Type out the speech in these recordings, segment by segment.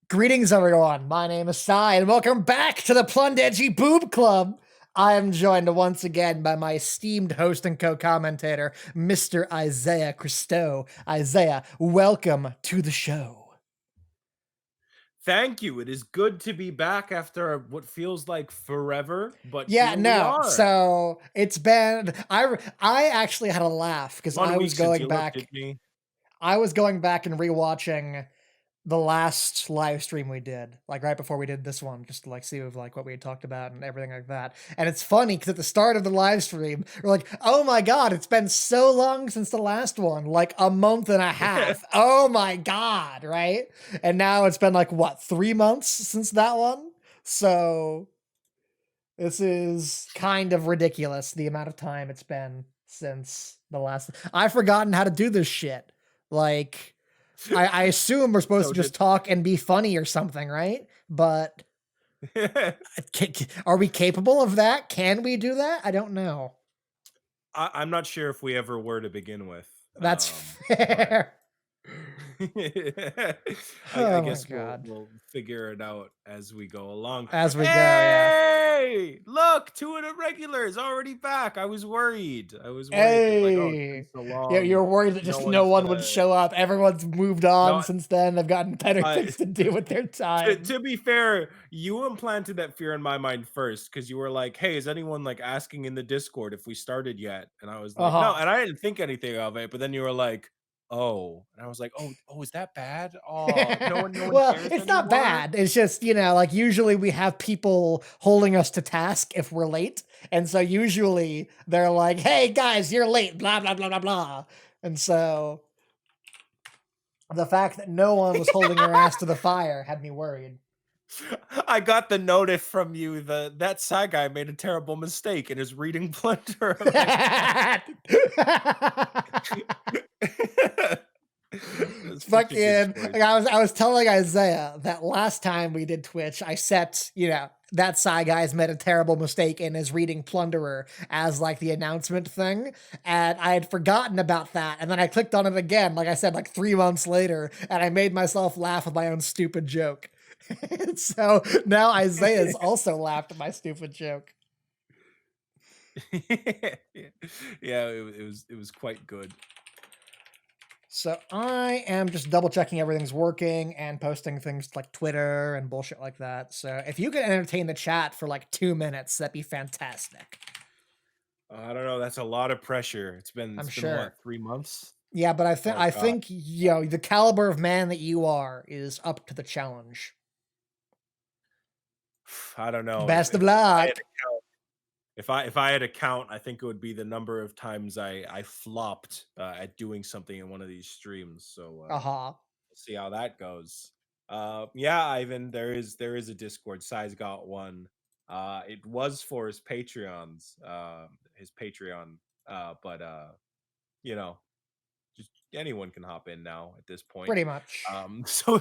Greetings, everyone. My name is Sai, and welcome back to the Plunderer Bookclub. I am joined once again by my esteemed host and co-commentator, Mr. Isaiah Christo. Isaiah, welcome to the show. Thank you. It is good to be back after what feels like forever, but Yeah, here we no. are. So it's been. I actually had a laugh because 1 week since you looked at me. I was going back and rewatching the last live stream we did, like right before we did this one, just to like see like what we had talked about and everything like that. And it's funny because at the start of the live stream, we're like, "Oh my god, it's been so long since the last one, like a month and a half. Oh my god, right?" And now it's been like what, 3 months since that one. So this is kind of ridiculous the amount of time it's been since the last. I've forgotten how to do this shit. Like I assume we're supposed to just Noted. talk and be funny or something, right? But are we capable of that? Can we do that? I don't know. I'm not sure if we ever were to begin with. That's But fair. I Oh my guess we'll god. we'll figure it out as we go along. As we go, yeah. Hey, look, two of the regulars already back. I was worried. It's like, oh, it's been Hey. so Yeah, long. you're worried that No just no one's one would gonna. show up. Everyone's moved on No, since then. They've gotten better I things to do with their to, time. to be fair, you implanted that fear in my mind first because you were like, "Hey, is anyone like asking in the Discord if we started yet?" And I was like, "No," Uh-huh. and I didn't think anything of it. But then you were like, "Oh," and I was like, "Oh, is that bad? Oh, no one Well, cares it's not anymore." bad. It's just, like usually we have people holding us to task if we're late. And so usually they're like, "Hey guys, you're late, blah, blah, blah, blah, blah." And so the fact that no one was holding your ass to the fire had me worried. I got the notice from you that side guy made a terrible mistake and is reading Plunderer. I'm like, that's such a good Fucking choice. like I was telling Isaiah that last time we did Twitch, I set, that Psy guy's made a terrible mistake and is reading Plunderer as like the announcement thing. And I had forgotten about that. And then I clicked on it again, like I said, like 3 months later, and I made myself laugh with my own stupid joke. So now Isaiah's also laughed at my stupid joke. Yeah, it was quite good. So I am just double checking everything's working and posting things to, like Twitter and bullshit like that. So if you could entertain the chat for like 2 minutes, that'd be fantastic. I don't know. That's a lot of pressure. It's been I'm it's been sure. what, 3 months? Yeah, but I think Oh I god. think the caliber of man that you are is up to the challenge. I don't know if Best of if I had luck. to count. If I had to count, I think it would be the number of times I flopped at doing something in one of these streams. So Uh-huh. we'll see how that goes. Yeah, Ivan, there is a Discord. Size got one. It was for his Patreon. But you know, just anyone can hop in now at this point. Pretty much. So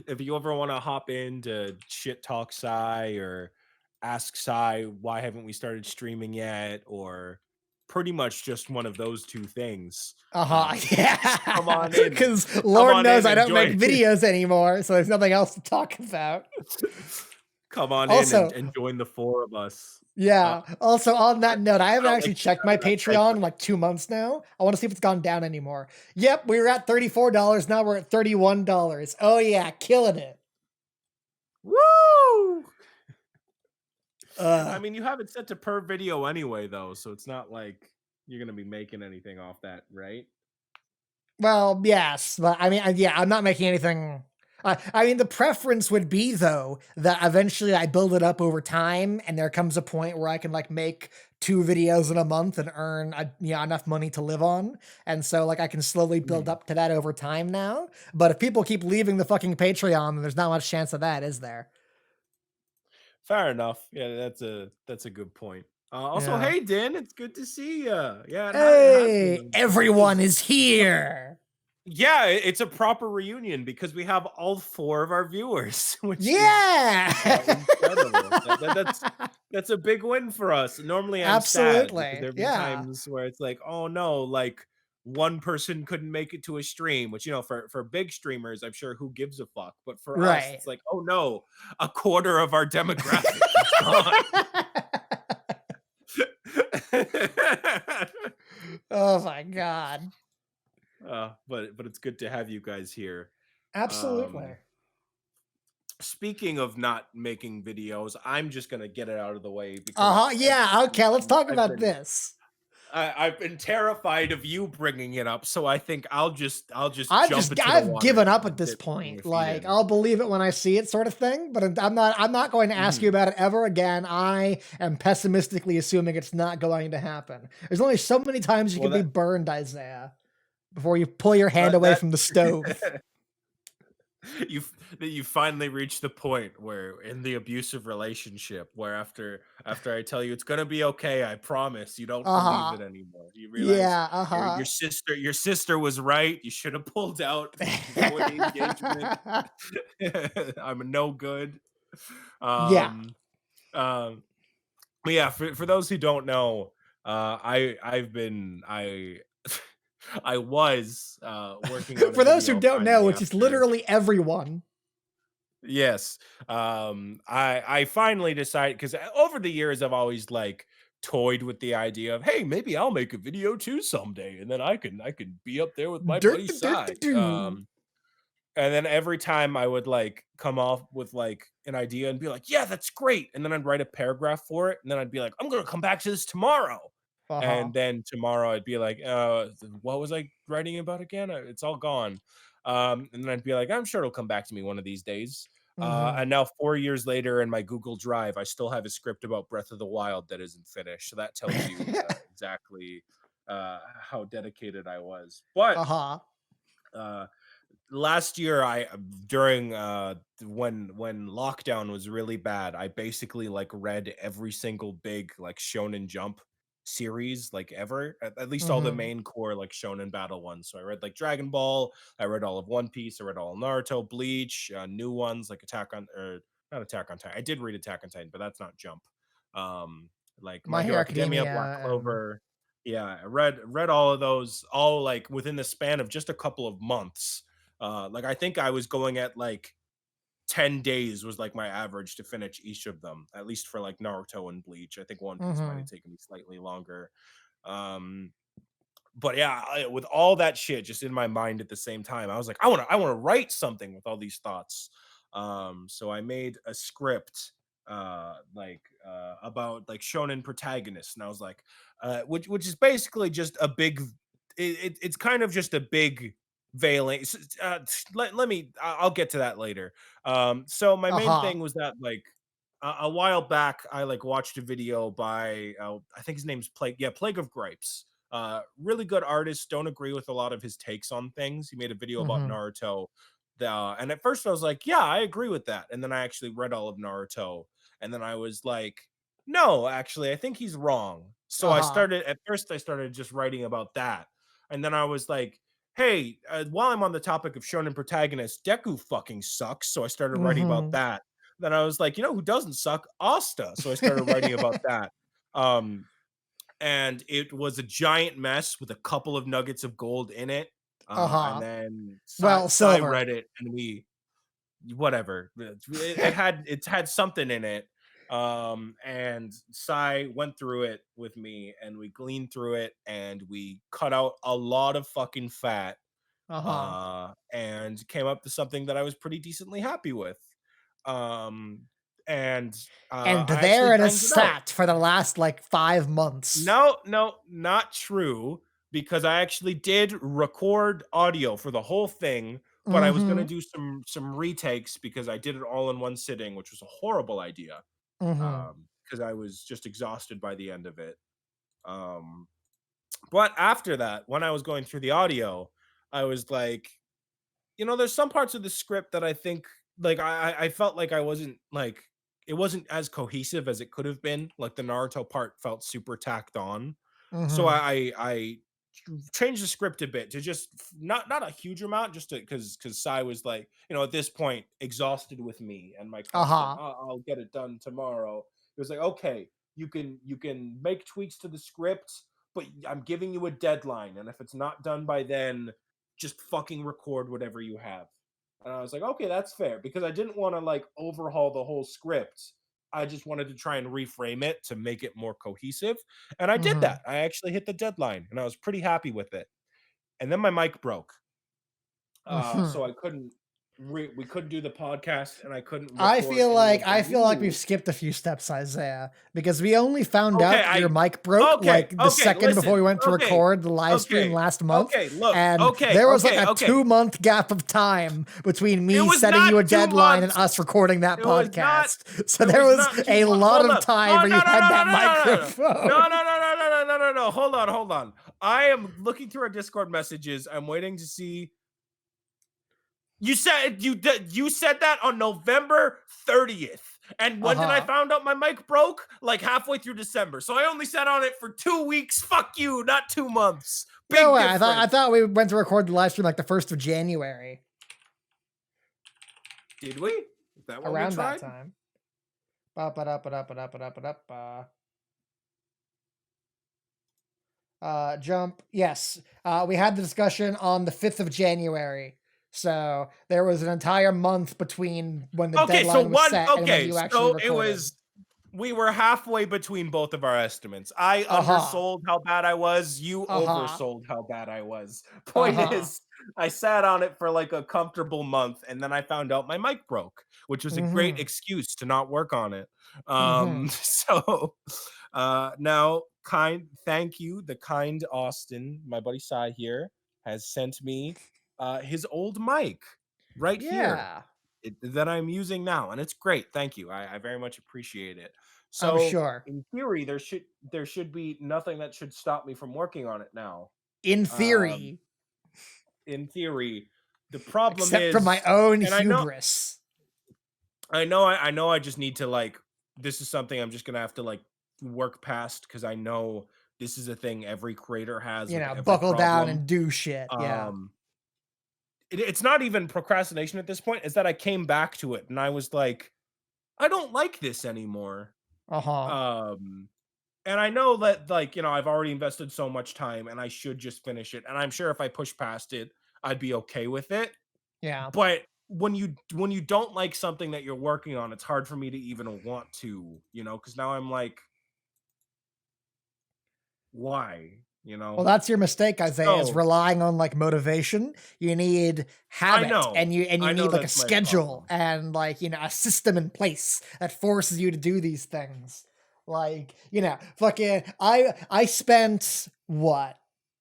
if you ever want to hop in to shit talk Sai or ask Sai why haven't we started streaming yet, or pretty much just one of those two things, Uh-huh. just come Yeah. on in, Because come Lord on knows in I and don't make join. videos anymore, so there's nothing else to talk about. Come on in and, Also, and join the four of us. Uh, yeah. Also, on I that note, I haven't don't like actually the checked sound my of that Patreon in segue. like 2 months now. I want to see if it's gone down anymore. Yep, we were at $34. Now we're at $31. Oh yeah, killing it. Woo! I Uh, mean, you have it set to per video anyway, though, so it's not like you're gonna be making anything off that, right? well, yes, but I mean, yeah, I'm not making anything. I mean, the preference would be though that eventually I build it up over time, and there comes a point where I can like make 2 videos in a month and earn enough money to live on, and so like I can slowly build Mhm. up to that over time now. But if people keep leaving the fucking Patreon, then there's not much chance of that, is there? Fair enough. Yeah, that's a good point. Also, Yeah. hey Din, it's good to see you. Yeah, it has been. Hey, everyone is here. Yeah, it's a proper reunion because we have all four of our viewers, which is Yeah. incredible. That's a big win for us. Normally, I'm sad because Absolutely. there have been Yeah. times where it's like, oh no, like one person couldn't make it to a stream, which, for big streamers, I'm sure who gives a fuck. But for us, Right. it's like, oh no, a quarter of our demographic is gone. Oh my god. But it's good to have you guys here. Absolutely. Um, Speaking of not making videos, I'm just gonna get it out of the way because Uh-huh, yeah, okay, let's talk I've about been this. I've been terrified of you bringing it up, so I think I'll just jump into the I've water given up and at this get my point. feet Like, in. I'll believe it when I see it sort of thing, but I'm not going to ask you Mhm. about it ever again. I am pessimistically assuming it's not going to happen. There's only so many times you Well, can be burned, Isaiah, before you pull your hand away that from the stove. you finally reached the point where in the abusive relationship where after I tell you it's gonna be okay, I promise, you don't believe Uh-huh. it anymore. You realize Yeah, your uh-huh. sister was right. You should have pulled out before the engagement. I'm a no good. Yeah. Um, um, but yeah, for those who don't know, I I was working on a For those who video don't know, finally which is after. literally everyone. Yes. I finally decided because over the years I've always like toyed with the idea of, hey, maybe I'll make a video too someday, and then I can be up there with my Dirt, buddy dirt, dirt, Sai. dirt. And then every time I would like come off with like an idea and be like, yeah, that's great. And then I'd write a paragraph for it. And then I'd be like, I'm gonna come back to this tomorrow. Uh-huh. And then tomorrow I'd be like, what was I writing about again? It's all gone. And then I'd be like, I'm sure it'll come back to me one of these days. And Mhm. now 4 years later in my Google Drive, I still have a script about Breath of the Wild that isn't finished. So that tells you exactly how dedicated I was. But Uh-huh. uh last year I during when lockdown was really bad, I basically like read every single big like shonen jump series like ever, at least all the Mhm. main core like shonen battle ones. So I read like Dragon Ball, I read all of One Piece, I read all of Naruto, Bleach, new ones like Attack on, or not Attack on Titan. I did read Attack on Titan, but that's not jump. Like My My Hero Hero Academia, Academia Black and Clover. Yeah, I read all of those all like within the span of just a couple of months. Like I think I was going at like 10 days was like my average to finish each of them, at least for like Naruto and Bleach. I think One Piece might have mhm. taken me slightly longer. Um, but yeah, with all that shit just in my mind at the same time, I was like, I want to write something with all these thoughts. So I made a script about like shonen protagonists, and I was like, which is basically just a big. It's kind of just a big veiling. Let me. I'll get to that later. So my main Uh-huh. thing was that like a while back, I like watched a video by I think his name's Plague. Yeah, Plague of Gripes. Really good artist. Don't agree with a lot of his takes on things. He made a video about Mhm. Naruto. And at first I was like, yeah, I agree with that. And then I actually read all of Naruto. And then I was like, no, actually, I think he's wrong. So Uh-huh. at first, I started just writing about that. And then I was like, hey, while I'm on the topic of shonen protagonists, Deku fucking sucks. So I started writing about Mhm. that. Then I was like, you know who doesn't suck? Asta. So I started writing about that. Um, and it was a giant mess with a couple of nuggets of gold in it. And Uh-huh. then Well, Sai silver. read it, and we whatever. It had something in it. And Sai went through it with me, and we gleaned through it, and we cut out a lot of fucking fat, Uh-huh. and came up to something that I was pretty decently happy with. Um, and And I there actually it has banged it out. sat for the last, like, 5 months. No, no, not true, because I actually did record audio for the whole thing, but I was gonna Mhm. do some retakes because I did it all in one sitting, which was a horrible idea, Mhm. because I was just exhausted by the end of it. Um, but after that, when I was going through the audio, I was like, there's some parts of the script that I think like I felt like I wasn't like it wasn't as cohesive as it could have been. Like the Naruto part felt super tacked on. So Mhm. I changed the script a bit to just not a huge amount, just to because Sai was like, at this point exhausted with me and my constant, Uh-huh. I'll get it done tomorrow. It was like, okay, you can make tweaks to the script, but I'm giving you a deadline, and if it's not done by then, just fucking record whatever you have. And I was like, okay, that's fair, because I didn't want to like overhaul the whole script. I just wanted to try and reframe it to make it more cohesive. And I did Mhm. that. I actually hit the deadline and I was pretty happy with it. And then my mic broke. So Mhm. I couldn't we couldn't do the podcast and I couldn't I record feel any like of the I feel like we've new. skipped a few steps, Isaiah, because we only found Okay, out that your mic broke okay, like the okay, second before we listen. went to Okay. record the live stream Okay. last month, Okay, look. and Okay, there was like okay, a okay. 2-month gap of time between It me was setting you a not 2 deadline and months. us recording that It was not podcast. So it there was was not 2 a months. lot Hold of up. time Oh, where no, you no, had no, that no, no, no, no, no. No, microphone. no, no, no, no, no, no, no, no. Hold on, hold on. I am looking through our Discord messages. I'm waiting to see. You said that on November 30th. And when did I Uh-huh. found out my mic broke? Like halfway through December. So I only sat on it for 2 weeks. Fuck you, not 2 months. No Big way. I difference. thought we went to record the live stream like the 1st of January, Did we? Is that when we around that tried? time. Ba-ba-da-ba-da-ba-da-ba-da-ba. Jump. Yes. We had the discussion on the 5th of January. So there was an entire month between when the Okay, so deadline was one set and when okay, you actually so it recorded. was we were halfway between both of our estimates. I Uh-huh. undersold how bad I was, you Uh-huh. oversold how bad I was. Point Uh-huh. is, I sat on it for like a comfortable month and then I found out my mic broke, which was a great Mm-hmm. excuse to not work on it. Mm-hmm. So now thank you, the kind Austin, my buddy Sai here, has sent me his old mic right here Yeah, that I'm using now, and it's great. Thank you. I very much appreciate it. I'm So, sure. in theory, there should be nothing that should stop me from working on it now. In Um, theory, in theory, the problem except for my is, own and hubris. I know, I just need to like. This is something I'm just gonna have to like work past because I know this is a thing every creator has You with know, every buckle down problem. and do shit. Yeah. Um, it's not even procrastination at this point. It's that I came back to it and I was like, I don't like this anymore. Uh-huh. Um, and I know that like, I've already invested so much time and I should just finish it. And I'm sure if I push past it, I'd be okay with it. Yeah. But when you don't like something that you're working on, it's hard for me to even want to, because now I'm like, why? You Well, know? that's your mistake, Isaiah, is So relying on like motivation. You need I habit know. and you I know need like a that's my schedule problem. and like, a system in place that forces you to do these things. Like, fucking I spent what,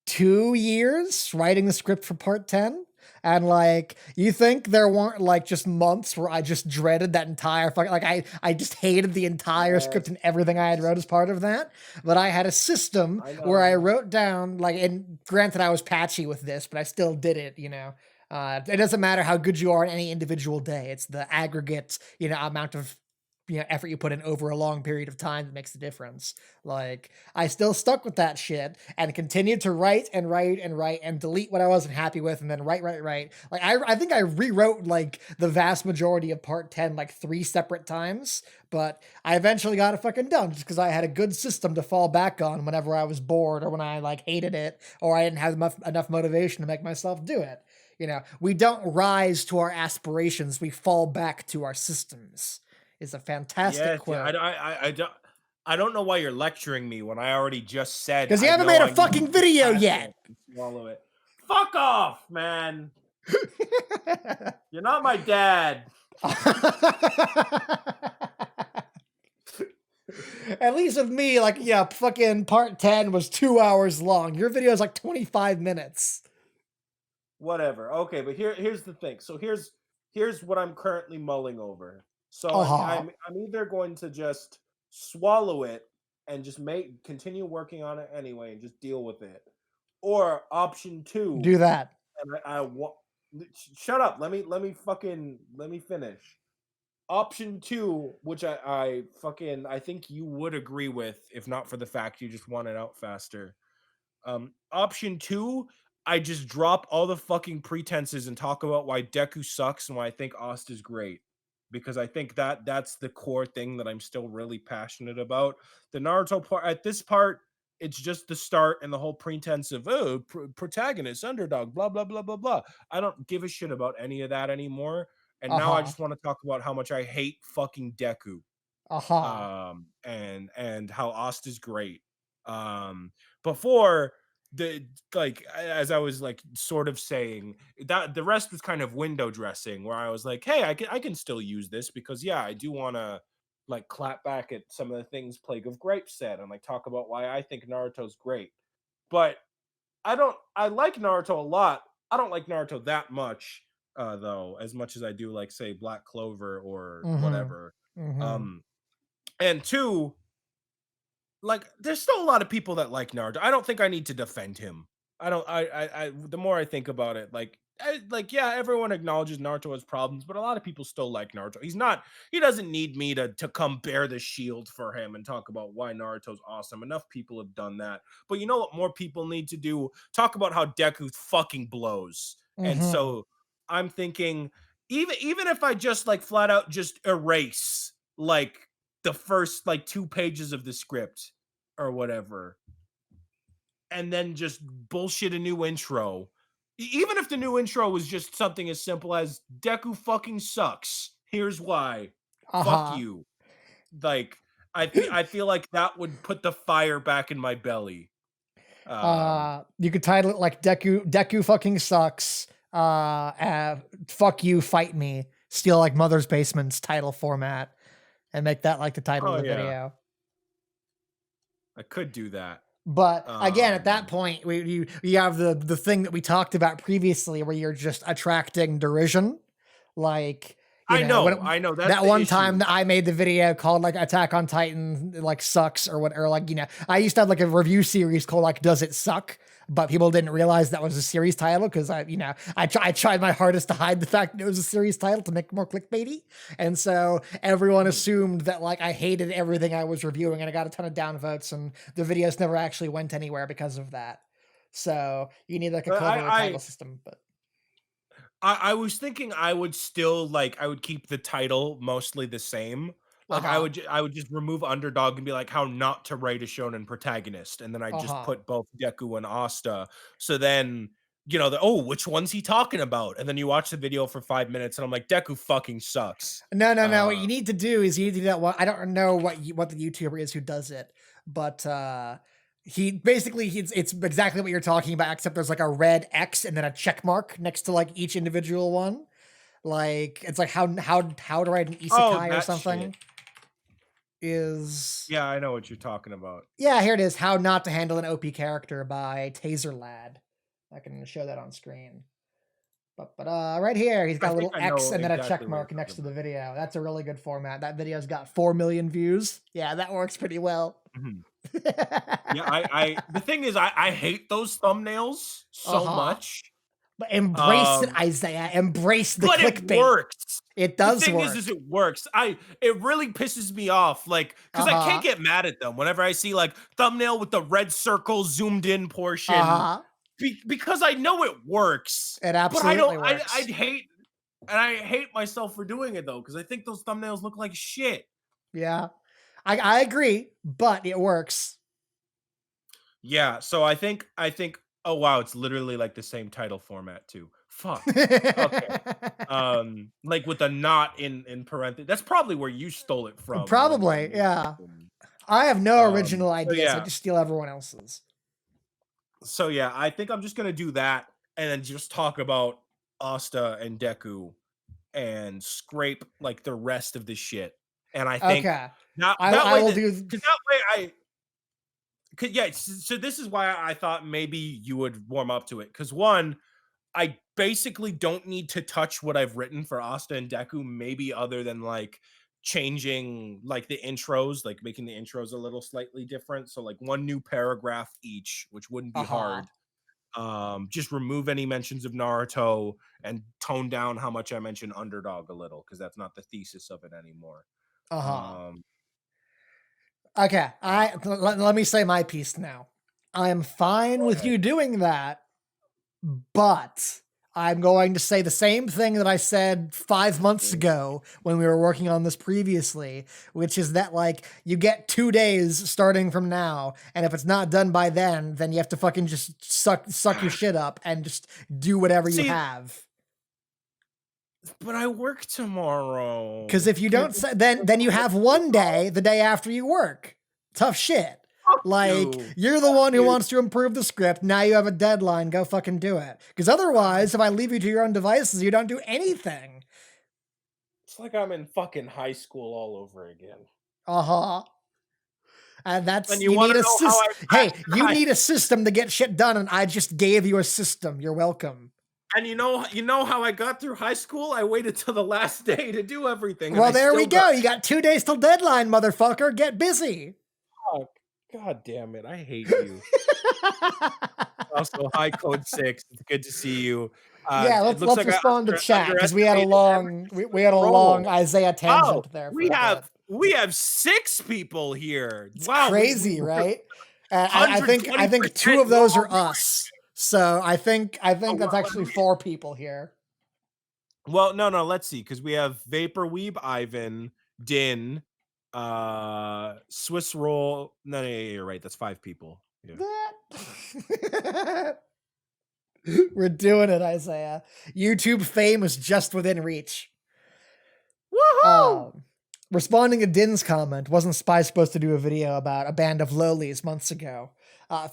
2 years writing the script for part 10? And like, you think there weren't like just months where I just dreaded that entire fucking like I just hated the entire script and everything I had wrote as part of that? But I had a system I where I know. wrote down like, and granted I was patchy with this, but I still did it. It doesn't matter how good you are on any individual day. It's the aggregate, amount of effort you put in over a long period of time that makes the difference. Like I still stuck with that shit and continued to write and write and write and delete what I wasn't happy with and then write. Like I think I rewrote like the vast majority of part 10 like 3 separate times, but I eventually got it fucking done just because I had a good system to fall back on whenever I was bored or when I like hated it or I didn't have enough motivation to make myself do it. We don't rise to our aspirations, we fall back to our systems is a fantastic Yes, yeah. quote. I don't know why you're lecturing me when I already just said Because you I haven't know made a I need to fucking push video past it yet. and swallow it. Fuck off, man. You're not my dad. At least with me, like, yeah, fucking part 10 was 2 hours long. Your video is like 25 minutes. Whatever. Okay, but here's the thing. So here's what I'm currently mulling over. So Uh I'm huh. I'm I'm either going to just swallow it and just continue working on it anyway and just deal with it. Or option two, Do that. and I want shut up. Let me finish. Option two, which I think you would agree with, if not for the fact you just want it out faster. Option two, I just drop all the fucking pretenses and talk about why Deku sucks and why I think Ost is great. Because I think that's the core thing that I'm still really passionate about. The Naruto part at this part, it's just the start and the whole pretense of, oh, protagonist, underdog, blah blah blah blah blah. I don't give a shit about any of that anymore. And now I Uh-huh. just want to talk about how much I hate fucking Deku, Uh-huh. and how Asta's great. Before the like as I was like sort of saying that the rest was kind of window dressing where I was like, hey, I can still use this because yeah, I do want to like clap back at some of the things Plague of Grapes said and like talk about why I think Naruto's great. But I like Naruto a lot. I don't like Naruto that much, though, as much as I do like say Black Clover or Mhm. whatever. Mhm. Um and two, like, there's still a lot of people that like Naruto. I don't think I need to defend him. I don't. I the more I think about it, like, yeah, everyone acknowledges Naruto has problems, but a lot of people still like Naruto. He's not. He doesn't need me to come bear the shield for him and talk about why Naruto's awesome. Enough people have done that. But you know what? More people need to do talk about how Deku fucking blows. And Mhm. so I'm thinking, even if I just like flat out just erase like the first like 2 pages of the script or whatever, and then just bullshit a new intro. Even if the new intro was just something as simple as Deku fucking sucks. Here's why. Fuck Uh-huh. you. Like I feel like that would put the fire back in my belly. You could title it like Deku fucking sucks. Fuck you, fight me. Steal like Mother's Basement's title format and make that like the title of Oh the yeah, video. I could do that. But again, at that Um point, you have the thing that we talked about previously, where you're just attracting derision. Like, I know that's that the one time issue. that I made the video called like Attack on Titan like sucks or what, or like I used to have like a review series called like Does It Suck? But people didn't realize that was a series title because I tried my hardest to hide the fact that it was a series title to make it more clickbaity, and so everyone Mhm. assumed that like I hated everything I was reviewing, and I got a ton of downvotes, and the videos never actually went anywhere because of that. So you need like a But cleverer title system, but I was thinking I would still I would keep the title mostly the same. uh Like I huh, would I would just remove underdog and be like how not to write a shonen protagonist, and then I uh just huh. put both Deku and Asta. So then oh, which one's he talking about? And then you watch the video for 5 minutes, and I'm like, Deku fucking sucks. No, no, no. What Uh, you need to do is you need to do that one. I don't know what the YouTuber is who does it, but he basically it's exactly what you're talking about, except there's like a red X and then a check mark next to like each individual one. Like it's like how to write an oh, isekai or that shit. something is Yeah, I know what you're talking about. yeah, here it is. How not to handle an OP character by Taser Lad. I can show that on screen. But right here, he's I got a think little I X know and then a exactly check what you're mark next talking to the about. video. That's a really good format. That video's got 4 million views. Yeah, that works pretty well. Mhm. Yeah, I the thing is I hate those thumbnails so Uh-huh. much. But embrace it, Um Isaiah. Embrace the But it clickbait. works. It The does thing is work. it works. It really pisses me off, like, because I can't Uh-huh. get mad at them whenever I see, like, thumbnail with the red circle zoomed in portion, Uh-huh. because I know it works, It but I don't absolutely I'd works. hate and I hate myself for doing it, though, because I think those thumbnails look like shit. Yeah. I agree, but it works. Yeah, so I think oh, wow, it's literally, like, the same title format, too. Fuck. Okay. Like, with a not in parentheses. That's probably where you stole it from more than Probably, me. yeah. I have no original So ideas. I yeah. just steal everyone else's. So yeah, I think I'm just gonna do that and then just talk about Asta and Deku and scrape like the rest of the shit. And I think Okay. that I way will that do because that way I could yeah, so this is why I thought maybe you would warm up to it. Cause one, I basically don't need to touch what I've written for Asta and Deku, maybe other than like changing like the intros, like making the intros a little slightly different. So like one new paragraph each, which wouldn't be uh-huh. hard. Just remove any mentions of Naruto and tone down how much I mention underdog a little because that's not the thesis of it anymore. Uh-huh. Um, Okay, uh, let me say my piece now. I am fine go with ahead. you doing that, but I'm going to say the same thing that I said 5 months ago when we were working on this previously, which is that like you get 2 days starting from now, and if it's not done by then you have to fucking just suck your shit up and just do whatever you See, have. but I work Because tomorrow. if you don't, then you have one day, the day after you work. Tough shit. Fuck Like, you. you're the Fuck one who you. wants to improve the script. Now you have a deadline. Go fucking do it. Because otherwise, if I leave you to your own devices, you don't do anything. It's like I'm in fucking high school all over again. Uh huh. And And that's, you you want need to a know how I system. passed Hey, in you high need a system to get shit done, and I just gave you a system. You're welcome. And you know how I got through high school? I waited till the last day to do everything, and Well, I there we still got go. You got 2 days till deadline, motherfucker. Get busy. fuck. God damn it! I hate you. Also, hi, Code 6. It's good to see you. Yeah, It looks let's like I respond to chat because we had a underestimated long everybody's we had a long role. Isaiah Oh, tangent there for we a have bit. we have 6 people here. It's Wow, we crazy, we're right? I think 2 120% of those normal. are us. So I think Oh, that's what actually 4 people here. well, no, let's see, because we have Vapor Weeb, Ivan, Din, Swiss Roll. No, yeah, you're right. That's 5 people. Yeah. We're doing it, Isaiah. YouTube fame is just within reach. Woohoo! Um, Responding to Din's comment, wasn't Spy supposed to do a video about a band of lowlies months ago?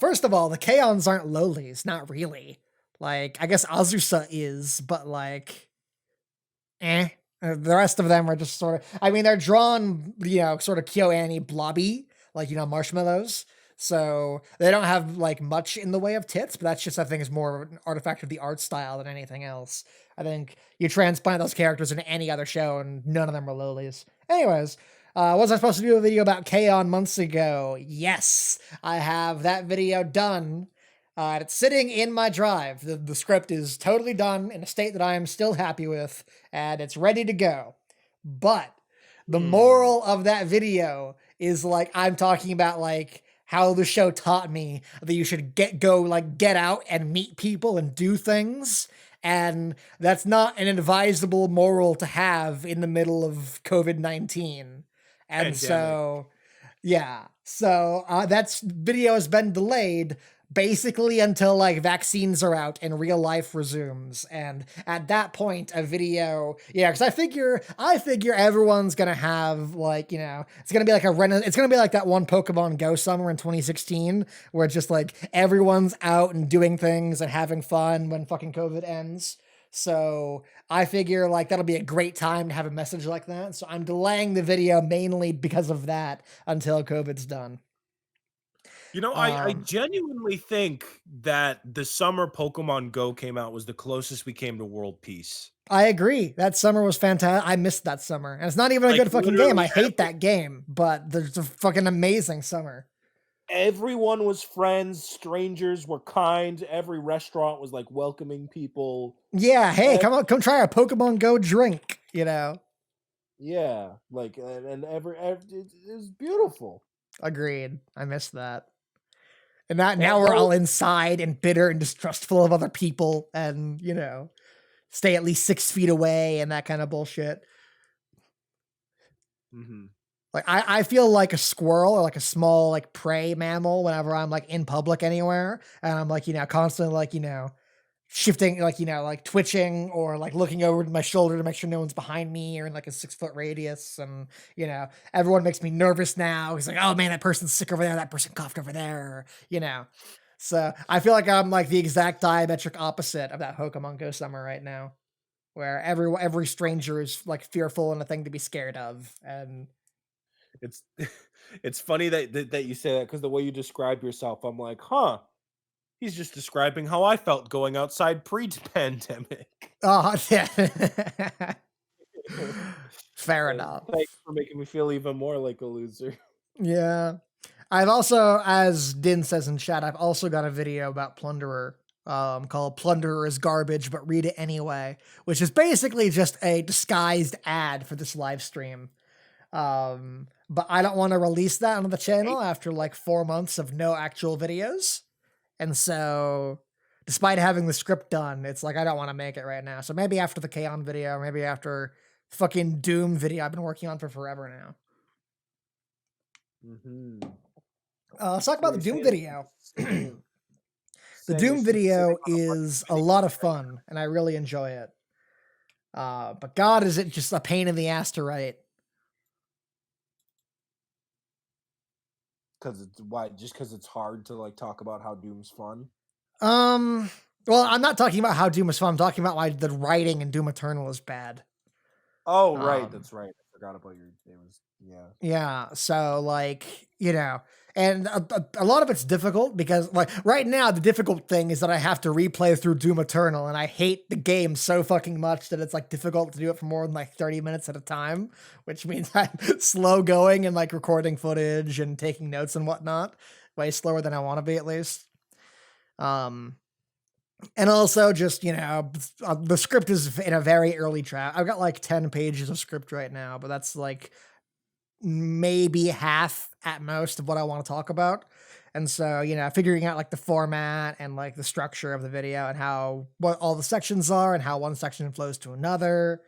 First of all, the Kaons aren't lowlies, not really. Like, I guess Azusa is, but like, eh. The rest of them are just sort of, I mean, they're drawn, sort of KyoAni blobby, like, marshmallows. So they don't have like much in the way of tits, but that's just, I think, is more an artifact of the art style than anything else. I think you transplant those characters into any other show and none of them are lowlies. Anyways, was I supposed to do a video about K-On! Months ago? Yes, I have that video done. It's sitting in my drive. The script is totally done in a state that I am still happy with, and it's ready to go. But the Hmm. moral of that video is like I'm talking about like how the show taught me that you should get out and meet people and do things. And that's not an advisable moral to have in the middle of COVID-19. And Pandemic. so yeah. So that's video has been delayed basically until like vaccines are out and real life resumes. And at that point, a video, yeah, because I figure everyone's gonna have like, it's gonna be like it's gonna be like that one Pokemon Go summer in 2016, where it's just like everyone's out and doing things and having fun when fucking COVID ends. So I figure like that'll be a great time to have a message like that. So I'm delaying the video mainly because of that until COVID's done. I Um, genuinely think that the summer Pokemon Go came out was the closest we came to world peace. I agree. That summer was fantastic. I missed that summer. And it's not even a Like, good fucking game. literally I hate that game, but there's a fucking amazing summer. everyone was friends, strangers were kind, every restaurant was, like, welcoming people. Yeah, hey, Ev come try a Pokemon Go drink. Yeah, like, and every it was beautiful. Agreed. I missed that. And now And we're though all inside and bitter and distrustful of other people and, stay at least 6 feet away and that kind of bullshit. Mhm. Like I feel like a squirrel or like a small like prey mammal whenever I'm like in public anywhere and I'm like, constantly like, shifting like, like twitching or like looking over to my shoulder to make sure no one's behind me or in like a 6 foot radius. And, everyone makes me nervous now. He's like, oh man, that person's sick over there. That person coughed over there. So I feel like I'm like the exact diametric opposite of that Pokemon Go summer right now, where every stranger is like fearful and a thing to be scared of. And It's it's funny that you say that because the way you describe yourself, I'm like, "Huh, he's just describing how I felt going outside pre-pandemic." oh yeah. Fair And enough. thanks for making me feel even more like a loser. Yeah. I've also, as Din says in chat, I've also got a video about Plunderer, called Plunderer is Garbage, but read it anyway, which is basically just a disguised ad for this live stream. But I don't want to release that on the channel after like 4 months of no actual videos. And so despite having the script done, it's like I don't want to make it right now. So maybe after the Kaon video, maybe after fucking Doom video I've been working on for forever now. Hmm. Let's talk So about what the you're Doom saying? video. The Saying you're Doom sitting video on a bunch of is a lot of stickers right fun, and I really enjoy it. But God, is it just a pain in the ass to write? because it's why just because it's hard to like talk about how Doom's fun. Um, well, I'm not talking about how Doom is fun. I'm talking about why the writing in Doom Eternal is bad. Oh, right, Um, that's right. I forgot about your. It was yeah. Yeah, so, like, and a lot of it's difficult because, like, right now, the difficult thing is that I have to replay through Doom Eternal, and I hate the game so fucking much that it's, like, difficult to do it for more than, like, 30 minutes at a time, which means I'm slow going and, like, recording footage and taking notes and whatnot, way slower than I wanna be, at least. Um, and also just, the script is in a very early draft. I've got, like, 10 pages of script right now, but that's, like, maybe half at most of what I want to talk about. And so, figuring out like the format and like the structure of the video and what all the sections are and how one section flows to another.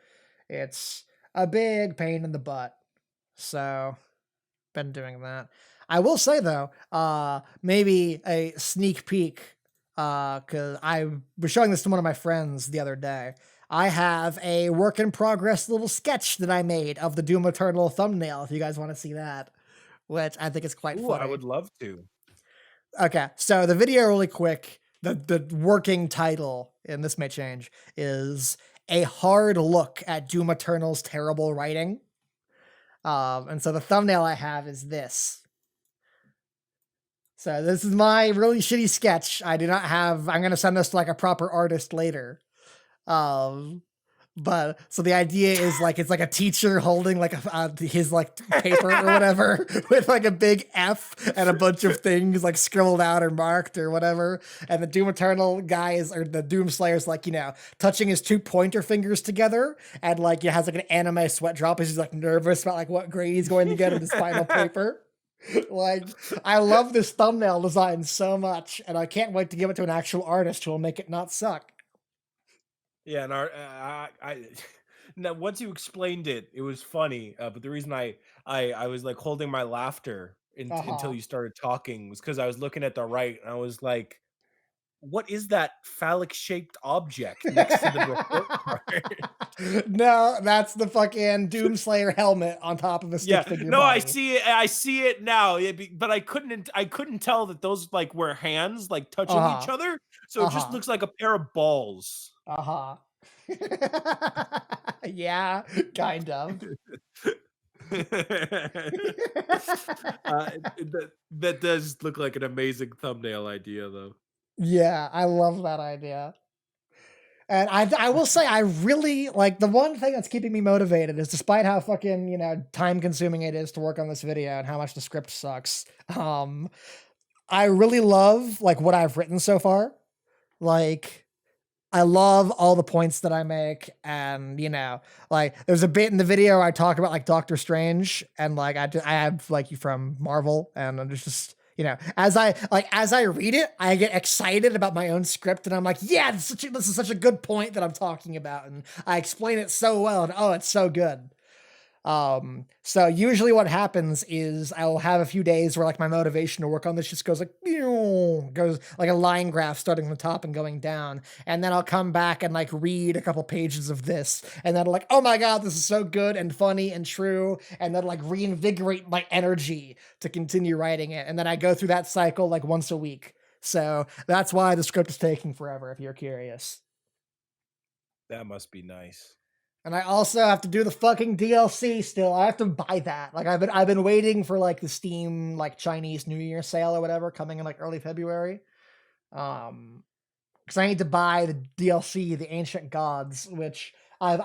It's a big pain in the butt. So, been doing that. I will say though, maybe a sneak peek, because I was showing this to one of my friends the other day. I have a work in progress little sketch that I made of the Doom Eternal thumbnail. If you guys want to see that, which I think is quite Ooh, I funny. would love to. Okay, so the video, really quick. The working title, and this may change, is a hard look at Doom Eternal's terrible writing. And so the thumbnail I have is this. So this is my really shitty sketch. I do not have. I'm gonna send this to like a proper artist later. Um, but so the idea is like it's like a teacher holding like his like paper or whatever with like a big F and a bunch of things like scribbled out or marked or whatever. And the Doom Eternal guy is, or the Doom Slayer's like, touching his two pointer fingers together and like it has like an anime sweat drop as he's like nervous about like what grade he's going to get in his final paper. Like, I love this thumbnail design so much, and I can't wait to give it to an actual artist who will make it not suck. Yeah, and I now once you explained it, it was funny. But the reason I was like holding my laughter until Uh-huh. you started talking was because I was looking at the right and I was like, "What is that phallic shaped object next to the report card?" No, that's the fucking Doomslayer helmet on top of a stick Yeah, figure no, I body. see it. I see it now. But I couldn't tell that those like were hands like touching each Uh-huh. other. So it just Uh-huh. looks like a pair of balls. Uh-huh. Yeah, kind of. That does look like an amazing thumbnail idea, though. Yeah, I love that idea. And I will say I really like the one thing that's keeping me motivated is despite how fucking, time consuming it is to work on this video and how much the script sucks. I really love like what I've written so far. Like I love all the points that I make, and like there's a bit in the video I talk about like Doctor Strange, and like I have like you from Marvel, and I'm just as I read it, I get excited about my own script, and I'm like, yeah, this is such a good point that I'm talking about, and I explain it so well, and oh, it's so good. So usually what happens is I will have a few days where like my motivation to work on this just goes like goes like a line graph starting from the top and going down. And then I'll come back and like read a couple pages of this. And then like, oh my God, this is so good and funny and true. And then like reinvigorate my energy to continue writing it. And then I go through that cycle like once a week. So that's why the script is taking forever, if you're curious. That must be nice. And I also have to do the fucking DLC still. I have to buy that. Like I've been waiting for like the Steam like Chinese New Year sale or whatever coming in like early February. Um because I need to buy the DLC, the Ancient Gods, which I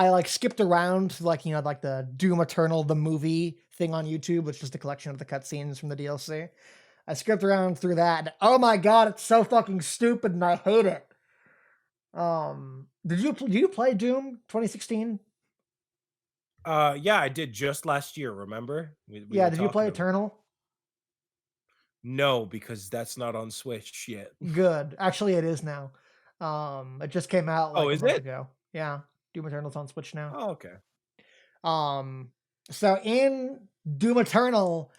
like skipped around to like like the Doom Eternal the movie thing on YouTube, which is the collection of the cutscenes from the DLC. I skipped around through that. And, oh my God, it's so fucking stupid, and I hate it. Did you play Doom 2016? Yeah, I did just last year. Remember, we Yeah, were did you play talking about. Eternal? No, because that's not on Switch yet. Good. Actually, it is now. It just came out Oh, like a is month it? ago. Yeah, Doom Eternal's on Switch now. Oh, okay. Um, so in Doom Eternal,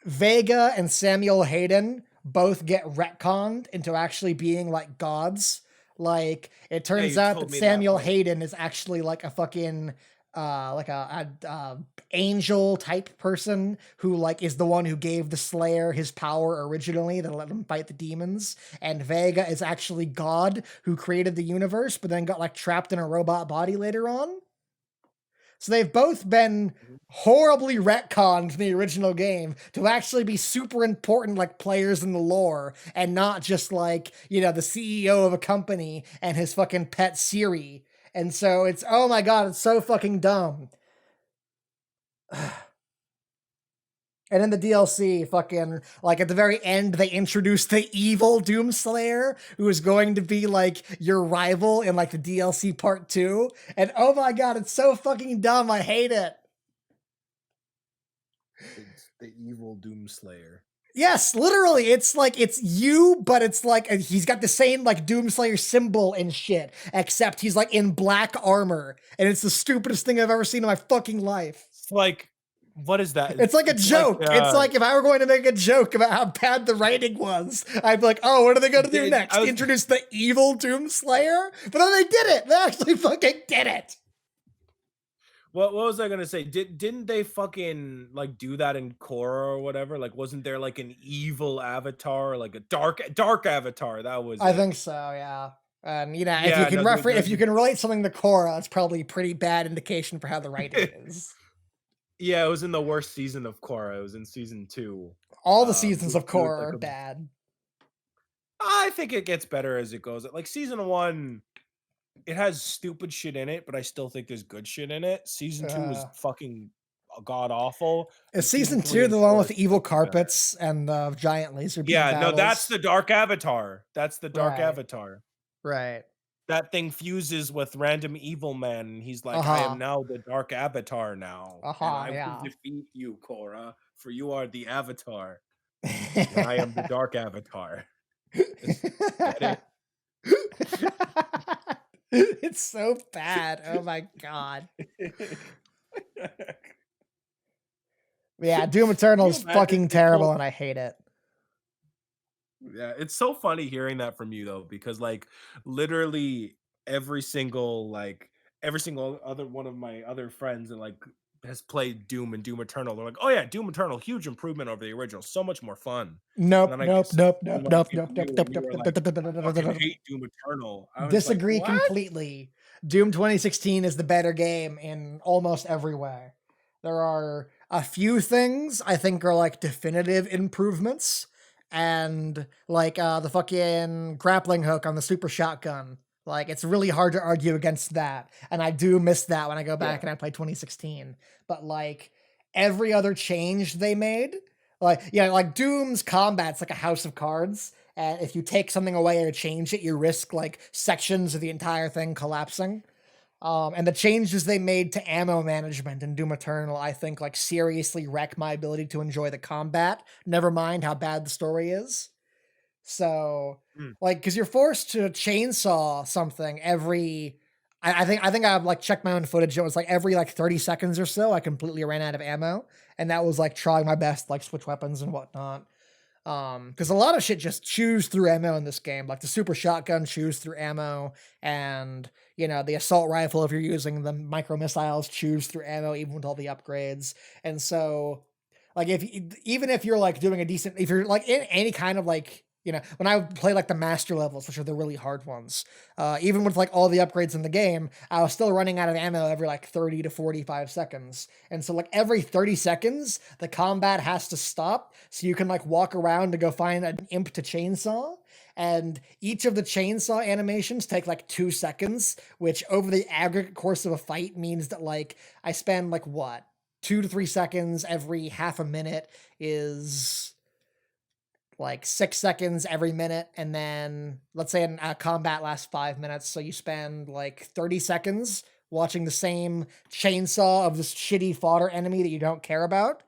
Vega and Samuel Hayden both get retconned into actually being like gods. Like it Yeah, turns you out told that me that Samuel much. Hayden is actually like a fucking like a angel type person who like is the one who gave the Slayer his power originally to let him fight the demons. And Vega is actually God who created the universe, but then got like trapped in a robot body later on. So they've both been Mhm. horribly retconned in the original game to actually be super important like players in the lore and not just like, you know, the CEO of a company and his fucking pet Siri. And so it's oh my god, it's so fucking dumb. And in the DLC, fucking like at the very end, they introduced the evil Doomslayer, who is going to be like your rival in like the DLC part 2. And oh my god, it's so fucking dumb. I hate it. It's the evil Doomslayer. Yes, literally, it's like it's you, but it's like he's got the same like Doomslayer symbol and shit, except he's like in black armor, and it's the stupidest thing I've ever seen in my fucking life. It's like, what is that? It's like a It's like, joke. It's like if I were going to make a joke about how bad the writing was, I'd be like, "Oh, what are they going to do I next? was Introduce the evil Doomslayer?" But then they did it. They actually fucking did it. what was I gonna say? Didn't they fucking like do that in Korra or whatever? Like, wasn't there like an evil avatar, like a dark avatar? That was I it. think so, yeah. You know, if you Yeah, can no, if you can relate something to Korra, it's probably a pretty bad indication for how the writing is. yeah, it was in the worst season of Korra. It was in season 2. All the seasons of It was Korra like are a bad. I think it gets better as it goes. Like season 1, it has stupid shit in it, but I still think there's good shit in it. Season 2 is Uh, fucking god awful, is and season season 3 2 and the one 4 with is the evil slightly better. carpets and the giant laser beam Yeah, no, that's battles? the dark avatar. That's the dark Right, avatar. right. That thing fuses with random evil man, and he's like, "I am Uh-huh. now the dark avatar now, and Uh-huh, I will yeah. defeat you, Korra, for you are the avatar, and I am the dark avatar." Just get it? It's so bad. Oh my god. Yeah, Doom Can Eternal you is imagine fucking Nicole? terrible and I hate it. Yeah, it's so funny hearing that from you though, because like literally every single other one of my other friends that like has played Doom and Doom Eternal, they're like, "Oh yeah, Doom Eternal, huge improvement over the original, so much more fun." And Nope, then I get nope, something nope, nope, nope, from nope, nope, you, nope, and you nope, were nope, like, nope, "I fucking nope. hate Doom Eternal." I was like, Disagree "What?" completely. Doom 2016 is the better game in almost every way. There are a few things I think are like definitive improvements, and like the fucking grappling hook on the super shotgun. Like it's really hard to argue against that, and I do miss that when I go back Yeah. and I play 2016. But like every other change they made, like yeah, like Doom's combat's like a house of cards, and if you take something away or change it, you risk like sections of the entire thing collapsing. And the changes they made to ammo management in Doom Eternal, I think, like seriously wreck my ability to enjoy the combat. Never mind how bad the story is. So, Mm. like, because you're forced to chainsaw something every. I think I've like checked my own footage. It was like every like 30 seconds or so, I completely ran out of ammo, and that was like trying my best, like switch weapons and whatnot. Because a lot of shit just chews through ammo in this game. Like the super shotgun chews through ammo, and you know the assault rifle, if you're using the micro missiles, chews through ammo even with all the upgrades. And so, like even if you're like doing a decent, if you're like in any kind of like when I play like the master levels, which are the really hard ones, even with like all the upgrades in the game, I was still running out of ammo every like 30 to 45 seconds. And so like every 30 seconds, the combat has to stop so you can like walk around to go find an imp to chainsaw. And each of the chainsaw animations take like 2 seconds, which over the aggregate course of a fight means that like I spend like what 2 to 3 seconds every half a minute is like 6 seconds every minute, and then let's say a combat lasts 5 minutes, so you spend like 30 seconds watching the same chainsaw of this shitty fodder enemy that you don't care about,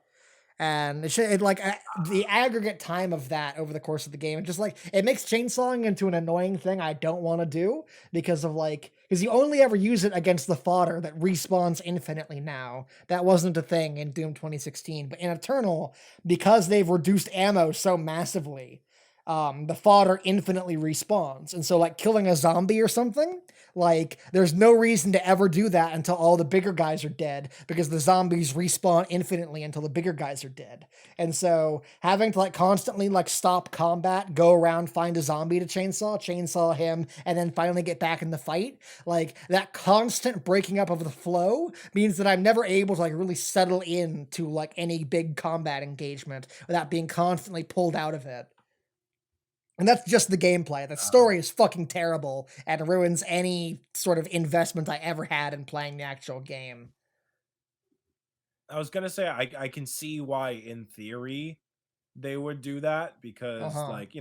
And the aggregate time of that over the course of the game, and just like it makes chainsawing into an annoying thing I don't want to do because of like because you only ever use it against the fodder that respawns infinitely now. That wasn't a thing in Doom 2016, but in Eternal, because they've reduced ammo so massively, the fodder infinitely respawns. And so, like, killing a zombie or something, like, there's no reason to ever do that until all the bigger guys are dead because the zombies respawn infinitely until the bigger guys are dead. And so, having to, like, constantly, like, stop combat, go around, find a zombie to chainsaw him, and then finally get back in the fight, like, that constant breaking up of the flow means that I'm never able to, like, really settle into, like, any big combat engagement without being constantly pulled out of it. And that's just the gameplay. The Uh, story is fucking terrible and ruins any sort of investment I ever had in playing the actual game. I was gonna say I can see why in theory they would do that because Uh-huh. like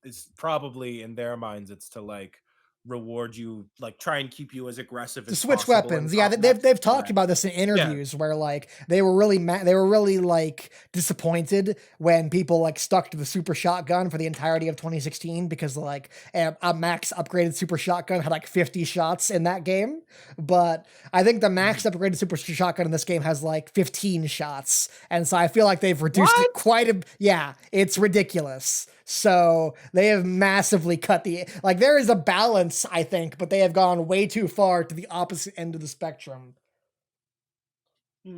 it's probably in their minds it's to like reward you, like try and keep you as aggressive To as switch possible in weapons. Yeah, combat. they've talked Yeah, about this in yeah. interviews where like they were really like disappointed when people like stuck to the super shotgun for the entirety of 2016 because like a max upgraded super shotgun had like 50 shots in that game. But I think the max Mhm. upgraded super shotgun in this game has like 15 shots. And so I feel like they've reduced it What? quite a yeah, it's ridiculous. So they have massively cut the like there is a balance, I think, but they have gone way too far to the opposite end of the spectrum.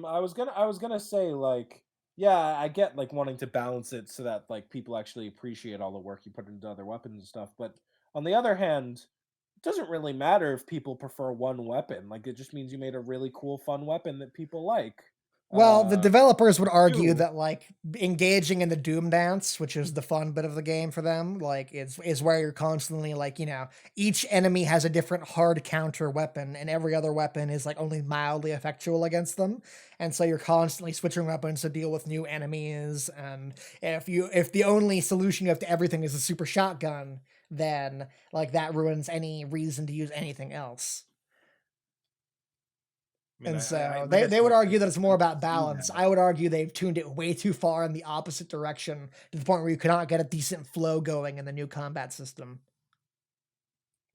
I was gonna say like yeah, I get like wanting to balance it so that like people actually appreciate all the work you put into other weapons and stuff, but on the other hand, it doesn't really matter if people prefer one weapon. Like it just means you made a really cool, fun weapon that people like. Well, the Uh, developers would argue Two. that like engaging in the Doom dance, which is the fun bit of the game for them, like is where you're constantly like, each enemy has a different hard counter weapon and every other weapon is like only mildly effectual against them. And so you're constantly switching weapons to deal with new enemies, and if the only solution you have to everything is a super shotgun, then like that ruins any reason to use anything else. I mean, And I so like I they said, would I argue that it's more I can about see balance. that. I would argue they've tuned it way too far in the opposite direction to the point where you cannot get a decent flow going in the new combat system.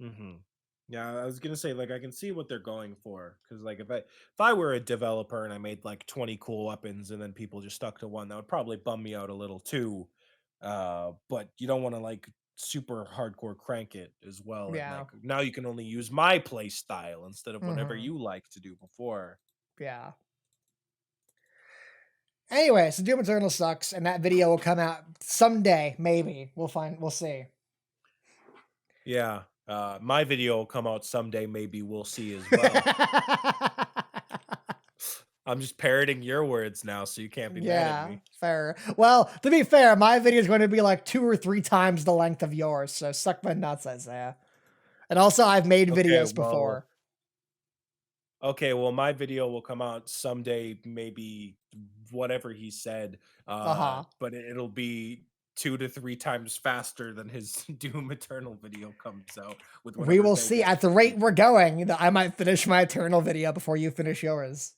Mhm. Yeah, I was gonna say, like, I can see what they're going for, because like, if I were a developer and I made, like, 20 cool weapons and then people just stuck to one, that would probably bum me out a little too, but you don't wanna, like, super hardcore crank it as well, and, Yeah. like, now you can only use my play style instead of whatever Hmm. you like to do before. Yeah. Anyway, so Doom Eternal sucks, and that video will come out someday. Maybe we'll find. We'll see. Yeah, my video will come out someday, maybe we'll see as well. I'm just parroting your words now, so you can't be mad at Yeah, me. fair. Well, to be fair, my video is going to be like 2 or 3 times the length of yours. So suck my nuts, Isaiah. And also, I've made Okay, videos well before. Okay, well, my video will come out someday, maybe whatever he said, Uh huh. but it'll be 2 to 3 times faster than his Doom Eternal video comes out with We whatever will they see. get At the to rate do. we're going, I might finish my Eternal video before you finish yours.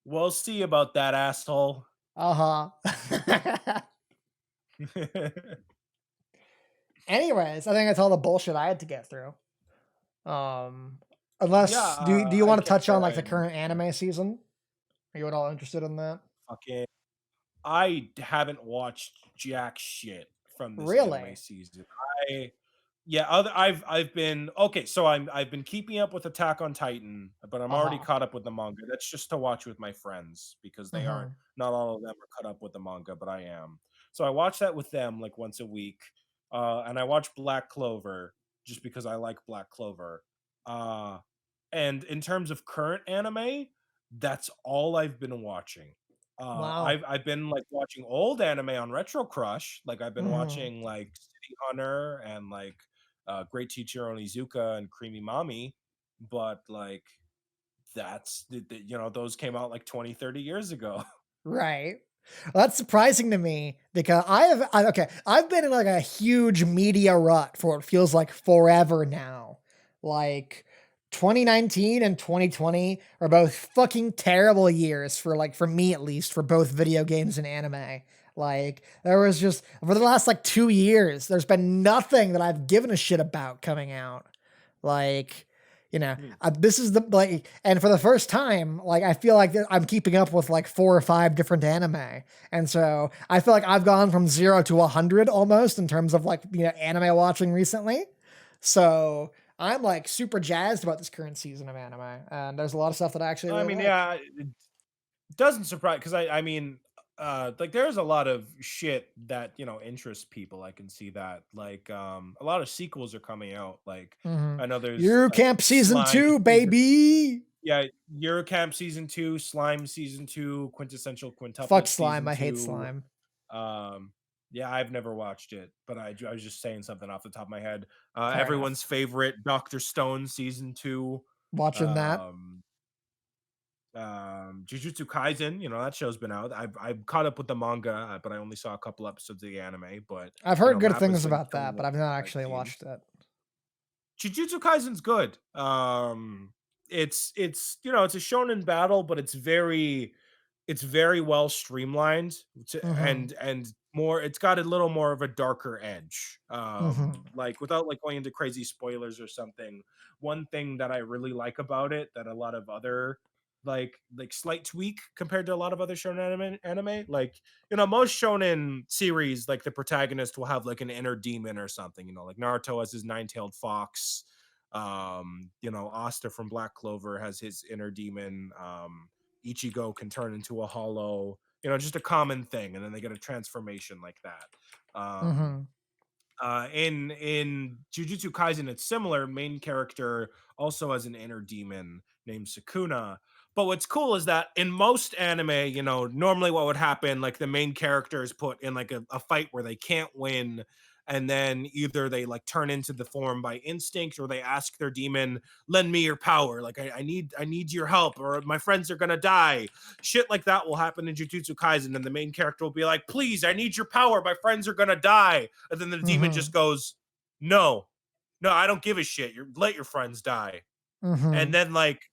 We'll see about that, asshole. Uh-huh. Anyways, I think that's all the bullshit I had to get through. Um, Yeah, unless do you I want to guess touch on like the I'm current yeah, anime season? Are you at all interested in that? fucking haven't watched jack shit from this anime Really? season. I Yeah, I've been okay, so I've been keeping up with Attack on Titan, but I'm already Uh-huh. caught up with the manga. That's just to watch with my friends because they aren't Mm-hmm. not all of them are caught up with the manga, but I am. So I watch that with them like once a week. And I watch Black Clover just because I like Black Clover. Uh and in terms of current anime, that's all I've been watching. Wow. I've been like watching old anime on Retro Crush. Like I've been Mm-hmm. watching like City Hunter and like Great Teacher Onizuka and Creamy Mommy, but like those came out like 20, 30 years ago. Right. Well, that's surprising to me because okay, I've been in like a huge media rut for what feels like forever now. Like 2019 and 2020 are both fucking terrible years for like for me at least for both video games and anime. Like there was just for the last like 2 years there's been nothing that I've given a shit about coming out. Like, Hmm. this is the like and for the first time, like I feel like I'm keeping up with like 4 or 5 different anime. And so I feel like I've gone from 0 to 100 almost in terms of like, anime watching recently. So I'm like super jazzed about this current season of anime, and there's a lot of stuff that I actually I really mean, like. yeah, it doesn't surprise because I mean, like there's a lot of shit that interests people. I can see that. Like, a lot of sequels are coming out. Like, Mhm. I know there's Euro like Camp season Slime 2, season. baby. Yeah, Eurocamp season 2, Slime season 2, Quintessential Fuck Quintuplet slime. season I hate 2. slime. Um, yeah, I've never watched it, but I was just saying something off the top of my head. Fair enough. Everyone's favorite Doctor Stone season 2. Watching that. Um, Jujutsu Kaisen, that show's been out. I've caught up with the manga, but I only saw a couple episodes of the anime. But I've heard good things Mappa's been about killing that, it but I've with not fight actually scenes. watched it. Jujutsu Kaisen's good. It's a shonen battle, but it's very well streamlined Mhm. and more it's got a little more of a darker edge. Mhm. Like without like going into crazy spoilers or something, one thing that I really like about it that a lot of other like slight tweak compared to a lot of other shonen anime, like most shonen series, like the protagonist will have like an inner demon or something, like Naruto has his nine-tailed fox. Asta from Black Clover has his inner demon. Ichigo can turn into a hollow, just a common thing, and then they get a transformation like that. Um, Mhm. in Jujutsu Kaisen, it's similar. Main character also has an inner demon named Sukuna. But what's cool is that in most anime, normally what would happen, like the main character is put in like a fight where they can't win, and then either they like turn into the form by instinct, or they ask their demon, "Lend me your power. Like I need your help, or my friends are gonna die." Shit like that will happen in Jujutsu Kaisen, and the main character will be like, "Please, I need your power. My friends are gonna die." And then the demon just Mhm. goes, "No, no, I don't give a shit. Let your friends die." And Mhm. then like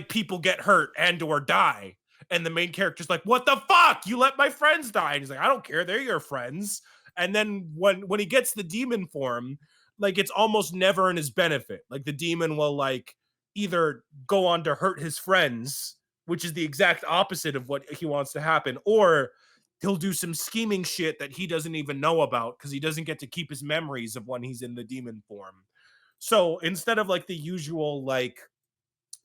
people get hurt and or die. And the main character's like, "What the fuck? You let my friends die." And he's like, "I don't care. They're your friends." And then when he gets the demon form, like it's almost never in his benefit. Like the demon will like either go on to hurt his friends, which is the exact opposite of what he wants to happen, or he'll do some scheming shit that he doesn't even know about because he doesn't get to keep his memories of when he's in the demon form. So instead of like the usual like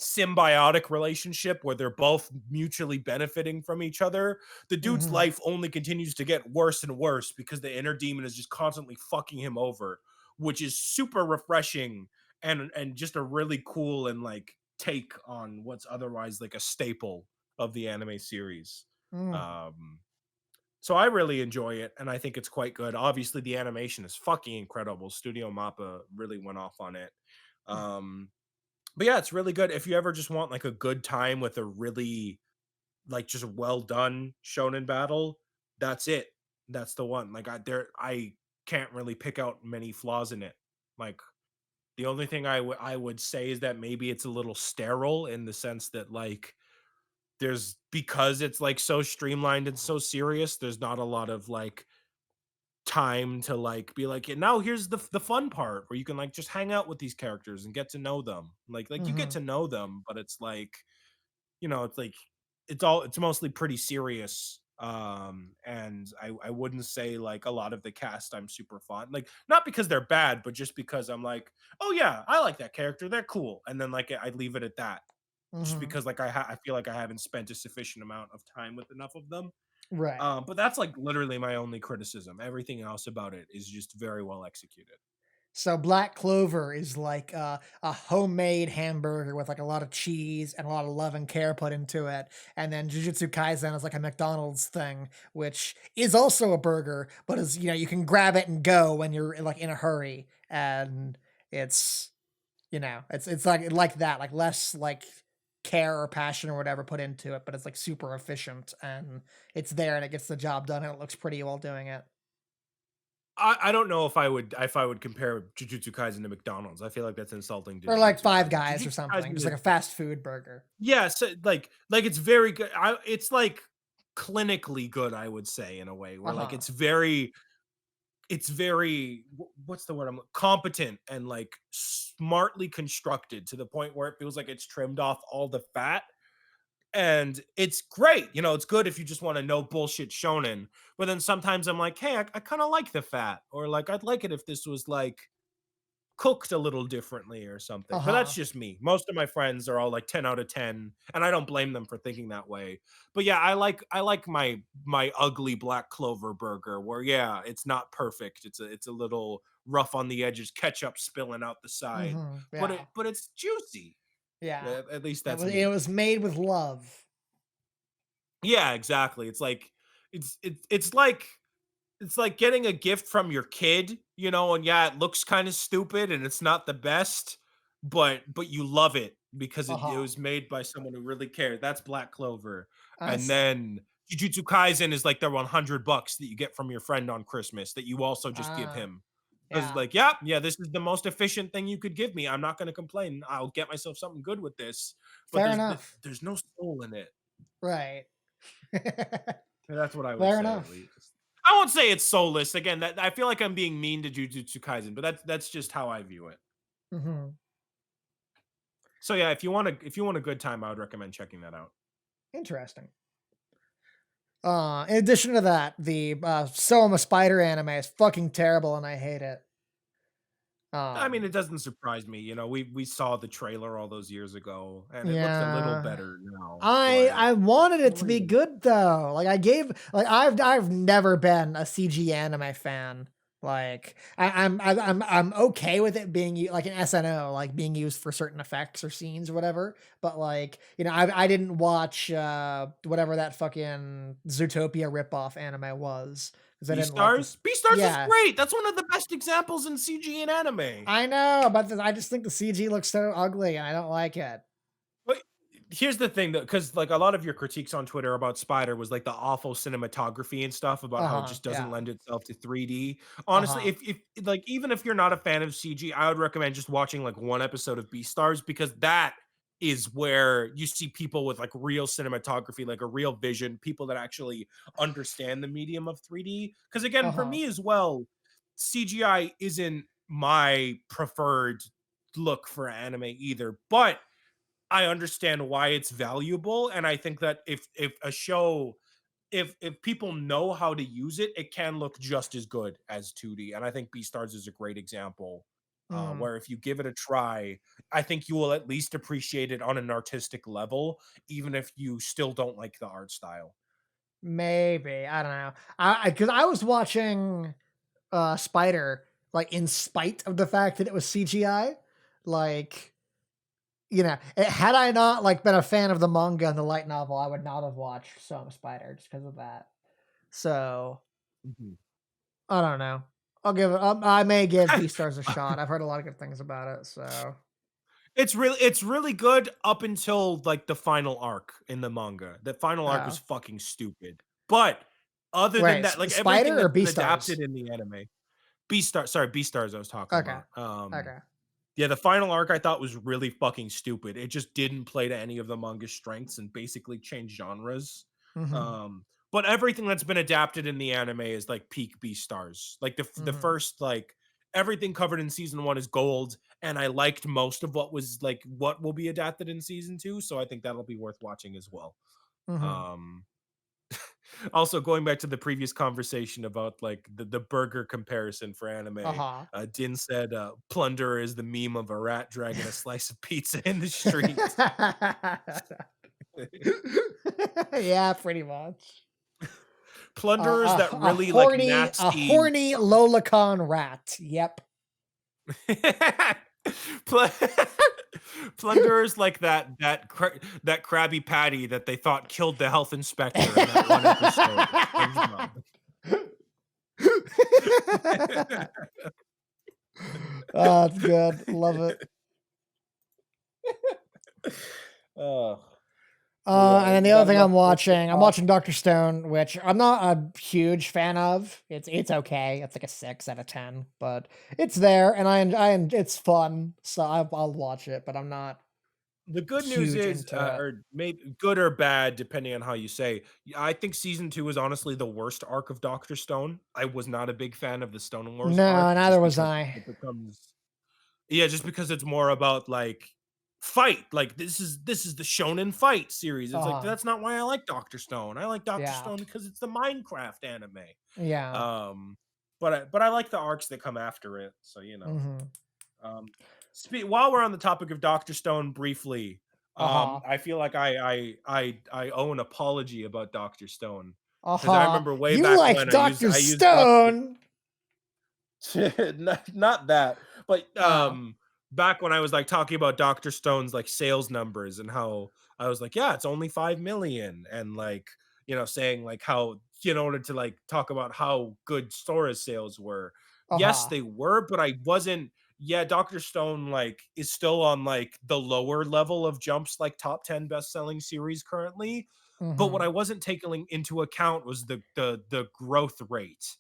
symbiotic relationship where they're both mutually benefiting from each other, the dude's Mhm. life only continues to get worse and worse because the inner demon is just constantly fucking him over, which is super refreshing and just a really cool and like take on what's otherwise like a staple of the anime series. Mm. Um so I really enjoy it and I think it's quite good. Obviously the animation is fucking incredible. Studio Mappa really went off on it. Um but yeah, it's really good. If you ever just want like a good time with a really like just well done shonen battle, that's it. That's the one. Like I can't really pick out many flaws in it. Like the only thing I would say is that maybe it's a little sterile in the sense that like there's because it's like so streamlined and so serious, there's not a lot of like time to like be like, and now here's the fun part where you can like just hang out with these characters and get to know them. Like you get Mhm. to know them, but it's like, it's like it's mostly pretty serious. And I wouldn't say like a lot of the cast I'm super fond. Like not because they're bad, but just because I'm like, "Oh yeah, I like that character. They're cool." And then like I leave it at that. Just Mhm. because like I feel like I haven't spent a sufficient amount of time with enough of them. Right. But that's like literally my only criticism. Everything else about it is just very well executed. So Black Clover is like a homemade hamburger with like a lot of cheese and a lot of love and care put into it. And then Jujutsu Kaisen is like a McDonald's thing, which is also a burger, but is you can grab it and go when you're like in a hurry. And it's it's like that, like less like care or passion or whatever put into it, but it's like super efficient and it's there and it gets the job done and it looks pretty while doing it. I don't know if I would compare Jujutsu Kaisen to McDonald's. I feel like that's insulting to Or like Jujutsu Five Kaisen. Guys or Jujutsu something, Kaisen just like is a fast food burger. yeah, so, like it's very good. It's like clinically good, I would say, in a way where like Uh-huh. it's very what's the word I'm competent and like smartly constructed to the point where it feels like it's trimmed off all the fat. And it's great. You know, it's good if you just want to know bullshit shonen. But then sometimes I'm like, hey, I kind of like the fat, or like I'd like it if this was like cooked a little differently or something. But that's Uh-huh. just me. Most of my friends are all like 10 out of 10, and I don't blame them for thinking that way. But yeah, I like my ugly black clover burger where yeah, it's not perfect. It's a little rough on the edges, ketchup spilling out the side. But Yeah. it's juicy. Yeah. At least It that's was it me. was made with love. Yeah, exactly. It's like it's like getting a gift from your kid, you know, and yeah, it looks kind of stupid and it's not the best, but you love it because it Uh-huh. was made by someone who really cared. That's Black Clover. I And see. then Jujutsu Kaisen is like the $100 that you get from your friend on Christmas that you also just give Uh, him. Because yeah. like, yeah, this is the most efficient thing you could give me. I'm not going to complain. I'll get myself something good with this. But Fair enough. there's no soul in it. Right. And that's what I would Fair say, at enough. least. I won't say it's soulless. Again, that I feel like I'm being mean to Jujutsu Kaisen, but that's just how I view it. Mhm. So yeah, if you want a good time, I would recommend checking that out. Interesting. In addition to that, the So I'm a Spider anime is fucking terrible and I hate it. I mean, Um, it doesn't surprise me. You know, we saw the trailer all those years ago, and it looks a little yeah. better now. But I wanted for it some to be reason, good though. Like I've never been a CG anime fan. Like I'm okay with it being like an SNO, like being used for certain effects or scenes or whatever. But like I didn't watch whatever that fucking Zootopia ripoff anime was because I didn't like this. Beastars is Yeah, great. That's one of the best examples in CG and anime. I know, but I just think the CG looks so ugly and I don't like it. But here's the thing, though, because like a lot of your critiques on Twitter about Spider was like the awful cinematography and stuff about Uh how it huh. just doesn't Yeah. lend itself to 3D. Uh Honestly, huh. if like even if you're not a fan of CG, I would recommend just watching like one episode of Beastars because that is where you see people with like real cinematography, like a real vision, people that actually understand the medium of 3D. Because Uh again, for huh. me as well, CGI isn't my preferred look for anime either, but I understand why it's valuable, and I think that if a show if people know how to use it, it can look just as good as 2D. And I think Beastars is a great example, Mm. where if you give it a try, I think you will at least appreciate it on an artistic level, even if you still don't like the art style. Maybe, I don't know. Because I was watching, Spider, like, in spite of the fact that it was CGI, like, had I not, like, been a fan of the manga and the light novel, I would not have watched Some Spider just because of that. So, Mhm. I don't know. I may give Beastars a shot. I've heard a lot of good things about it, so It's really good up until like the final arc in the manga. The final arc was Oh. fucking stupid. But other than Wait, that, like everything Spider or that's been adapted Beastars? in the anime. Beastars I was talking Okay. about. Okay. Yeah, the final arc I thought was really fucking stupid. It just didn't play to any of the manga's strengths and basically changed genres. Mhm. But everything that's been adapted in the anime is like peak Beastars. Like the Mhm. first like everything covered in season 1 is gold, and I liked most of what was like what will be adapted in season 2, so I think that'll be worth watching as well. Mhm. Um Also, going back to the previous conversation about like the burger comparison for anime, Uh-huh. Din said Plunderer is the meme of a rat dragging a slice of pizza in the street. Yeah, pretty much. Plunderers that A really like nasty. horny Lolicon rat. Yep. Pl- Plunderers like that Krabby Patty that they thought killed the health inspector in that one episode of SpongeBob. Oh, it's good. Love it. Oh. And then You the other got thing enough to I'm talk? watching Doctor Stone, which I'm not a huge fan of. It's okay. It's like a 6 out of 10, but it's there, and it's fun, so I'll watch it. But I'm not The good news huge is, into it. or maybe good or bad, depending on how you say. I think season 2 is honestly the worst arc of Doctor Stone. I was not a big fan of the Stone Wars No, arc neither just was because I. it becomes yeah, just because it's more about like fight. Like this is the shonen fight series. It's like Uh huh. that's not why I like Doctor Stone. I like Doctor Yeah. Stone because it's the Minecraft anime. Yeah. Um, but I like the arcs that come after it. So you know. Mm-hmm. Um, while we're on the topic of Doctor Stone, briefly, Uh huh. I feel like I owe an apology about Doctor Stone Uh because I huh. remember way You back like when Doctor I used Doctor Stone? not that, but Oh. back when I was like talking about Doctor Stone's like sales numbers and how I was like, yeah, it's only 5 million, and like saying like how in order to like talk about how good Sora's sales were. Uh Yes, huh. they were, but I wasn't. Yeah, Doctor Stone like is still on like the lower level of Jump's like top 10 best selling series currently. But what Mm-hmm. I wasn't taking into account was the growth rate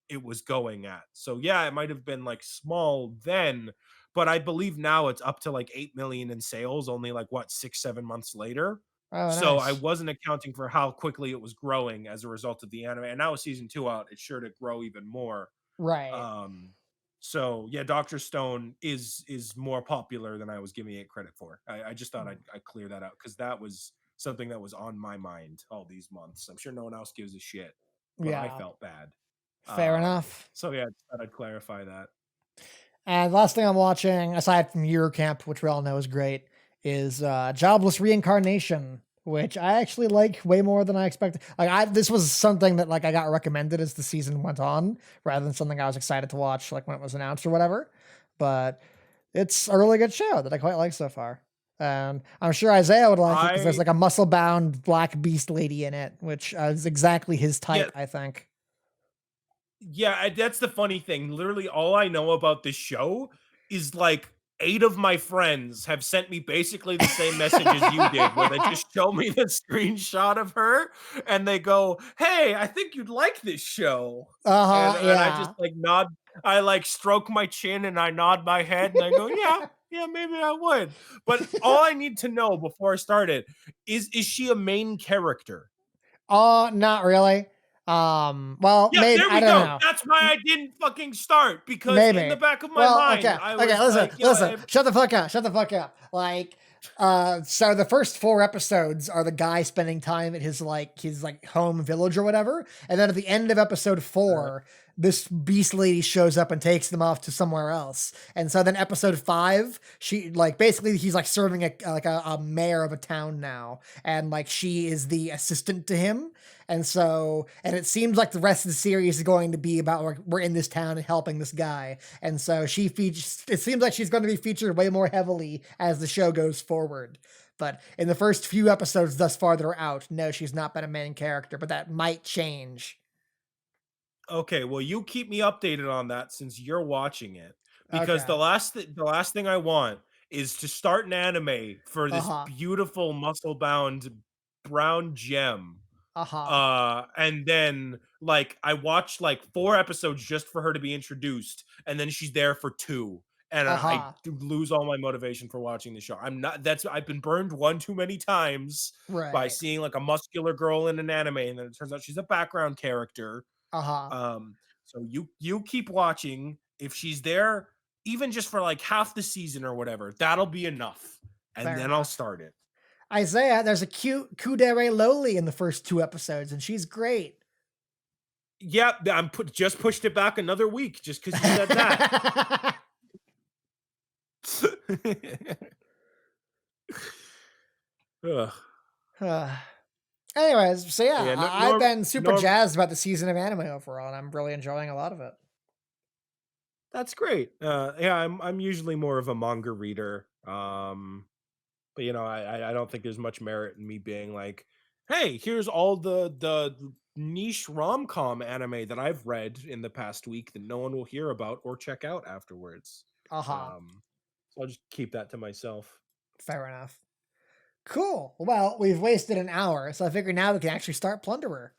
it was going at. So yeah, it might have been like small then, but I believe now it's up to like 8 million in sales only like what 6 7 months later. Oh, So I nice. wasn't accounting for how quickly it was growing as a result of the anime. And now with season 2 out, it's sure to grow even more. Right. Um so yeah, Doctor Stone is more popular than I was giving it credit for. I just thought I'd clear that out because that was something that was on my mind all these months. I'm sure no one else gives a shit, but I Yeah. felt bad. Fair enough. So yeah, just thought I'd clarify that. And the last thing I'm watching, aside from Eurocamp, which we all know is great, is Jobless Reincarnation, which I actually like way more than I expected. Like this was something that like I got recommended as the season went on, rather than something I was excited to watch like when it was announced or whatever. But it's a really good show that I quite like so far. And I'm sure Isaiah would like it because there's I like a muscle bound black beast lady in it, which is exactly his yeah, type, I think. yeah, that's the funny thing. Literally, all I know about this show is like 8 of my friends have sent me basically the same message as you did, where they just show me the screenshot of her and they go, "Hey, I think you'd like this show." Uh huh. And I just Yeah. like nod, I like stroke my chin and I nod my head and I go, "Yeah, yeah, maybe I would." But all I need to know before I start it is she a main character? Not really. Well, Yeah, maybe there I we don't go. know. That's why I didn't fucking start because in the Maybe. back of my Well, mind, okay, I okay. was Listen, like, listen. Shut the fuck up. Shut the fuck up. Like, so the first 4 episodes are the guy spending time at his home village or whatever, and then at the end of episode 4, this beast lady shows up and takes them off to somewhere else. And so then episode 5, she like basically he's like serving a mayor of a town now, and like she is the assistant to him. And it seems like the rest of the series is going to be about like we're in this town and helping this guy. And so she features, it seems like she's going to be featured way more heavily as the show goes forward. But in the first few episodes thus far that are out, no, she's not been a main character, but that might change. okay, well, you keep me updated on that since you're watching it because Okay. the last thing I want is to start an anime for Uh this huh. beautiful muscle bound brown gem. Uh huh. And then like I watched like 4 episodes just for her to be introduced, and then she's there for two, and Uh I huh. lose all my motivation for watching the show. I'm not. That's I've been burned one too many times by Right. seeing like a muscular girl in an anime, and then it turns out she's a background character. Uh huh. So you keep watching. If she's there, even just for like half the season or whatever, that'll be enough, and Fair then I'll enough. start it. Isaiah, there's a cute Kudere Loli in the first 2 episodes, and she's great. Yeah, just pushed it back another week just because you said that. Ugh. Anyways, so yeah, Yeah, I've been super norm jazzed about the season of anime overall, and I'm really enjoying a lot of it. that's great. Yeah, I'm usually more of a manga reader. But I don't think there's much merit in me being like, "Hey, here's all the niche rom-com anime that I've read in the past week that no one will hear about or check out afterwards." Aha, So I'll just keep that to myself. fair enough. Cool. Well, we've wasted an hour, so I figure now we can actually start Plunderer.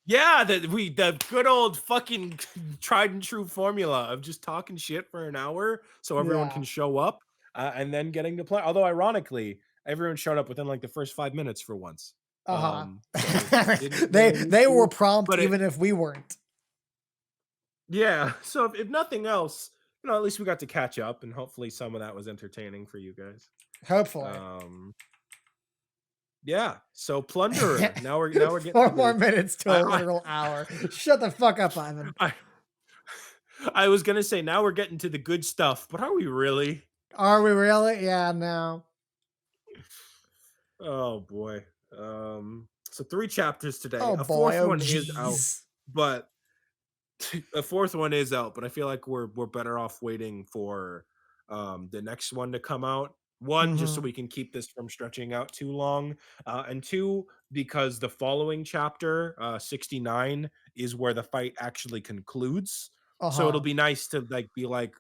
Yeah, the good old fucking tried and true formula of just talking shit for an hour so everyone Yeah. can show up, and then getting to play. Although ironically, everyone showed up within like the first 5 minutes for once. Uh-huh. So didn't they really need they were to, prompt but it even if we weren't. yeah. So if nothing else, at least we got to catch up, and hopefully some of that was entertaining for you guys. Hopefully. Um, yeah. So Plunderer. Now we're getting to 4 more minutes to a I literal hour. Shut the fuck up, Ivan. I I was gonna say now we're getting to the good stuff, but are we really? Are we really? Yeah, no. Oh boy. So three chapters today. Oh A boy, fourth oh one is out, jeez. but a fourth one is out, but I feel like we're better off waiting for the next one to come out. One, just so Mm-hmm. we can keep this from stretching out too long, and two, because the following chapter, 69, is where the fight actually concludes. So it'll Uh-huh. be nice to like be like,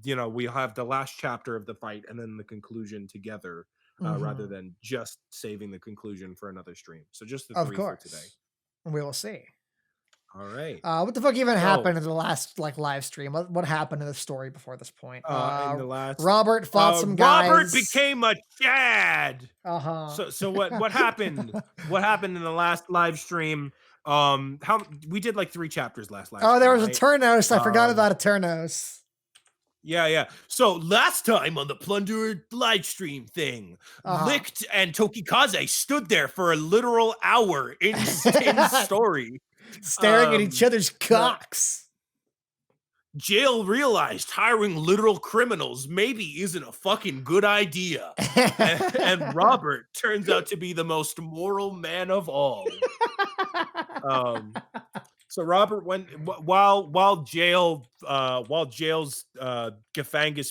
we have the last chapter of the fight and then the conclusion together, rather Mm-hmm. than just saving the conclusion for another stream. So just the Of three for today. course. We will see. All right. What the fuck even So happened in the last like live stream? What happened in the story before this point? in the last Robert fought some Robert guys. became a Chad. Uh-huh. So what happened? What happened in the last live stream? How we did like three chapters last live Oh, there stream, was a right? Turnos. I forgot Um about a Turnos. yeah. So last time on the Plunderer live stream thing, Uh-huh. Licked and Tokikaze stood there for a literal hour in story. Staring at each Um other's the cocks. Jail realized hiring literal criminals maybe isn't a fucking good idea. And Robert turns out to be the most moral man of all. Um, so Robert went while jail's Gafangus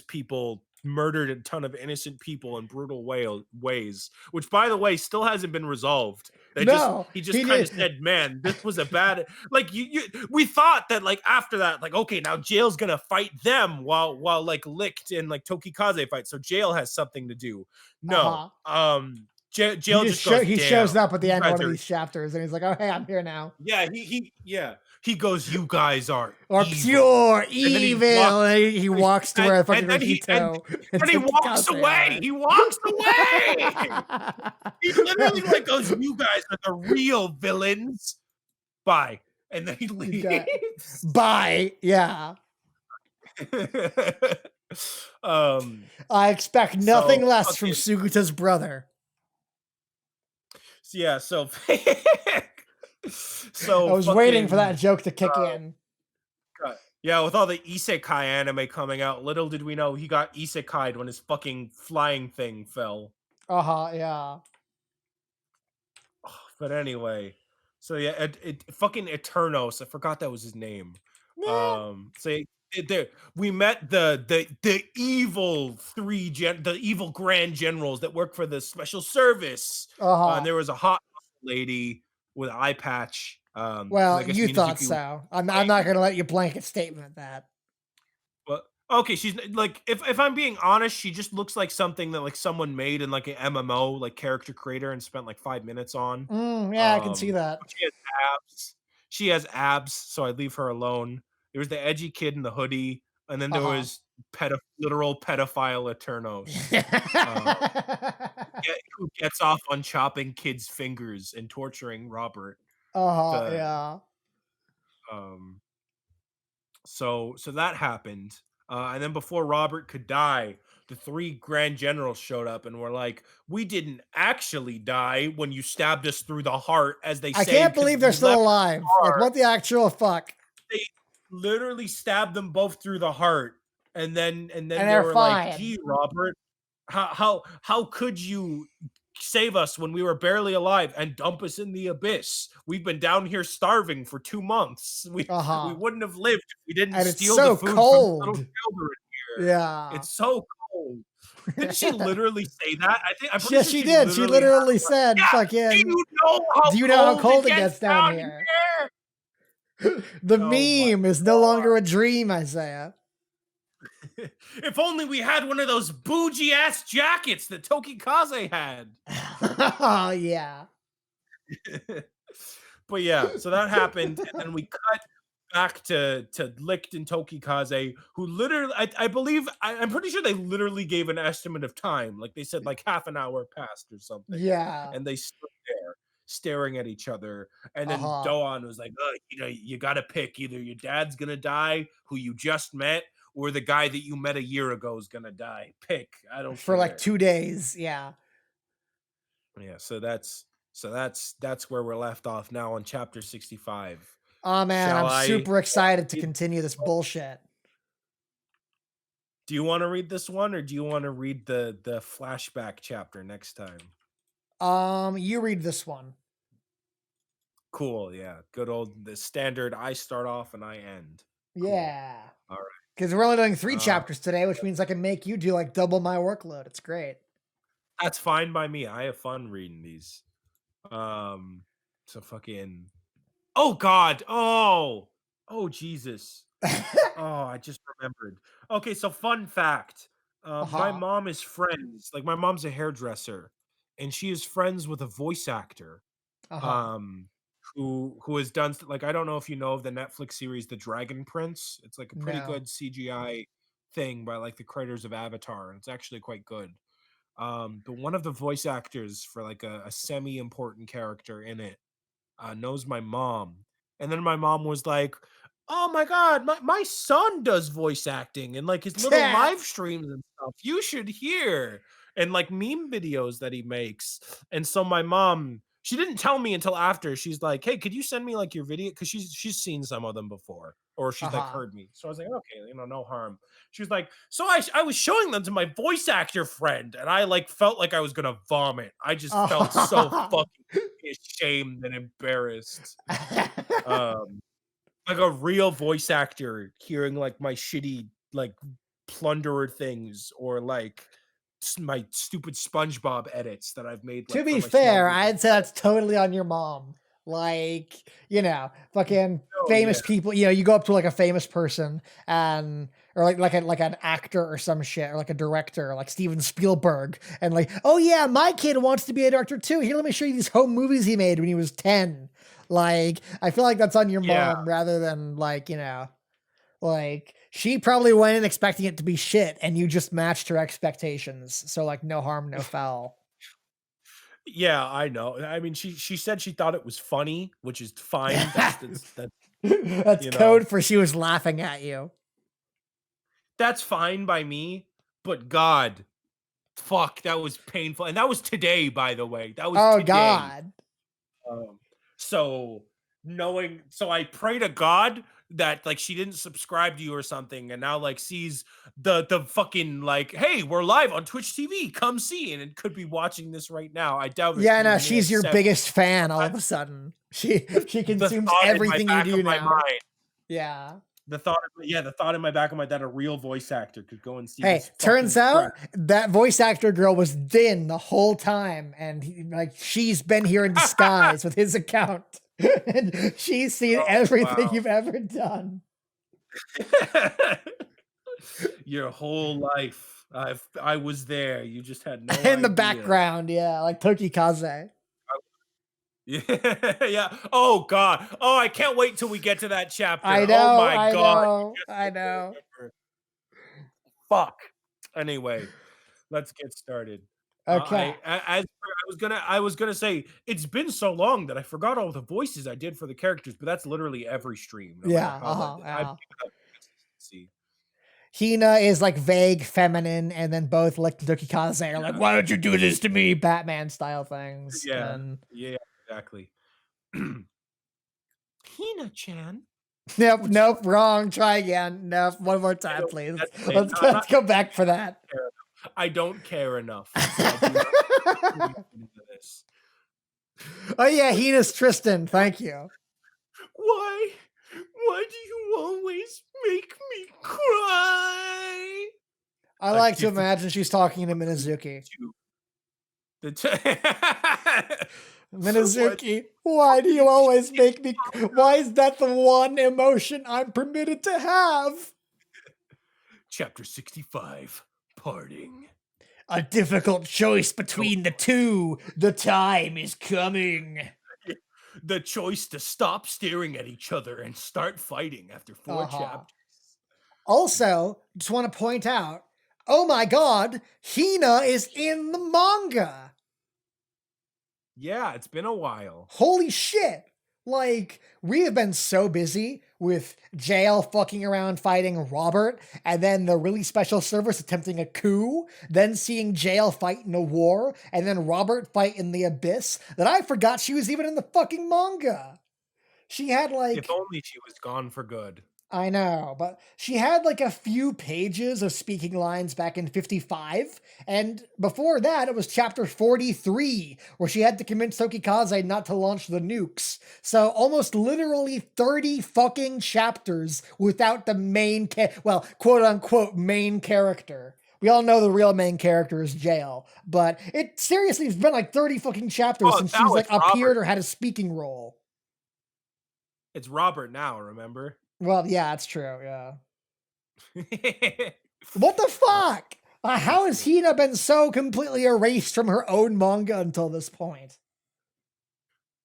people murdered a ton of innocent people in brutal ways, which by the way still hasn't been resolved. No, He just he kind of did. said, "Man, this was a bad like you we thought that like after that like okay now jail's gonna fight them while like Licked and like Tokikaze fight, so jail has something to do." No, Uh-huh. He jail just just goes, he "Damn, shows up at the you end of guys one of are." these chapters and he's like, "Oh, hey, I'm here now." Yeah, he goes, "You guys are Or evil," pure and then he walks, evil. And he walks to where fucking and he Rihito and he walks Tokikaze away. are. He walks away. He literally like goes, "You guys are the real villains." Bye, and then he You got leaves. bye. Yeah. um. I expect nothing So less from fucking Sugita's brother. yeah. So I so was waiting for that fucking joke to kick in. yeah, with all the isekai anime coming out, little did we know he got isekai'd when his fucking flying thing fell. Uh-huh, yeah. But anyway, so yeah, fucking Eternos. I forgot that was his name. Meh. So we met the evil the evil grand generals that work for the special service. And Uh-huh. there was a hot lady with an eye patch. Because I Well, guess you thought Minazuki. so. I'm not gonna let you blanket statement that. Well, okay, she's like if I'm being honest, she just looks like something that like someone made in like an MMO, like character creator, and spent like 5 minutes on. Yeah, I can see that. But she has abs. She has abs, so I leave her alone. There was the edgy kid in the hoodie, and then there Uh-huh. was literal pedophile Eternos, uh, who gets off on chopping kids' fingers and torturing Robert. Uh-huh, The yeah. um so that happened. And then before Robert could die, the three grand generals showed up and were like, "We didn't actually die when you stabbed us through the heart," as they I say, can't because believe they're you still left alive. the Like, car. what the actual fuck? They literally stabbed them both through the heart, and then And they they're were like, fine. "Gee, Robert, how could you save us when we were barely alive and dump us in the abyss? We've been down here starving for 2 months. We Uh-huh. wouldn't have lived if we didn't And it's steal the so food from the little cold. children here. Yeah. It's so cold." Didn't she literally say that? I'm pretty Yes, sure she she did. She literally had, literally said, yeah. Do fucking, you know how do you know how cold it cold it gets gets down down here? here? The Oh my meme is no god. longer a dream, Isaiah. If only we had one of those bougie ass jackets that Tokikaze had. Oh, yeah. But yeah, so that happened, and then we cut back to Licht and Tokikaze, who literally, I believe, I'm pretty sure they literally gave an estimate of time. Like they said, like half an hour passed or something, Yeah. and they stood there staring at each other. And then Uh-huh. Doan was like, you got to pick either your dad's gonna die, who you just met, or the guy that you met a year ago is gonna die. Pick. I don't For like care. 2 days, yeah. Yeah, so that's where we're left off now on chapter 65. Oh man, Shall I'm I super excited to read continue this bullshit. Do you want to read this one or do you want to read the flashback chapter next time? You read this one. Cool, yeah. Good old the standard I start off and I end. Cool. Yeah. All right. Because we're only doing 3 Uh chapters today, which means I can make you do like double my workload. It's great. that's fine by me. I have fun reading these. Um so fucking Oh god. Oh. Oh Jesus. Oh, I just remembered. Okay, so fun fact. My Uh-huh. mom is friends. Like my mom's a hairdresser, and she is friends with a voice actor. Uh-huh. Um, who has done like I don't know if you know of the Netflix series The Dragon Prince. It's like a pretty No. good CGI thing by like the creators of Avatar, and it's actually quite good. But one of the voice actors for like a semi-important character in it knows my mom. And then my mom was like, "Oh my god, my son does voice acting and like his little live streams and stuff. You should hear." And like meme videos that he makes. And so my mom, she didn't tell me until after. She's like, "Hey, could you send me like your video?" Because she's seen some of them before, or she's like Uh-huh. heard me. So I was like, "Okay, no harm." She was like, "So I was showing them to my voice actor friend, and I like felt like I was gonna vomit. I just felt so Uh-huh. fucking ashamed and embarrassed." Um, like a real voice actor hearing like my shitty like Plunderer things or like my stupid SpongeBob edits that I've made To like for be my small fair, group of I'd say that's totally on your mom. Like, fucking Oh yeah. famous people, you go up to like a famous person and or like an actor or some shit or like a director like Steven Spielberg and like, "Oh yeah, my kid wants to be a director too. Here, let me show you these home movies he made when he was 10." Like, I feel like that's on your Yeah. mom rather than like she probably went in expecting it to be shit and you just matched her expectations. So like no harm, no foul. Yeah, I know. I mean, she said she thought it was funny, which is fine. That's That's you know, code for she was laughing at you. that's fine by me. But God, fuck, that was painful. And that was today, by the way. That was Oh today. God. Um, so so I pray to God that like she didn't subscribe to you or something, and now like sees the fucking like, hey, we're live on Twitch TV, come see, and it could be watching this right now. I doubt it Yeah, no, being me she's at your 7. biggest fan all I, of a sudden. She the consumes thought in my everything you back of do my now. mind, Yeah. the thought in my back of my that a real voice actor could go and see Hey, this turns fucking crap. out that voice actor girl was Din the whole time, and she's been here in disguise with his account, and she's seen Oh everything wow. you've ever done Your whole life. I was there. You just had no in the idea. background. Yeah, like Tokikaze. Yeah, yeah. Oh God. Oh, I can't wait till we get to that I chapter. Oh know, my I God. know, You just I made me know. remember. Fuck. Anyway, let's get started. Okay. I was gonna say it's been so long that I forgot all the voices I did for the characters, but that's literally every stream, no matter Yeah. how Uh-huh. I've Yeah. given up consistency. Hina is like vague feminine, and then both like Tokikaze are like, "Why don't you do this to me?" Batman style things. Yeah, And yeah, exactly. Hina-chan, nope, what's nope, wrong. Try again. Nope, one more I time, don't please. that's it. Let's I'm not let's go back for that. care enough. I don't care enough. I do not into this. Oh yeah, Hina's Tristan. Thank you. Why? Why do you always make me cry? I A like to difficult imagine she's talking to one Minazuki. to the t- What Minazuki, why do you always make me? Why is that the one emotion I'm permitted to have? Chapter 65, Parting. A difficult choice So between the two. The time is coming. the choice to stop staring at each other and start fighting after 4 Uh-huh. chapters. Also, just want to point out, oh my god, Hina is in the manga. Yeah, it's been a while. Holy shit. Like, we have been so busy with jail fucking around fighting Robert, and then the really special service attempting a coup, then seeing jail fight in a war, and then Robert fight in the abyss, that I forgot she was even in the fucking manga. She had If like only she was gone for good. I know, but she had like a few pages of speaking lines back in 55, and before that, it was chapter 43, where she had to convince Tokikaze not to launch the nukes. So almost literally 30 fucking chapters without the main, well, quote unquote, main character. We all know the real main character is Jail, but it seriously has been like 30 fucking chapters Oh, since now she's like it's appeared Robert. or had a speaking role. It's Robert now, remember? Well, yeah, it's true, yeah. What the Uh, fuck? How has Listening. Hina been so completely erased from her own manga until this point?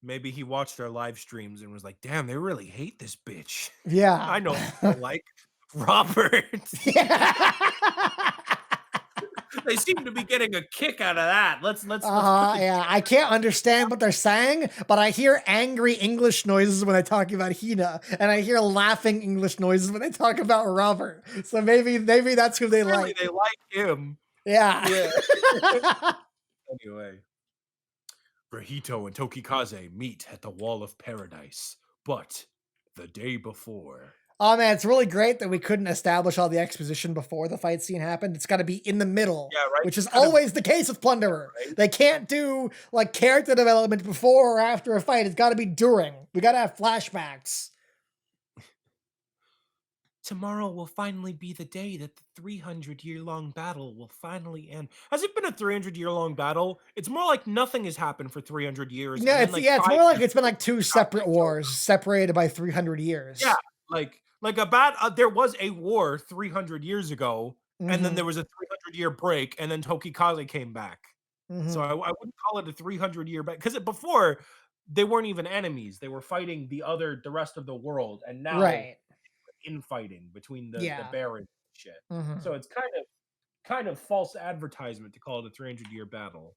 Maybe he watched our live streams and was like, "Damn, they really hate this bitch." Yeah. I know people like Robert. Yeah. They seem to be getting a kick out of that. Let's put the Yeah. I can't understand what they're saying, but I hear angry English noises when I talk about Hina, and I hear laughing English noises when they talk about Robert. So maybe that's who they clearly like. they like him. Yeah. Yeah. Anyway, Rahito and Tokikaze meet at the Wall of Paradise, but the day before. Oh man, it's really great that we couldn't establish all the exposition before the fight scene happened. It's got to be in the middle, Yeah, right. which is Kind of always the case with Plunderer. right. They can't do like character development before or after a fight. It's got to be during. We got to have flashbacks. Tomorrow will finally be the day that the 300-year-long battle will finally end. Has it been a 300-year-long battle? It's more like nothing has happened for 300 years, No, and then it's like yeah, it's 5 more like years it's been ago, like two happening separate so wars separated by 300 yeah, years. like a bad there was a war 300 years ago, and then Mm-hmm. there was a 300-year break, and then Tokikaze came back. So Mm-hmm. I wouldn't call it a 300-year back because before they weren't even enemies. They were fighting the rest of the world, and now Right. infighting between the Yeah. barons and shit. Mm-hmm. So it's kind of false advertisement to call it a 300-year battle,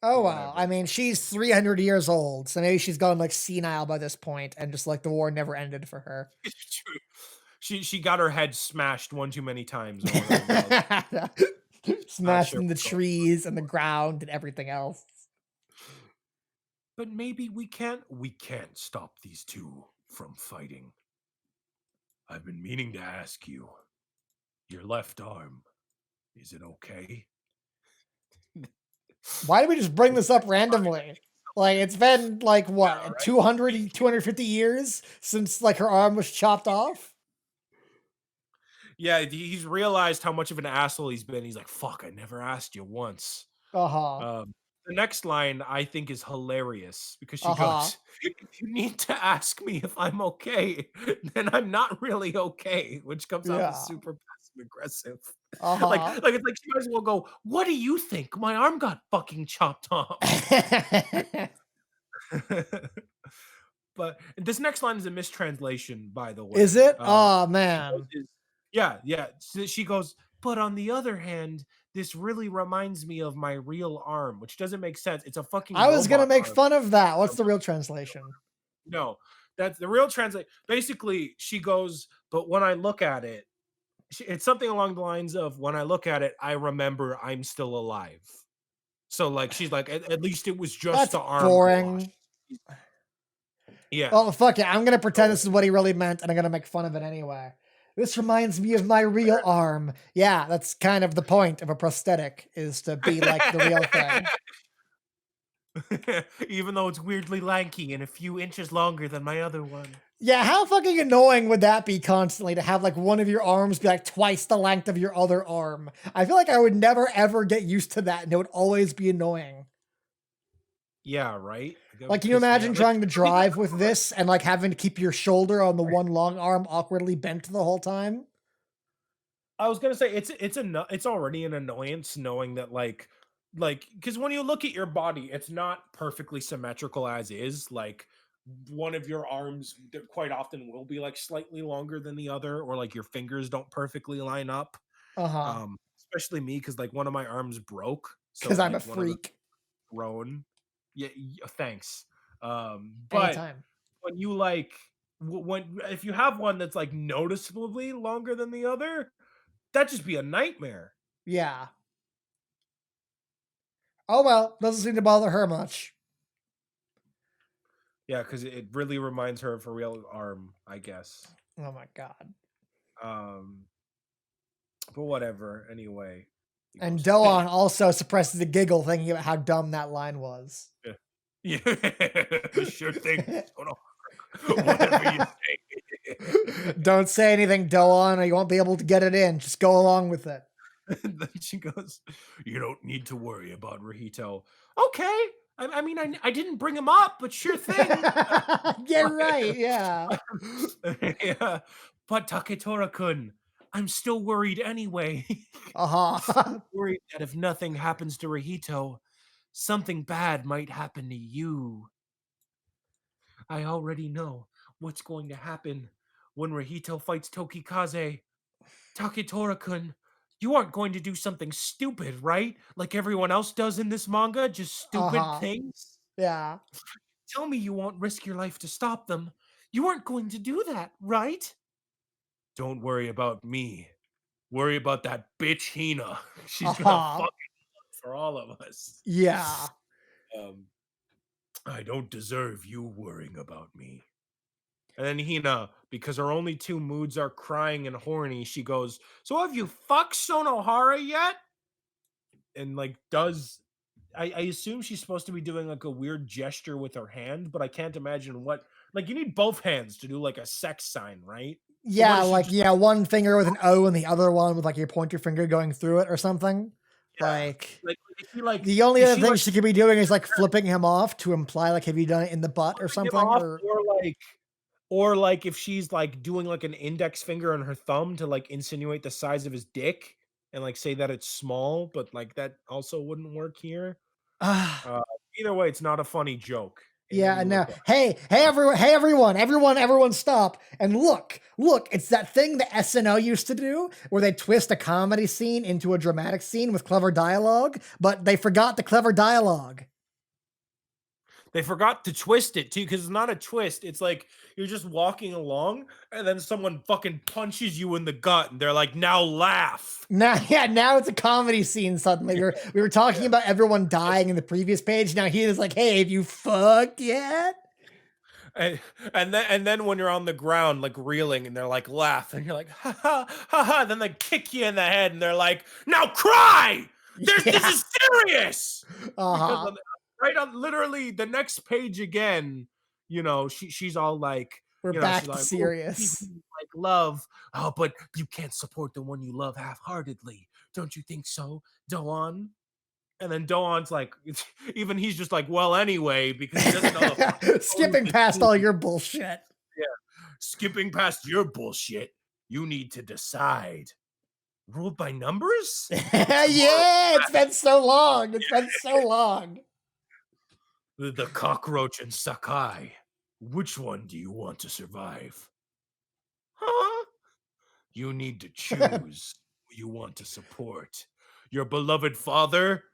Oh but well, I whatever. mean, she's 300 years old, so maybe she's gone like senile by this point, and just like the war never ended for her. It's true. She got her head smashed one too many times over and over again. Not Smashed sure in the what's going trees and the on. ground and everything else. But maybe we can't stop these two from fighting. I've been meaning to ask you, your left arm, is it okay? Why did we just bring This this up next line, I randomly? think Like, it's been like yeah, what, right? 200, 250 years since like her arm was chopped off? Yeah, he's realized how much of an asshole he's been. He's like, "Fuck, I never asked you once." Uh huh. The next line I think is hilarious because she Uh huh. goes, "If you need to ask me if I'm okay, then I'm not really okay," which comes off as Yeah. super passive aggressive. like, Uh like it's like she might as well go, "What do you think? My arm got fucking chopped off." huh. But this next line is a mistranslation, by the Is way. it? Oh She goes, man. yeah, yeah. So she goes, but on the other hand, this really reminds me of my real arm, which doesn't make sense. It's a fucking I was gonna robot make arm. fun of that. What's the real translation? No, that's the real translate. Basically, she goes, but when I look at it, it's something along the lines of when I look at it, I remember I'm still alive. So like she's like, at least it was just That's the arm I lost. boring. Yeah. Well, fuck it. I'm gonna pretend So this is what he really meant, and I'm gonna make fun of it anyway. This reminds me of my real arm. Yeah, that's kind of the point of a prosthetic, is to be like the real thing. even though it's weirdly lanky and a few inches longer than my other one. Yeah, how fucking annoying would that be constantly to have like one of your arms be like twice the length of your other arm? I feel like I would never ever get used to that, and it would always be annoying. Yeah, right? That Like, would can you piss me imagine off. Like, trying to I mean, drive with this and like having to keep your shoulder on the one long arm awkwardly bent the whole time? I was gonna say it's already an annoyance knowing that because when you look at your body, it's not perfectly symmetrical as is. Like one of your arms quite often will be like slightly longer than the other, or like your fingers don't perfectly line up. Uh-huh. Especially me, because like one of my arms broke, so Because I'm a like one of the freak. grown. Yeah, thanks. But Anytime. when you like when if you have one that's like noticeably longer than the other, that'd just be a nightmare. Yeah. Oh well, doesn't seem to bother her much. Yeah, because it really reminds her of her real arm, I guess. Oh my god. Um, but whatever. Anyway, he And goes, "Hey, Doan also suppresses a giggle thinking about how dumb that line was. yeah, yeah, sure thing. Hold on, whatever you say." Don't say anything, Doan, or you won't be able to get it in. Just go along with it. And then she goes, "You don't need to worry about Rahito." Okay, I mean, I didn't bring him up, but sure thing. Yeah, right. Yeah. Yeah, but Taketora-kun, I'm still worried anyway. Uh-huh. Worried that if nothing happens to Rahito, something bad might happen to you. I already know what's going to happen when Rahito fights Tokikaze. Taketora-kun, you aren't going to do something stupid, right? Like everyone else does in this manga, just stupid Uh-huh. things? Yeah. Tell me you won't risk your life to stop them. You aren't going to do that, right? Don't worry about me. Worry about that bitch Hina. She's gonna Uh-huh. fuck for all of us. Yeah. Um, I don't deserve you worrying about me. And then Hina, because her only two moods are crying and horny, she goes, "So have you fucked Sonohara yet?" And like does I assume she's supposed to be doing like a weird gesture with her hand, but I can't imagine what like you need both hands to do like a sex sign, right? So what Yeah, is she like, just yeah, one finger with an O and the other one with, like, your pointer finger going through it or something. yeah. Like, Like is she like the only is other she thing like she could be doing is, like, flipping him off to imply, like, "Have you done it in the butt?" or flipping him something, off or or like if she's like doing like an index finger on her thumb to like insinuate the size of his dick and like say that it's small, but like that also wouldn't work here. Ah, Uh, Either way, it's not a funny joke in yeah, any no. regard. Everyone, stop and look. It's that thing that SNL used to do, where they twist a comedy scene into a dramatic scene with clever dialogue, but they forgot the clever dialogue. They forgot to twist it too, because it's not a twist. It's like you're just walking along, and then someone fucking punches you in the gut, and they're like, "Now laugh." Now, yeah, now it's a comedy scene suddenly. We were talking Yeah. about everyone dying in the previous page. Now he is like, "Hey, have you fucked yet?" And, and then when you're on the ground, like reeling, and they're like, "Laugh," and you're like, "Ha ha ha ha." Then they kick you in the head, and they're like, "Now cry." This Yeah. is serious because Uh-huh. right on literally the next page again, she's all like, We're she's back to like, "Oh, please, serious. like love, oh, but you can't support the one you love half-heartedly, don't you think so, Doan?" And then Doan's like, even he's just like, "Well, anyway," because he doesn't know the full Skipping the past truth. all your bullshit. Yeah, skipping past your bullshit, you need to decide. Ruled by numbers? Tomorrow, Yeah, it's been so long. It's been so long. the cockroach and Sakai. Which one do you want to survive? Huh? You need to choose who you want to support. Your beloved father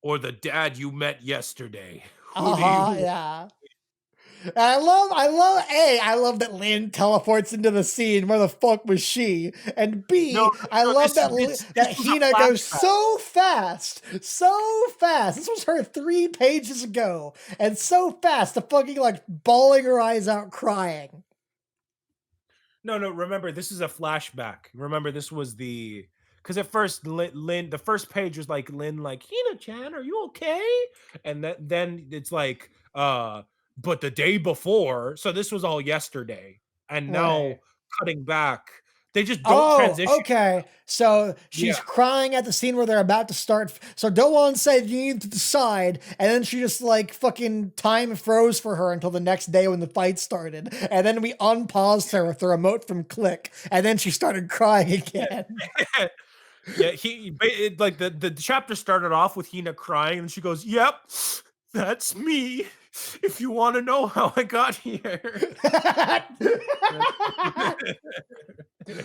or the dad you met yesterday? Who do you Uh-huh, want? yeah. And I love that Lynn teleports into the scene. Where the fuck was she? And No, B, I no, love that this that was a Hina goes flashback. so fast, so fast. This was her 3 pages ago, and so fast, the fucking like bawling her eyes out, crying. No, no, remember this is a flashback. Remember this was the because at first Lynn, the first page was like Lynn, like Hina-chan, are you okay? And then it's like, but the day before, so this was all yesterday, and now Right. cutting back, They just don't Oh, transition. okay. So Yeah, she's crying at the scene where they're about to start. So Doan said you need to decide, and then she just like fucking time froze for her until the next day when the fight started, and then we unpaused her with the remote from Click, and then she started crying again. yeah. Yeah, like the chapter started off with Hina crying, and she goes, "Yep, that's me. If you want to know how I got here."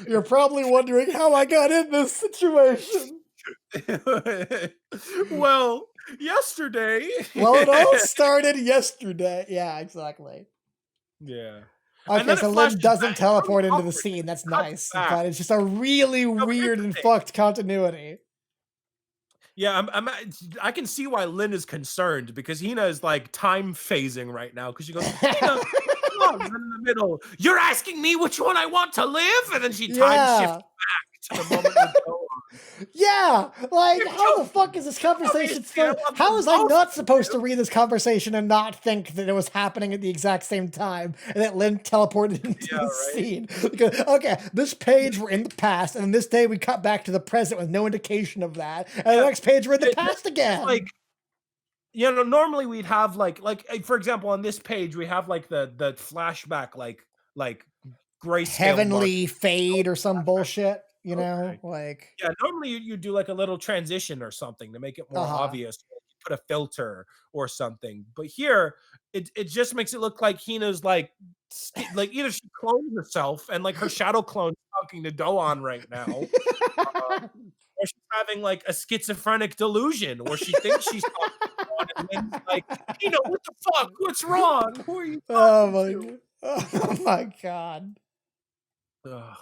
You're probably wondering how I got in this situation. Well, yesterday. Well, it all started yesterday. Yeah, exactly. Yeah, and Okay, then it so Lynn flashes doesn't back. It's really teleport into the awkward scene. because That's it cuts nice, back. but it's just a really No, but here's weird the and thing. fucked continuity. Yeah, I can see why Lynn is concerned because Hina is like time phasing right now because she goes, Hina, come on, in the middle. You're asking me which one I want to live, and then she time shifts Yeah. back to the moment with Noah. Yeah, like You're how the fuck joking. is this conversation Obviously, I supposed? want How them was I both not to supposed to live. read this conversation and not think that it was happening at the exact same time and that Lynn teleported into Yeah, the right. scene? Because okay, this page we're in the past, and this day we cut back to the present with no indication of that, and the Yeah, next page we're in the this past is like again. normally we'd have for example on this page we have like the flashback like grayscale mark. Heavenly fade or some bullshit, Okay. like Yeah, normally you do like a little transition or something to make it more uh-huh. obvious. Like, you put a filter or something. But here, it just makes it look like Hina's like either she cloned herself and like her shadow clone talking to Doan right now, or she's having like a schizophrenic delusion where she thinks she's talking to Doan and Lynn's like, Hina, what the fuck? What's wrong? Who are you Oh talking my to? god. Oh my god. Ugh.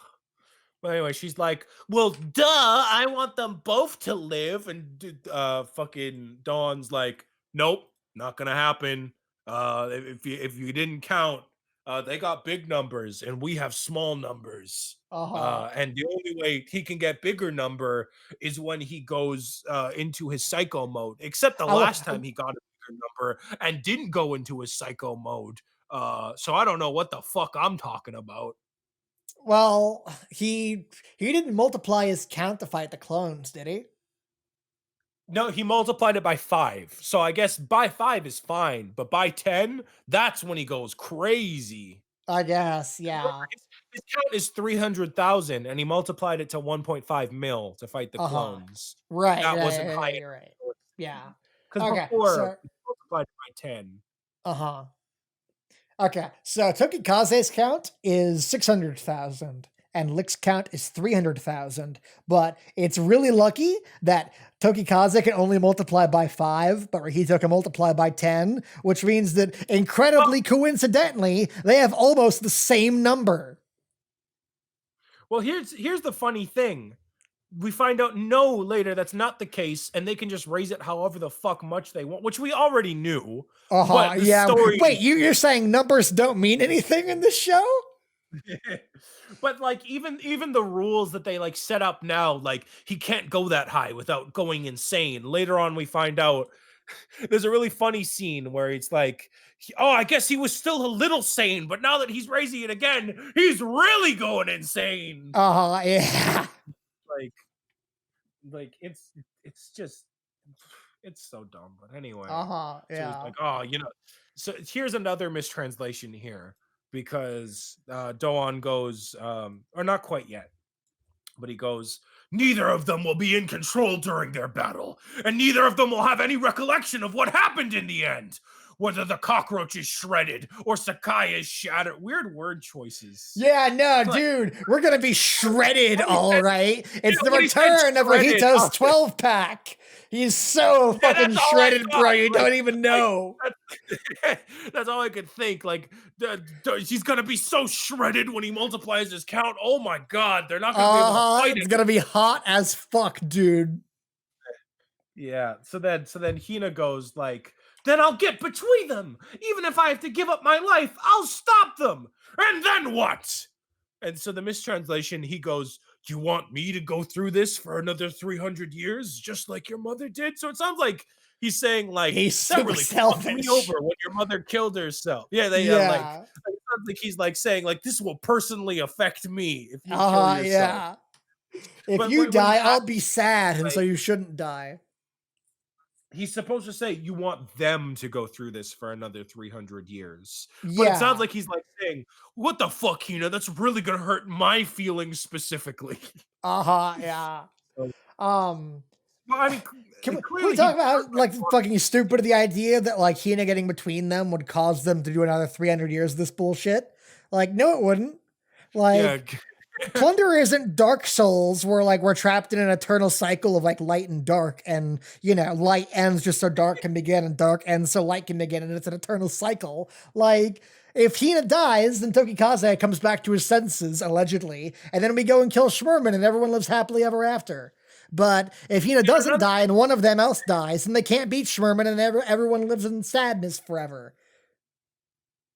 But anyway, she's like, "Well, duh, I want them both to live." And fucking Dawn's like, "Nope, not gonna happen. If you didn't count, they got big numbers and we have small numbers. Uh-huh. And the only way he can get bigger number is when he goes into his psycho mode. Except the I last time will he got a bigger number and didn't go into his psycho mode. So I don't know what the fuck I'm talking about." well, he didn't multiply his count to fight the clones, did he? No, he multiplied it by 5. So I guess by 5 is fine, but by 10, that's when he goes crazy. I guess, Remember, yeah. his count is 300,000 and he multiplied it to 1.5 mil to fight the Uh-huh. clones. Right, That right, wasn't right, high right, you're right. enough Yeah. because Okay, before so he multiplied it by 10. uh-huh. Okay, so Tokikaze's count is 600,000 and Lick's count is 300,000, but it's really lucky that Tokikaze can only multiply by 5, but Rahito can multiply by 10, which means that Well, incredibly coincidentally, they have almost the same number. well, here's the funny thing. We find out no later that's not the case, and they can just raise it however the fuck much they want, which we already knew. Uh-huh, But the yeah. story Wait, you're saying numbers don't mean anything in this show? but like even the rules that they like set up now, like he can't go that high without going insane. Later on, we find out there's a really funny scene where it's like, oh, I guess he was still a little sane, but now that he's raising it again, he's really going insane. Uh-huh, yeah. Like, it's just it's so dumb. But anyway, Uh-huh, so it's yeah. like, oh, so here's another mistranslation here because Doan goes, or not quite yet, but he goes, neither of them will be in control during their battle, and neither of them will have any recollection of what happened in the end. Whether the cockroach is shredded or Sakai is shattered. Weird word choices. Yeah, no, Like dude, we're gonna be shredded, when he all said, right. It's the when he said return of shredded, Rahito's 12 pack. He's so yeah, fucking that's all I shredded, bro. thought. You don't even Like know. that's, that's all I could think. Like he's gonna be so shredded when he multiplies his count. Oh my god, they're not gonna be able to Uh-huh. fight It's it. gonna be hot as fuck, dude. Yeah. So then Hina goes like, then I'll get between them. Even if I have to give up my life, I'll stop them. And then what? And so the mistranslation, he goes, you want me to go through this for another 300 years, just like your mother did? So it sounds like he's saying, like, He's that super really fucked me over selfish. when your mother killed herself. Yeah, they like Yeah. sounds like he's like saying like this will personally affect me if you kill Uh-huh, yourself. yeah. If But you when he die, I'll asks, be sad, and so like, you shouldn't die. he's supposed to say you want them to go through this for another 300 years. But it sounds Yeah. like he's like saying, "What the fuck, Hina? That's really gonna hurt my feelings specifically." Uh-huh, yeah. So, Um, well, I mean, can we clearly he talk does about like like fucking stupid the idea that like Hina getting between them would cause them to do another 300 years of this bullshit? Like, no, it wouldn't. yeah. Like, Plunderer isn't Dark Souls where like we're trapped in an eternal cycle of like light and dark, and light ends just so dark can begin, and dark ends so light can begin, and it's an eternal cycle. Like, if Hina dies, then Tokikaze comes back to his senses, allegedly, and then we go and kill Schmerman and everyone lives happily ever after. But if Hina doesn't die and one of them else dies, then they can't beat Schmerman and everyone lives in sadness forever.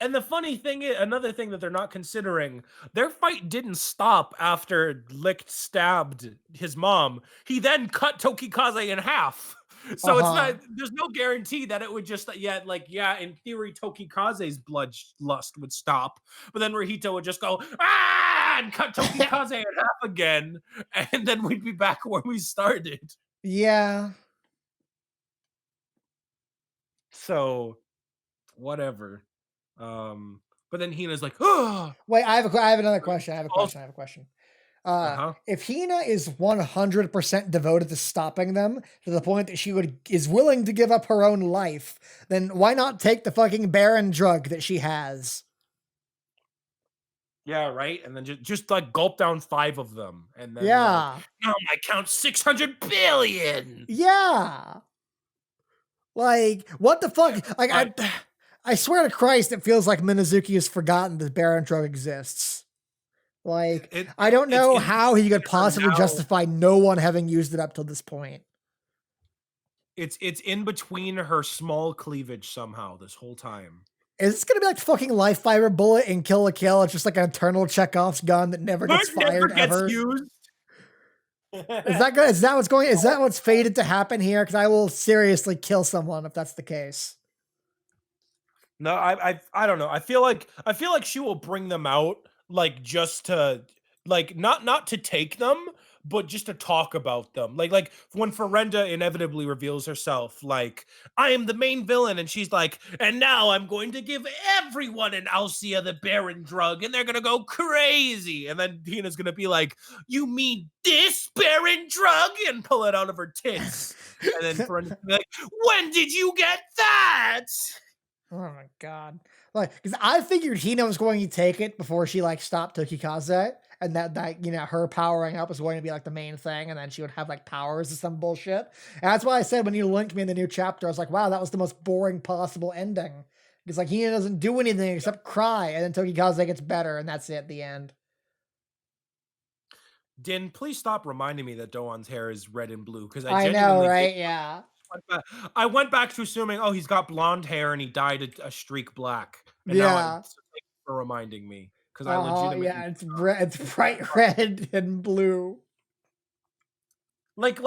And the funny thing is, another thing that they're not considering, their fight didn't stop after Licht stabbed his mom. He then cut Tokikaze in half. So it's not, Uh-huh. there's no guarantee that it would just, yeah, like, yeah, in theory, Tokikaze's bloodlust would stop. But then Rahito would just go, ah, and cut Tokikaze in half again. And then we'd be back where we started. Yeah. So, whatever. But then Hina's like, oh, Wait, I have another question. I have a question. uh huh. If Hina is 100% devoted to stopping them to the point that is willing to give up her own life, then why not take the fucking Baron drug that she has? Yeah, right. And then just like gulp down 5 of them, and then be like, Yeah. now my count's 600 billion. Yeah. Like, what the fuck? Like, But I swear to Christ, it feels like Minazuki has forgotten that Baron drug exists. Like, I don't it's know in how he between could her possibly now. justify no one having used it up till this point. It's in between her small cleavage somehow this whole time. Is this gonna be like the fucking life fiber bullet in Kill la Kill? It's just like an eternal Chekhov's gun that never But gets it never fired gets ever. used. Is that good? Is that what's going? Is that what's fated to happen here? Because I will seriously kill someone if that's the case. No, I don't know. I feel like she will bring them out like just to like not to take them, but just to talk about them. Like when Ferenda inevitably reveals herself, like I am the main villain, and she's like, and now I'm going to give everyone in Alcia the Baron drug, and they're gonna go crazy. And then Tina's gonna be like, "You mean this Baron drug?" and pull it out of her tits. And then Ferenda's gonna be like, "When did you get that?" Oh my god! Like, because I figured Hina was going to take it before she like stopped Tokikaze, and that her powering up was going to be like the main thing, and then she would have like powers or some bullshit. And that's why I said when you linked me in the new chapter, I was like, wow, that was the most boring possible ending. Because like Hina doesn't do anything except cry, and then Tokikaze gets better, and that's it at the end. Din, please stop reminding me that Doan's hair is red and blue because I I know, genuinely did. right? Yeah, I went back to assuming, oh, he's got blonde hair and he dyed a streak black, and now yeah. so thank you for reminding me because I Uh-huh, legitimately yeah, it's red, it's bright red and blue. like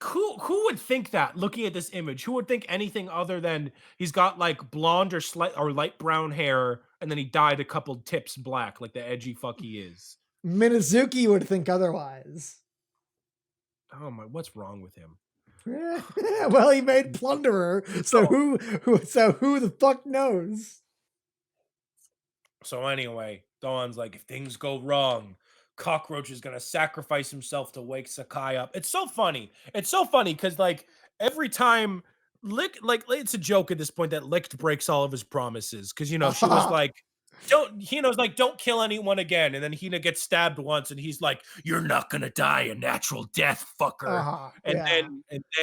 who would think that looking at this image? Who would think anything other than he's got like blonde or light brown hair, and then he dyed a couple tips black, like the edgy fuck he is. Minazuki would think otherwise. Oh my, what's wrong with him? Well, he made Plunderer, so So who the fuck knows? So anyway, Dawn's like, if things go wrong, Cockroach is gonna sacrifice himself to wake Sakai up. It's so funny. It's so funny because like every time Lick, like it's a joke at this point that Licht breaks all of his promises because she was Uh-huh. like, don't Hina's like, don't kill anyone again, and then Hina gets stabbed once, and he's like, you're not gonna die a natural death, fucker. Uh-huh. And Yeah.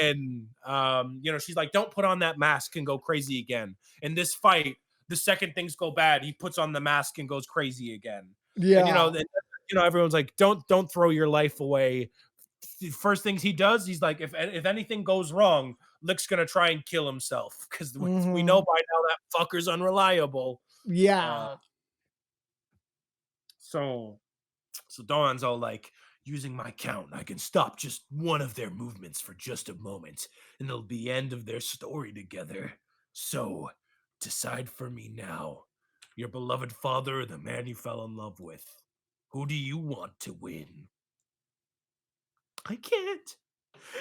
then she's like, don't put on that mask and go crazy again. In this fight, the second things go bad, he puts on the mask and goes crazy again. And Yeah. everyone's like, don't throw your life away. The first things he does, he's like, if anything goes wrong, Lick's gonna try and kill himself because we know Mhm. by now that fucker's unreliable. Uh, Yeah. so Dawn's all like, using my count, I can stop just one of their movements for just a moment, and it'll be the end of their story together. So decide for me now. Your beloved father or the man you fell in love with? Who do you want to win? I can't.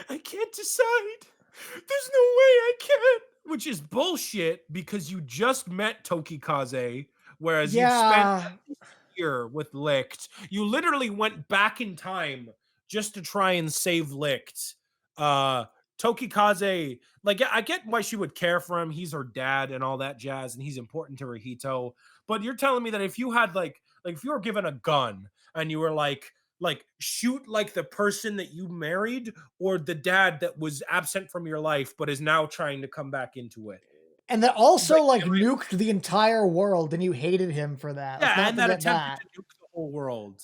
I can't decide. There's no way I can. Which is bullshit because you just met Tokikaze, whereas you've spent Yeah, at least a year with Licht. You literally went back in time just to try and save Licht. Uh Tokikaze, like, yeah, I get why she would care for him. He's her dad and all that jazz, and he's important to Rahito. But you're telling me that if you had like if you were given a gun and you were like shoot like the person that you married or the dad that was absent from your life but is now trying to come back into it. and that But also, like, nuked the entire world, and you hated him for that. Let's yeah, not and that forget attempted that. to nuke the whole world.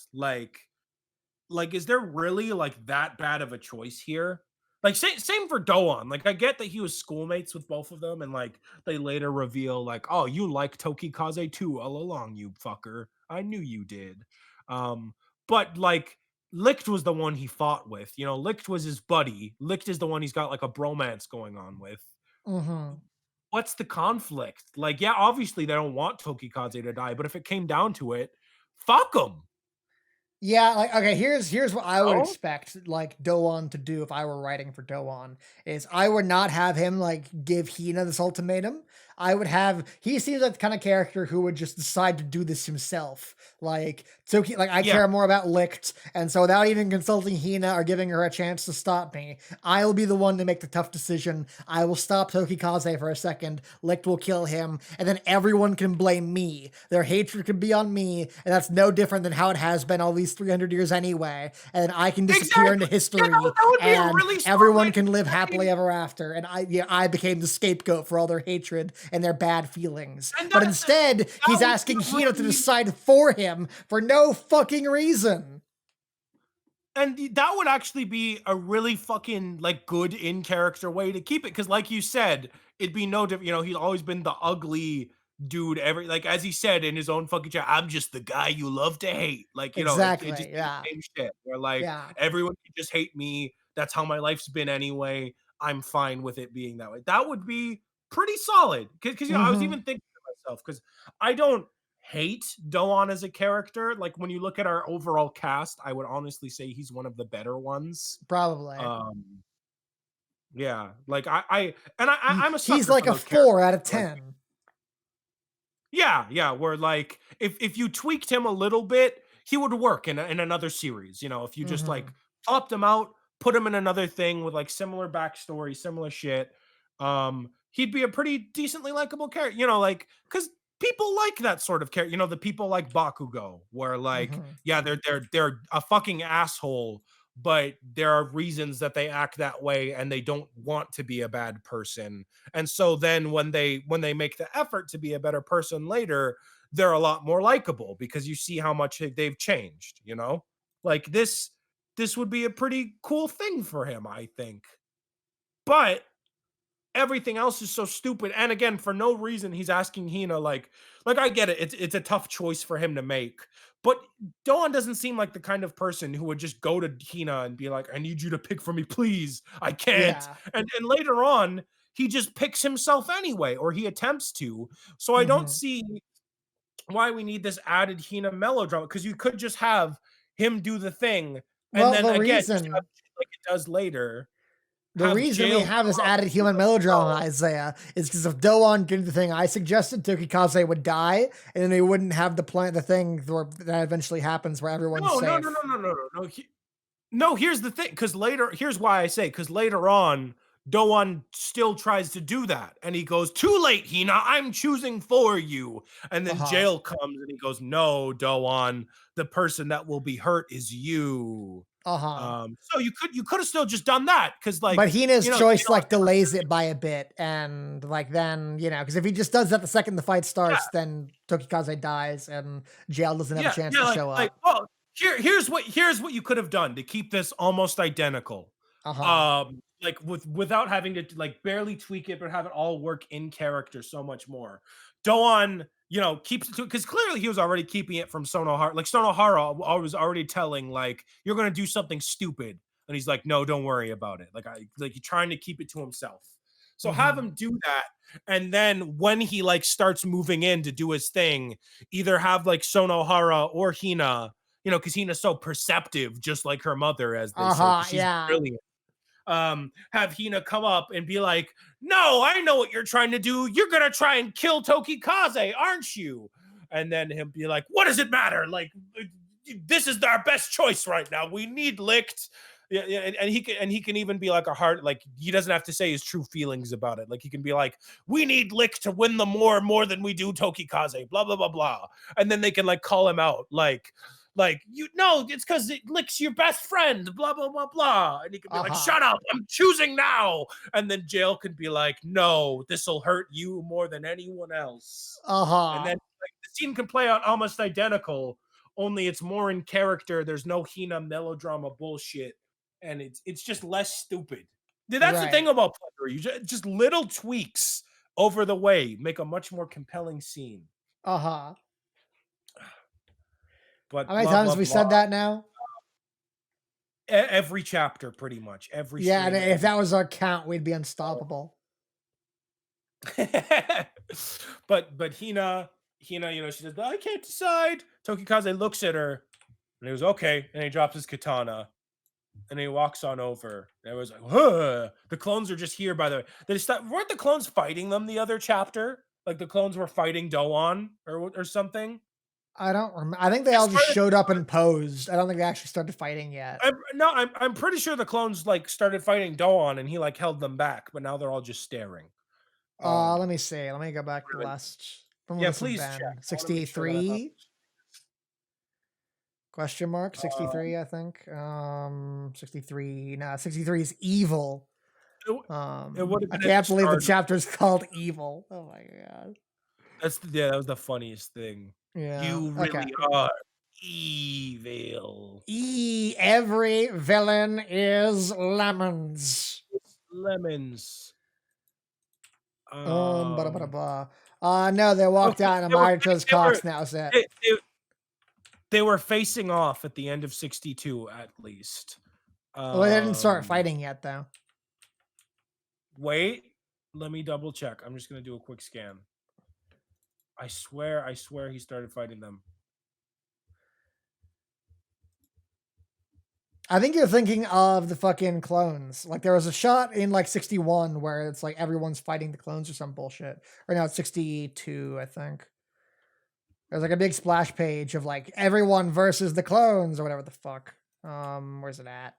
Like, is there really like that bad of a choice here? Like, same for Doan. Like, I get that he was schoolmates with both of them, and like they later reveal, like, oh, you like Tokikaze too all along, you fucker. I knew you did. Um, but like Licht was the one he fought with. You know, Licht was his buddy. Licht is the one he's got like a bromance going on with. Mhm. What's the conflict? Like, yeah, obviously they don't want Tokikaze to die, but if it came down to it, fuck him. Yeah, like, okay, here's what I would Oh, expect, like, Doan to do if I were writing for Doan, is I would not have him, like, give Hina this ultimatum. I would have he seems like the kind of character who would just decide to do this himself. Like, like, I yeah, care more about Licht, and so without even consulting Hina or giving her a chance to stop me, I'll be the one to make the tough decision. I will stop Tokikaze for a second, Licht will kill him, and then everyone can blame me. Their hatred can be on me, and that's no different than how it has been all these 300 years anyway. And I can disappear into exactly. Yeah, history, that would be a and really everyone solid. can live I happily mean, ever after. And I became the scapegoat for all their hatred and their bad feelings. and But that instead, that he's would be asking a Hina to really decide for him for no fucking reason. and that would actually be a really fucking like good in character way to keep it because, like you said, it'd be no different. You know, he's always been the ugly dude. Every like as he said in his own fucking chat, I'm just the guy you love to hate. Like, you know, it just Exactly. be Yeah. the same shit. Where like Yeah. everyone can just hate me. That's how my life's been anyway. I'm fine with it being that way. That would be pretty solid. Because you know, I was Hmm. even thinking to myself because I don't hate Doan as a character. Like when you look at our overall cast, I would honestly say he's one of the better ones. Probably. Um, yeah, like I'm a He's sucker like for a those 4 characters. out of Like 10. yeah, yeah, where like if you tweaked him a little bit, he would work in another series. You know, if you just like Hmm. popped him out, put him in another thing with like similar backstory, similar shit, he'd be a pretty decently likable character. You know, like because people like that sort of character. You know, the people like Bakugo, where like Hmm. yeah, they're a fucking asshole, but there are reasons that they act that way, and they don't want to be a bad person, and so then when they make the effort to be a better person later, they're a lot more likable because you see how much they've changed, you know? Like this would be a pretty cool thing for him, I think. But everything else is so stupid. And again, for no reason, he's asking Hina like I get it. It's a tough choice for him to make. But Dawn doesn't seem like the kind of person who would just go to Hina and be like, I need you to pick for me, please. I can't. Yeah. And later on, he just picks himself anyway, or he attempts to. So I don't Hmm. see why we need this added Hina melodrama, because you could just have him do the thing, and Well, then the again, just have reason shit like it does later, The have reason we jail have this come added and be human like, melodrama, no. Isaiah, is because if Doan did the thing I suggested, Tokikaze would die, and then we wouldn't have the thing where that eventually happens where everyone's No, no, no, safe. no, no, no, no, no. No, here's the thing, because later, here's why I say, because later on, Doan still tries to do that, and he goes, "Too late, Hina. I'm choosing for you." And Uh then huh. jail comes, and he goes, "No, Doan. The person that will be hurt is you." Uh huh. So you could have still just done that, because But like Hina's you know choice jail. like delays it by a bit, and like then because if he just does that the second the fight Yeah, starts, then Tokikaze dies, and Jail doesn't have a yeah, chance yeah. to Like show like up. well, here's what you could have done to keep this almost identical. Uh huh. Like without having to like barely tweak it, but have it all work in character so much more. Doan, keeps it to because clearly he was already keeping it from Sonohara. Like Sonohara was already telling, like, you're gonna do something stupid. And he's like, no, don't worry about it. Like he's trying to keep it to himself. So have Mhm. him do that, and then when he like starts moving in to do his thing, either have like Sonohara or Hina, because Hina's so perceptive, just like her mother, as they say, Uh-huh, because she's yeah. brilliant. Have Hina come up and be like, "No, I know what you're trying to do. You're gonna try and kill Tokikaze, aren't you?" And then him be like, "What does it matter? Like, this is our best choice right now. We need licked." Yeah, yeah, and he can even be like a heart, like he doesn't have to say his true feelings about it. Like he can be like, "We need Lick to win the more than we do Tokikaze." Blah blah blah blah, and then they can like call him out, like you know, it's because it licks your best friend, blah blah blah blah, and he could be like, Uh-huh. "Shut up, I'm choosing now," and then Jail could be like, "No, this will hurt you more than anyone else," and then Uh-huh. like the scene can play out almost identical, only it's more in character. There's no Hina melodrama bullshit, and it's just less stupid. That's the thing Right. about Plunderer. You just little tweaks over the way make a much more compelling scene. Uh-huh. But How many blah times blah have we blah. said that now? Every chapter, pretty much every Yeah, and stream, if every. that was our count, we'd be unstoppable. But Hina, she says, "I can't decide." Tokikaze looks at her and he goes, "Okay," and he drops his katana and he walks on over. And it was like, huh. The clones are just here. By the way, weren't the clones fighting them the other chapter? Like the clones were fighting Doan or something. I don't remember. I think they I all just swear, showed up and posed. I don't think they actually started fighting yet. no, I'm pretty sure the clones like started fighting Doan and he like held them back, but now they're all just staring. Let Um, me see. Let me go back to the last. When would yeah, this have please check. been? I want to make sure that I'm not. 63? Question mark? Uh, 63, I think. 63. No, 63 is evil. it, it would have I been at the can't believe the start. chapter's called evil. Oh my god. That was the funniest thing. Yeah. You Okay. really are evil. Every villain is lemons. Lemons. Bada bada Um. ba. No, they walked Okay, out and Amaya chose they were Cox, and that was it. they, they, they were facing off at the end of 62 at least. Well, they didn't start Um. fighting yet, though. Wait. Let me double check. I'm just gonna do a quick scan. I swear he started fighting them. I think you're thinking of the fucking clones. Like there was a shot in like 61 where it's like everyone's fighting the clones or some bullshit. Or now it's 62, I think. There's like a big splash page of like everyone versus the clones or whatever the fuck. Where's it at?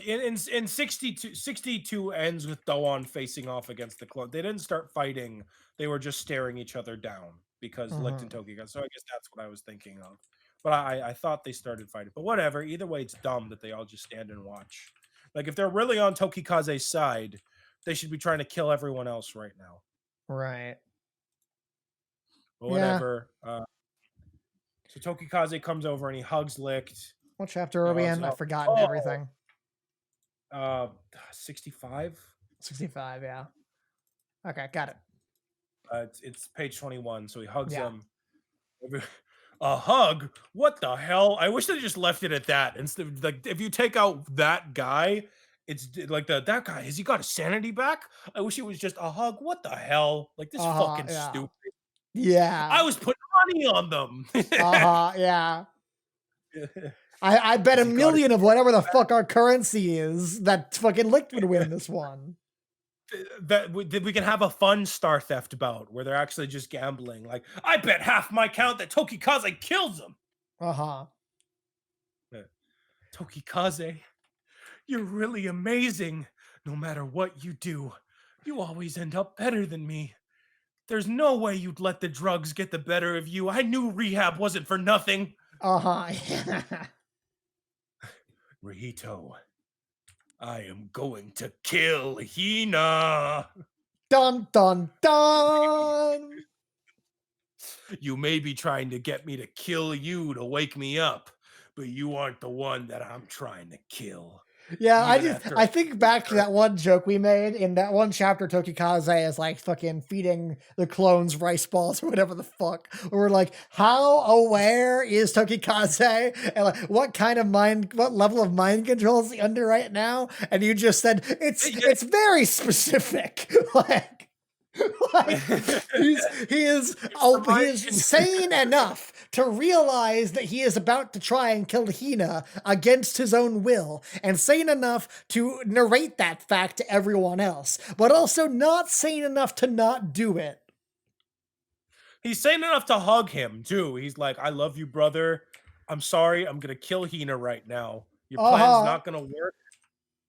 In 62 ends with Doan facing off against the clone. They didn't start fighting. They were just staring each other down because Licht and Mhm. Toki got. So I guess that's what I was thinking of. But I thought they started fighting. But whatever. Either way, it's dumb that they all just stand and watch. Like if they're really on Tokikaze's side, they should be trying to kill everyone else right now. Right. But Yeah. whatever. So Tokikaze comes over and he hugs Licht. What chapter He are we hugs in? him I've up. forgotten Oh, everything. 65. 65, yeah. Okay, got it. It's page 21. So he hugs Yeah. him. A hug? What the hell? I wish they just left it at that. Instead of like, if you take out that guy, like that guy. Has he got his sanity back? I wish it was just a hug. What the hell? Like this Uh-huh, fucking yeah. stupid. I Yeah. was putting money on them. Uh-huh, yeah. I bet Has a he got it? million of whatever the fuck our currency is that fucking Licht would win this one. That we can have a fun Star Theft bout where they're actually just gambling. Like I bet half my count that Tokikaze kills him. Uh-huh. Tokikaze, you're really amazing. No matter what you do, you always end up better than me. There's no way you'd let the drugs get the better of you. I knew rehab wasn't for nothing. Uh-huh. Rihito, I am going to kill Hina. Dun dun dun. You may be trying to get me to kill you to wake me up, but you aren't the one that I'm trying to kill. Yeah, even after I I think told back to her. that one joke we made in that one chapter. Tokikaze is like fucking feeding the clones rice balls or whatever the fuck. We're like, how aware is Tokikaze, and like what level of mind control is he under right now? And you just said it's very specific. Like It's the he mind is control. sane enough to realize that he is about to try and kill Hina against his own will, and sane enough to narrate that fact to everyone else, but also not sane enough to not do it. He's sane enough to hug him too. He's like, "I love you, brother. I'm sorry. I'm gonna kill Hina right now. Your plan's Uh-huh. not gonna work."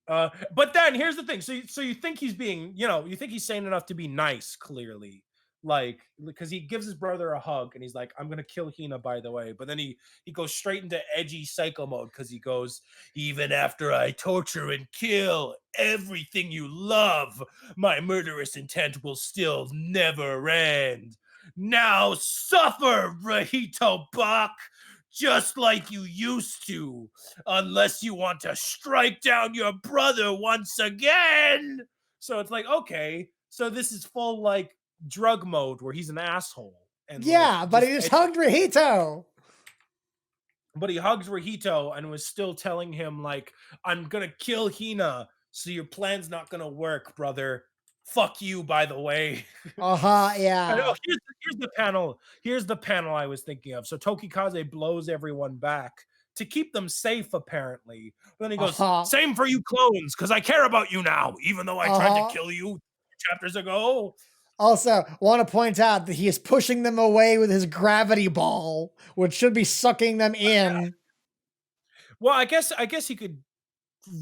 But then here's the thing. So you think he's being, you think he's sane enough to be nice, clearly, like because he gives his brother a hug and he's like, "I'm gonna kill Hina, by the way." But then he goes straight into edgy psycho mode because he goes, "Even after I torture and kill everything you love, my murderous intent will still never end. Now suffer, Rahito Bach, just like you used to, unless you want to strike down your brother once again." So it's like, okay, so this is full like drug mode where he's an asshole and like Yeah, but he just just hugged Rahito. but he hugs Rahito and was still telling him like, "I'm gonna kill Hina, so your plan's not gonna work, brother. Fuck you, by the way." Uh-huh, And, oh, yeah. here's the panel. Here's the panel I was thinking of. So Tokikaze blows everyone back to keep them safe, apparently. But then he goes, Uh-huh. "Same for you clones, because I care about you now, even though I tried to Uh-huh. kill you chapters ago." Also, want to point out that he is pushing them away with his gravity ball, which should be sucking them in. Well, I guess he could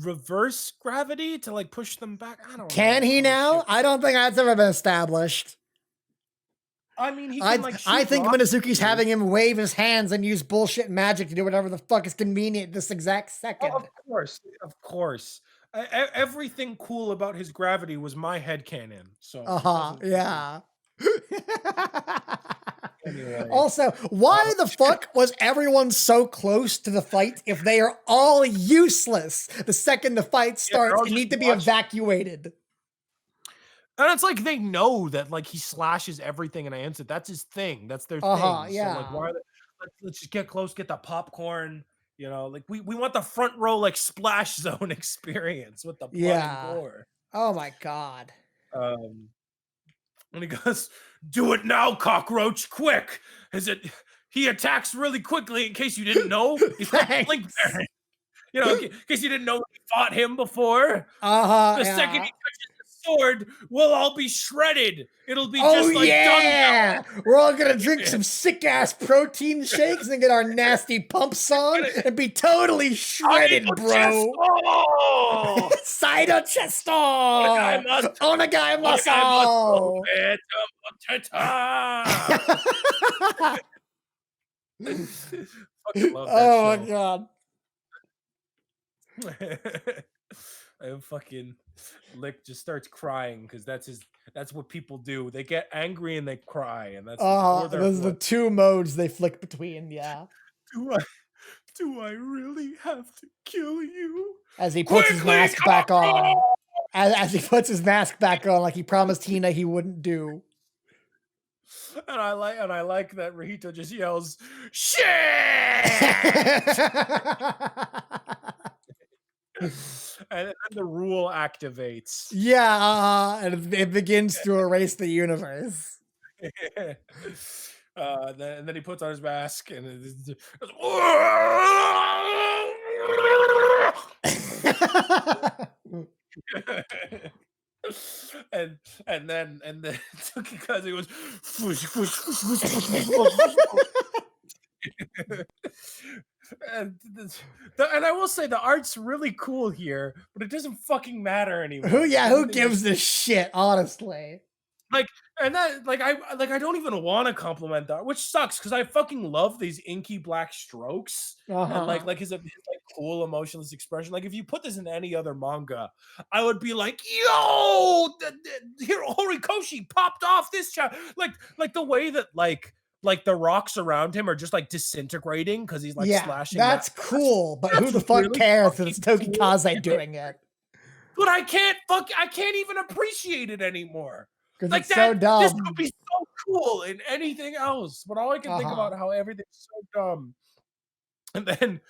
reverse gravity to like push them back. I don't Can know he how this now? shit. I don't think that's ever been established. I mean, he can like I shoot think rockets Minazuki's through. having him wave his hands and use bullshit magic to do whatever the fuck is convenient this exact Oh, of second. course, of course. Everything cool about his gravity was my headcanon, so it Uh-huh, doesn't fucking yeah. anyway. Also, Uh, why the fuck was everyone so close to the fight if they are all useless the second the fight yeah, they're starts all and just need to be watching. evacuated? And it's like they know that like he slashes everything in an instant. That's his thing. That's their Uh-huh, thing. So like yeah. why are they, let's just get close, get the popcorn, like we want the front row like splash zone experience with the blood and Yeah. gore. Oh my god. Um and he goes, "Do it now, cockroach, quick." Is it he attacks really quickly in case you didn't know. He's called Blink Thanks. Baron. In case you didn't know we fought him before. Uh-huh, The second yeah. he touches the sword, we'll all be shredded. It'll be Oh just like dung yeah! We're all gonna drink bell. some sick ass protein shakes and get our nasty pumps on and be totally shredded, bro. Chesto! Cider chesto! Onegai Onagai must muscle! Fucking love that Oh my show. god. And fucking Lick just starts crying because that's what people do. They get angry and they cry, and or they're Those are the what two modes they flick between, yeah. do I do I really have to kill you? As he puts his Quickly, mask back on. cockroach! As he puts his mask back on like he promised Hina he wouldn't do. And I like that Rahito just yells, "Shit!" And then the rule activates. Yeah, and it begins to erase the universe. And then he puts on his mask and and then because he goes and I will say the art's really cool here, but it doesn't fucking matter anymore because Who everything is gives a shit, honestly? like, and that I don't even want to compliment that, which sucks because I fucking love these inky black strokes and Uh-huh. his like cool emotionless expression. Like if you put this in any other manga, I would be like, "Yo, here Horikoshi popped off this chat." Like the way that like the rocks around him are just like disintegrating because he's like Yeah, slashing that that's fast. cool, but who That's the fuck really cares that fucking it's cool. Tokikaze doing it? But I can't even appreciate it anymore. Because Like it's so that, this would dumb. be so cool in anything else. But all I can think Uh-huh. about how everything's so dumb. And then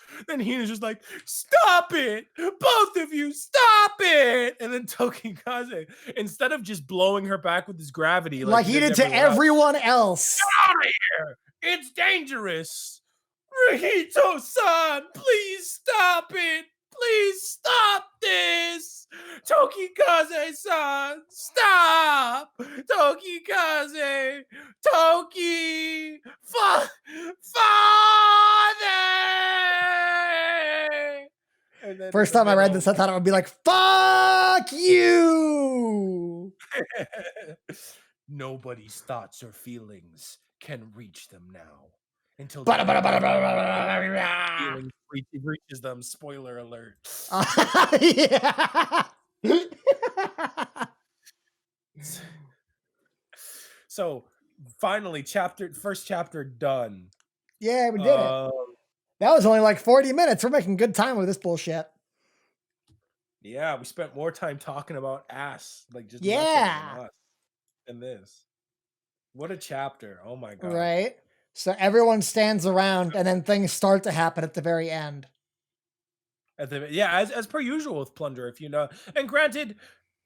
Hina's just like, stop it! Both of you, stop it! And then Tokikaze, instead of just blowing her back with his gravity like Like he he does did to everyone else, everyone else. out of here! It's dangerous! Rihito-san, please stop it! Please stop this! Tokikaze-san, stop! Tokikaze! Toki! Father! And then in First the time I read middle, this, I thought it would be like, fuck you! nobody's thoughts or feelings can reach them now until the Bada, bada, end bada, of bada, their bada, life. bada, bada. Feeling reaches them. Spoiler alert. Yeah. So finally, first chapter done. Yeah, we did it. Uh, That was only like 40 minutes. We're making good time with this bullshit. yeah, we spent more time talking about ass, like just nutting than Yeah. us in this. What a chapter! Oh my god. Right. So everyone stands around and then things start to happen at the very end. Yeah, as per usual with Plunder, if you know. And granted,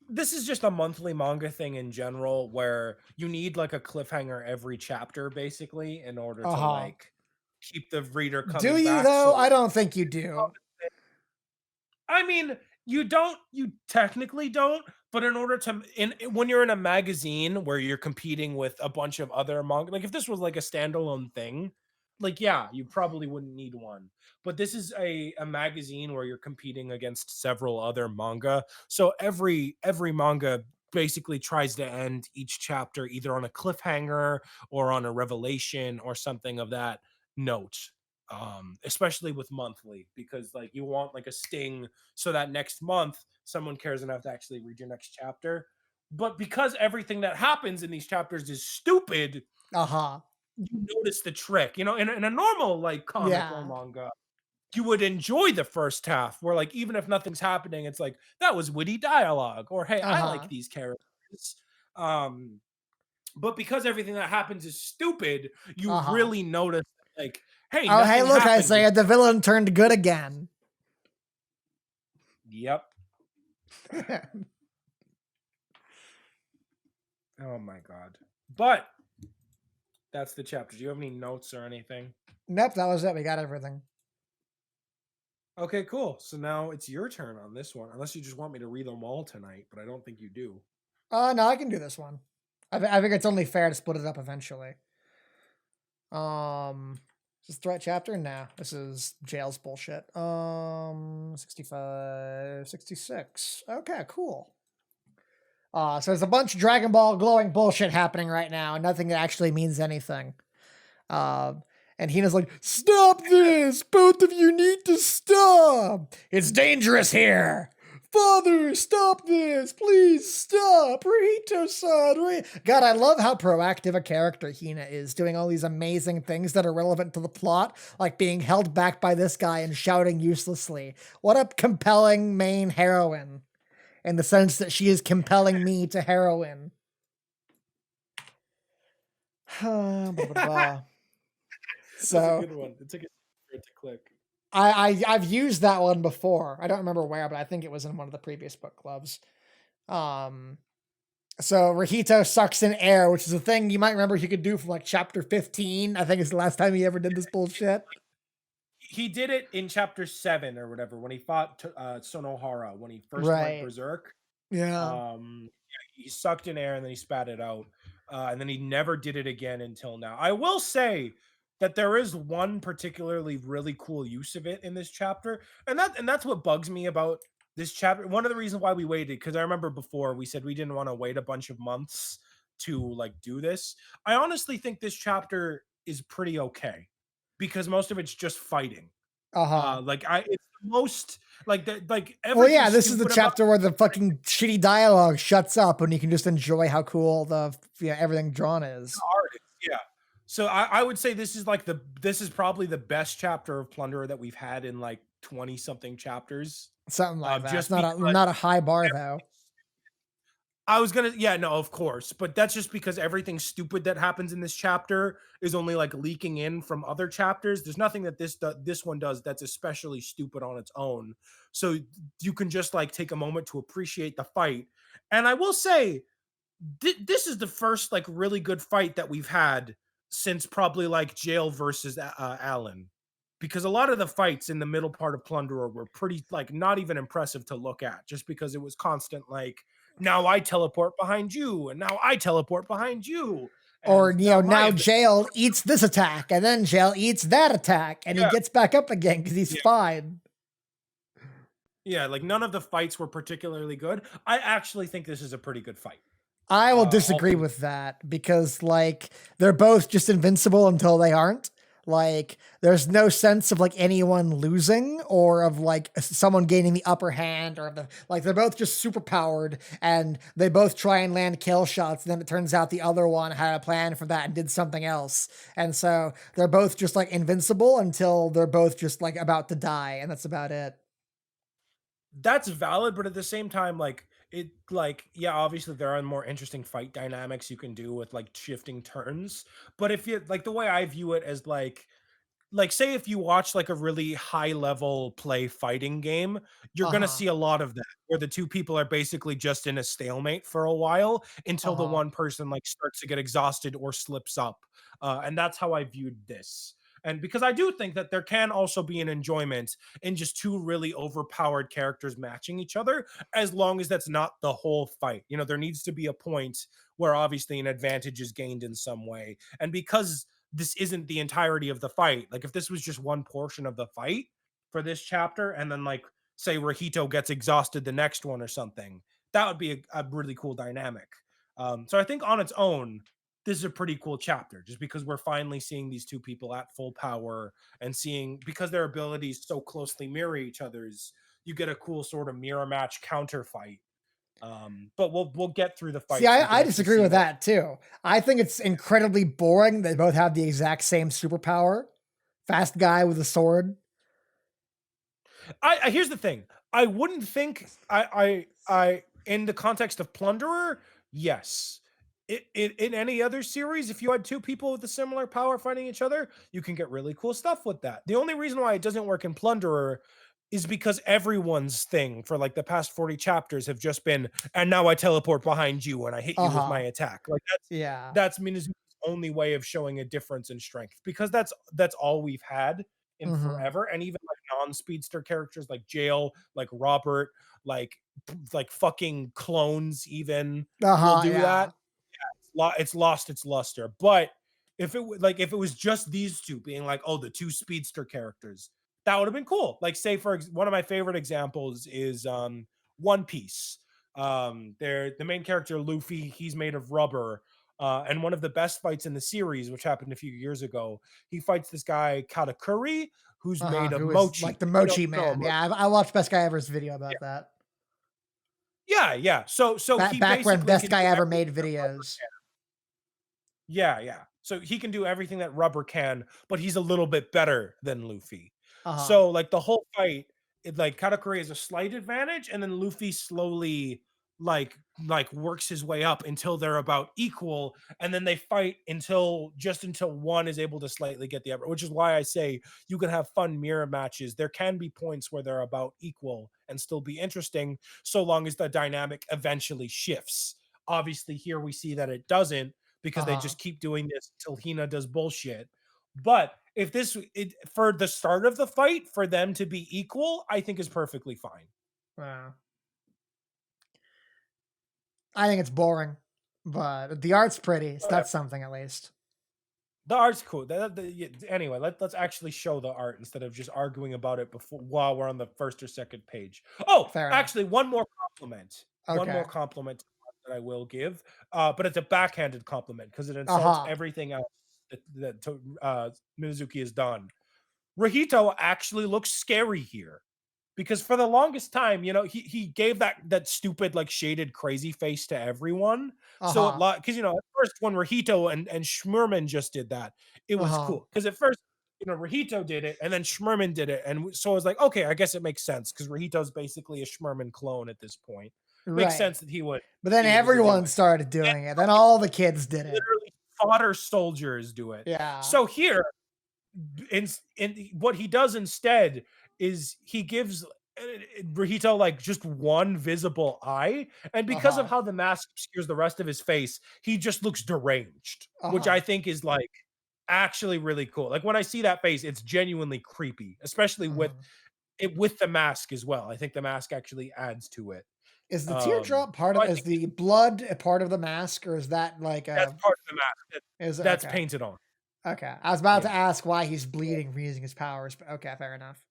this is just a monthly manga thing in general, where you need like a cliffhanger every chapter, basically, in order to Uh-huh. like keep the reader Do coming you back. though? So I don't think you do. I mean, you technically don't, but in order to when you're in a magazine where you're competing with a bunch of other manga, like if this was like a standalone thing, like yeah, you probably wouldn't need one. But this is a magazine where you're competing against several other manga. So every manga basically tries to end each chapter either on a cliffhanger or on a revelation or something of that note. Especially with monthly, because like you want like a sting so that next month someone cares enough to actually read your next chapter. But because everything that happens in these chapters is stupid, Uh-huh. you notice the trick. You know, in a normal like comic or Yeah. manga, you would enjoy the first half where like even if nothing's happening, it's like that was witty dialogue or hey, I like Uh-huh. these characters. Um, but because everything that happens is stupid, you Uh-huh. really notice like, hey, Oh, hey, nothing look, I happened. say the villain turned good again. Yep. Oh my god. But that's the chapter. Do you have any notes or anything? Nope, that was it. We got everything. Okay, cool. So now it's your turn on this one, unless you just want me to read them all tonight, but I don't think you do. No, I can do this one. I think it's only fair to split it up eventually. Is this the right chapter? No, this is jail's bullshit. 65, 66. Okay, cool. So there's a bunch of Dragon Ball glowing bullshit happening right now, and nothing actually means anything. And Hina's like, stop this! Both of you need to stop! It's dangerous here! Father, stop this! Please stop! Rito-san! God, I love how proactive a character Hina is, doing all these amazing things that are relevant to the plot, like being held back by this guy and shouting uselessly. What a compelling main heroine, in the sense that she is compelling me to heroine. That's a So good one. It took a for it to click. I've used that one before. I don't remember where, but I think it was in one of the previous book clubs. So Rahito sucks in air, which is a thing you might remember he could do from like chapter 15. I think it's the last time he ever did this bullshit. He did it in chapter 7 or whatever when he fought Sonohara when he first went Right. berserk. Yeah. He sucked in air and then he spat it out, and then he never did it again until now. I will say that there is one particularly really cool use of it in this chapter, and that's what bugs me about this chapter. One of the reasons why we waited, because I remember before we said we didn't want to wait a bunch of months to like do this. I honestly think this chapter is pretty okay because most of it's just fighting. Uh-huh. Like it's the most like Well, everything yeah, this is the stupid about chapter where the fucking shitty dialogue shuts up and you can just enjoy how cool the everything drawn is. artists, yeah. So I would say this is probably the best chapter of Plunderer that we've had in like 20 something chapters. Something like that. It's Just not because not a high bar though. I was gonna, yeah, no, of course, but that's just because everything stupid that happens in this chapter is only like leaking in from other chapters. There's nothing that this one does that's especially stupid on its own. So you can just like take a moment to appreciate the fight. And I will say, this is the first like really good fight that we've had since probably like Jail versus Allen, because a lot of the fights in the middle part of Plunderer were pretty like not even impressive to look at, just because it was constant like, now I teleport behind you and now I teleport behind you Or, and now my now ability. Jail eats this attack and then Jail eats that attack and he Yeah, gets back up again because he's yeah, fine. yeah, like none of the fights were particularly good. I actually think this is a pretty good fight, I will all disagree things. with that because, like, they're both just invincible until they aren't. Like, there's no sense of like anyone losing or of like someone gaining the upper hand or the like. They're both just super powered and they both try and land kill shots. And then it turns out the other one had a plan for that and did something else. And so they're both just like invincible until they're both just like about to die, and that's about it. That's valid, but at the same time, like it, like yeah, obviously there are more interesting fight dynamics you can do with like shifting turns. But if you like the way I view it as like say if you watch like a really high level play fighting game, you're Uh going to huh. see a lot of that where the two people are basically just in a stalemate for a while Uh until the huh. one person like starts to get exhausted or slips up. And that's how I viewed this. And because I do think that there can also be an enjoyment in just two really overpowered characters matching each other, as long as that's not the whole fight. You know, there needs to be a point where obviously an advantage is gained in some way. And because this isn't the entirety of the fight. Like if this was just one portion of the fight for this chapter, and then like say Rahito gets exhausted the next one or something, that would be a really cool dynamic. So I think on its own, this is a pretty cool chapter, just because we're finally seeing these two people at full power and seeing because their abilities so closely mirror each other's. You get a cool sort of mirror match counter fight. But we'll get through the See, fight so you can I actually disagree see with what. that too. I think it's incredibly boring. They both have the exact same superpower. Fast guy with a sword. I here's the thing. I wouldn't think I in the context of Plunderer, yes. In any other series, if you had two people with a similar power fighting each other, you can get really cool stuff with that. The only reason why it doesn't work in Plunderer is because everyone's thing for like the past 40 chapters have just been, and now I teleport behind you and I hit Uh you with my huh. attack. Like Yeah. that's Minazuki's only way of showing a difference in strength, because that's all we've had in Mm-hmm. forever. And even like non-speedster characters like Jail, like Robert, like like fucking clones even Uh will huh. do Yeah. that. It's lost its luster. But like if it was just these two being like, oh, the two speedster characters, that would have been cool. Like say one of my favorite examples is One Piece. There the main character Luffy, he's made of rubber. And one of the best fights in the series, which happened a few years ago, he fights this guy Katakuri, who's Uh huh. made of Who is like mochi. the You know, Mochi you know a Man? mochi. Yeah, I watched Best Guy Ever's video about that. Yeah, yeah. So he Back when basically Best can Guy do Ever everything made that rubber videos. can. Yeah, yeah. So he can do everything that rubber can, but he's a little bit better than Luffy. Uh huh. So like the whole fight, it like Katakuri has a slight advantage, and then Luffy slowly like works his way up until they're about equal, and then they fight until one is able to slightly get the upper, which is why I say you can have fun mirror matches. There can be points where they're about equal and still be interesting, so long as the dynamic eventually shifts. Obviously, here we see that it doesn't, Uh because they huh. just keep doing this until Hina does bullshit. But if for the start of the fight for them to be equal, I think is perfectly fine. Wow. I think it's boring, but the art's pretty. So Whatever. that's something at least. The art's cool. Yeah, anyway, let's actually show the art instead of just arguing about it before while we're on the first or second page. Oh, Fair enough. actually, one more compliment. One more Okay. compliment to art that I will give, but it's a backhanded compliment because it Uh insults huh. everything else that Mizuki has done. Rahito actually looks scary here. because for the longest time, he gave that stupid, like, shaded crazy face to everyone. So Uh-huh. because at first when Rahito and Schmerman just did that, it was Uh-huh. cool. Because at first, Rahito did it, and then Schmerman did it, and so I was like, okay, I guess it makes sense because Rahito's basically a Schmerman clone at this point. Makes Right. sense that he would But then see it as a new everyone idea. started And doing it. Then all the kids did it. literally fodder soldiers do it. Yeah. So here, in what he does instead is he gives Brahito like just one visible eye, and because of Uh-huh. how the mask obscures the rest of his face, he just looks deranged, which Uh-huh. I think is like actually really cool. Like when I see that face, it's genuinely creepy, especially with Mhm. it with the mask as well. I think the mask actually adds to it. Is the Um, teardrop part so of I is think the blood a part of the mask, or is that like that's a part of the mask is it that's okay. painted on. Okay. I was about to Yeah. ask why he's bleeding from using his powers, but okay, fair enough.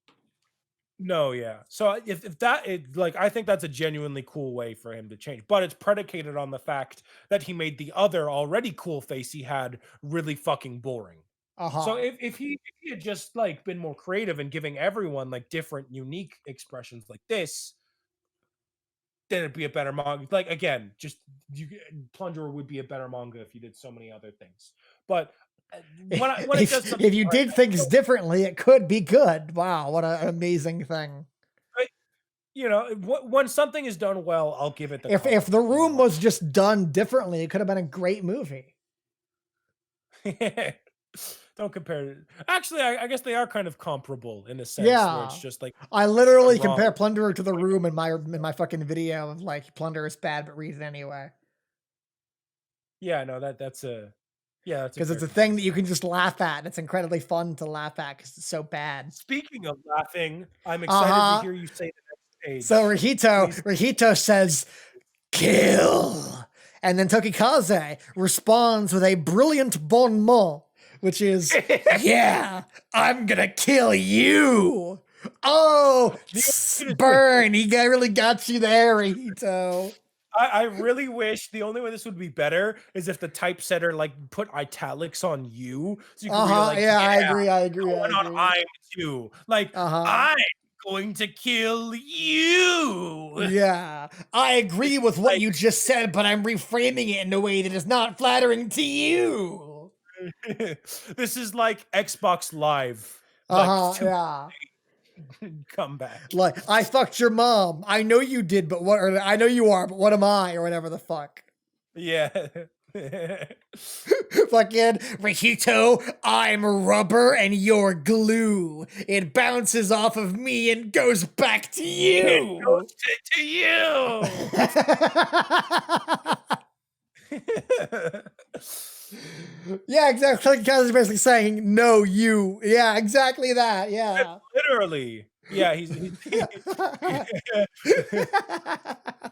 No, yeah. So if that like I think that's a genuinely cool way for him to change, but it's predicated on the fact that he made the other already cool face he had really fucking boring. So Uh-huh. if he had just like been more creative and giving everyone like different unique expressions like this, then it'd be a better manga. Like again, just you Plunderer would be a better manga if you did so many other things. But when it does something If you right, did things differently, it could be good. Wow, what an amazing thing. I- when something is done well, I'll give it the If the room compliment. was just done differently, it could have been a great movie. Don't compare it. Actually, I guess they are kind of comparable in a sense where it's Yeah. just like I done literally wrong. compare Plunderer to the room in my fucking video of like Plunder is bad but read it anyway. Yeah, no, that's a Because it's fair a thing that comparison you can actually. just laugh at. And it's incredibly fun to laugh at because it's so bad. Speaking of laughing, I'm excited to Uh-huh. hear you say the next So page. Rahito, Please. Rahito says, kill. And then Tokikaze responds with a brilliant bon mot, which is, yeah, I'm gonna kill you. Oh, The burn. Really got you there, Rahito. I really wish the only way this would be better is if the typesetter like put italics on you so you could read it Uh-huh. like, Yeah, I yeah, agree. I agree. I going on agree. I'm too. Like, Uh-huh. I'm going to kill you. Yeah. I agree with what Like you just said, but I'm reframing it in a way that is not flattering to you. this is like Xbox Live, like Uh-huh. Yeah. comeback. Like, I fucked your mom. I know you did, but what, or I know you are, but what am I, or whatever the fuck. Yeah. Fucking Rihito, I'm rubber and you're glue. It bounces off of me and goes back to It you. goes to you. Yeah, exactly. Kaz is basically saying, no, you. Yeah, exactly that. Yeah. Literally. Yeah, he's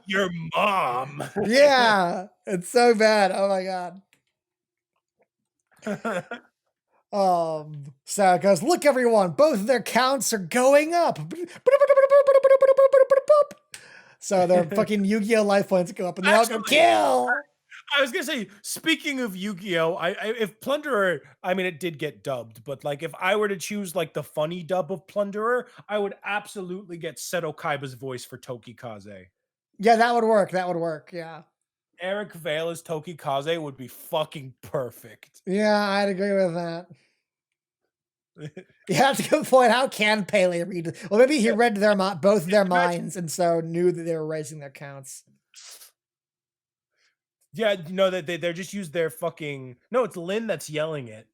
your mom. Yeah. It's so bad. Oh my God. So it goes, look, everyone, both of their counts are going up. So their fucking Yu-Gi-Oh life points go up and they all go Actually, kill. I was gonna say, speaking of Yu-Gi-Oh, if Plunderer, I mean, it did get dubbed, but like if I were to choose like the funny dub of Plunderer, I would absolutely get Seto Kaiba's voice for Tokikaze. Yeah, that would work. That would work. Yeah. Eric Vale as Tokikaze would be fucking perfect. Yeah, I'd agree with that. Yeah, that's a good point. How can Pele read? Well, maybe he read both their Imagine, minds and so knew that they were raising their counts. yeah, that they're just use their fucking no, it's Lin that's yelling it.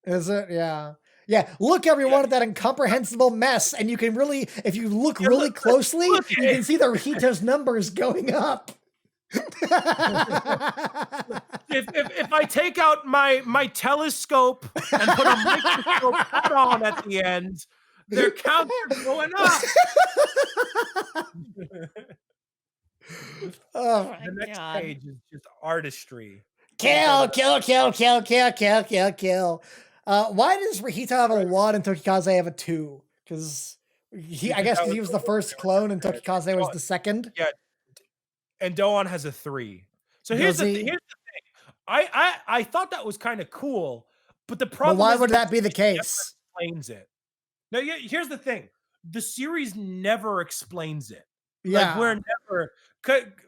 Is it? Yeah. Yeah. Look, Yeah, everyone, at that incomprehensible mess. And you can really, if you look yeah, really closely, look you at can see the Rito's numbers going up. if I take out my telescope and put a microscope hat on at the end, their counts are going up. Oh my The next God. page is just artistry. I'm Kill, excited. kill, kill, kill, kill, kill, kill, kill. Why does Rihito have a 1 and Tokikaze have a 2? Because I Because guess that because was he was the the order they first were clone and done in. Tokikaze was the second. Yeah, and Doan has a 3. So Does he? here's the thing. I thought that was kind of cool, but the But problem why is would that that be the he never case? explains it. No, yeah, here's the thing. the series never explains it. Like, we're Yeah. never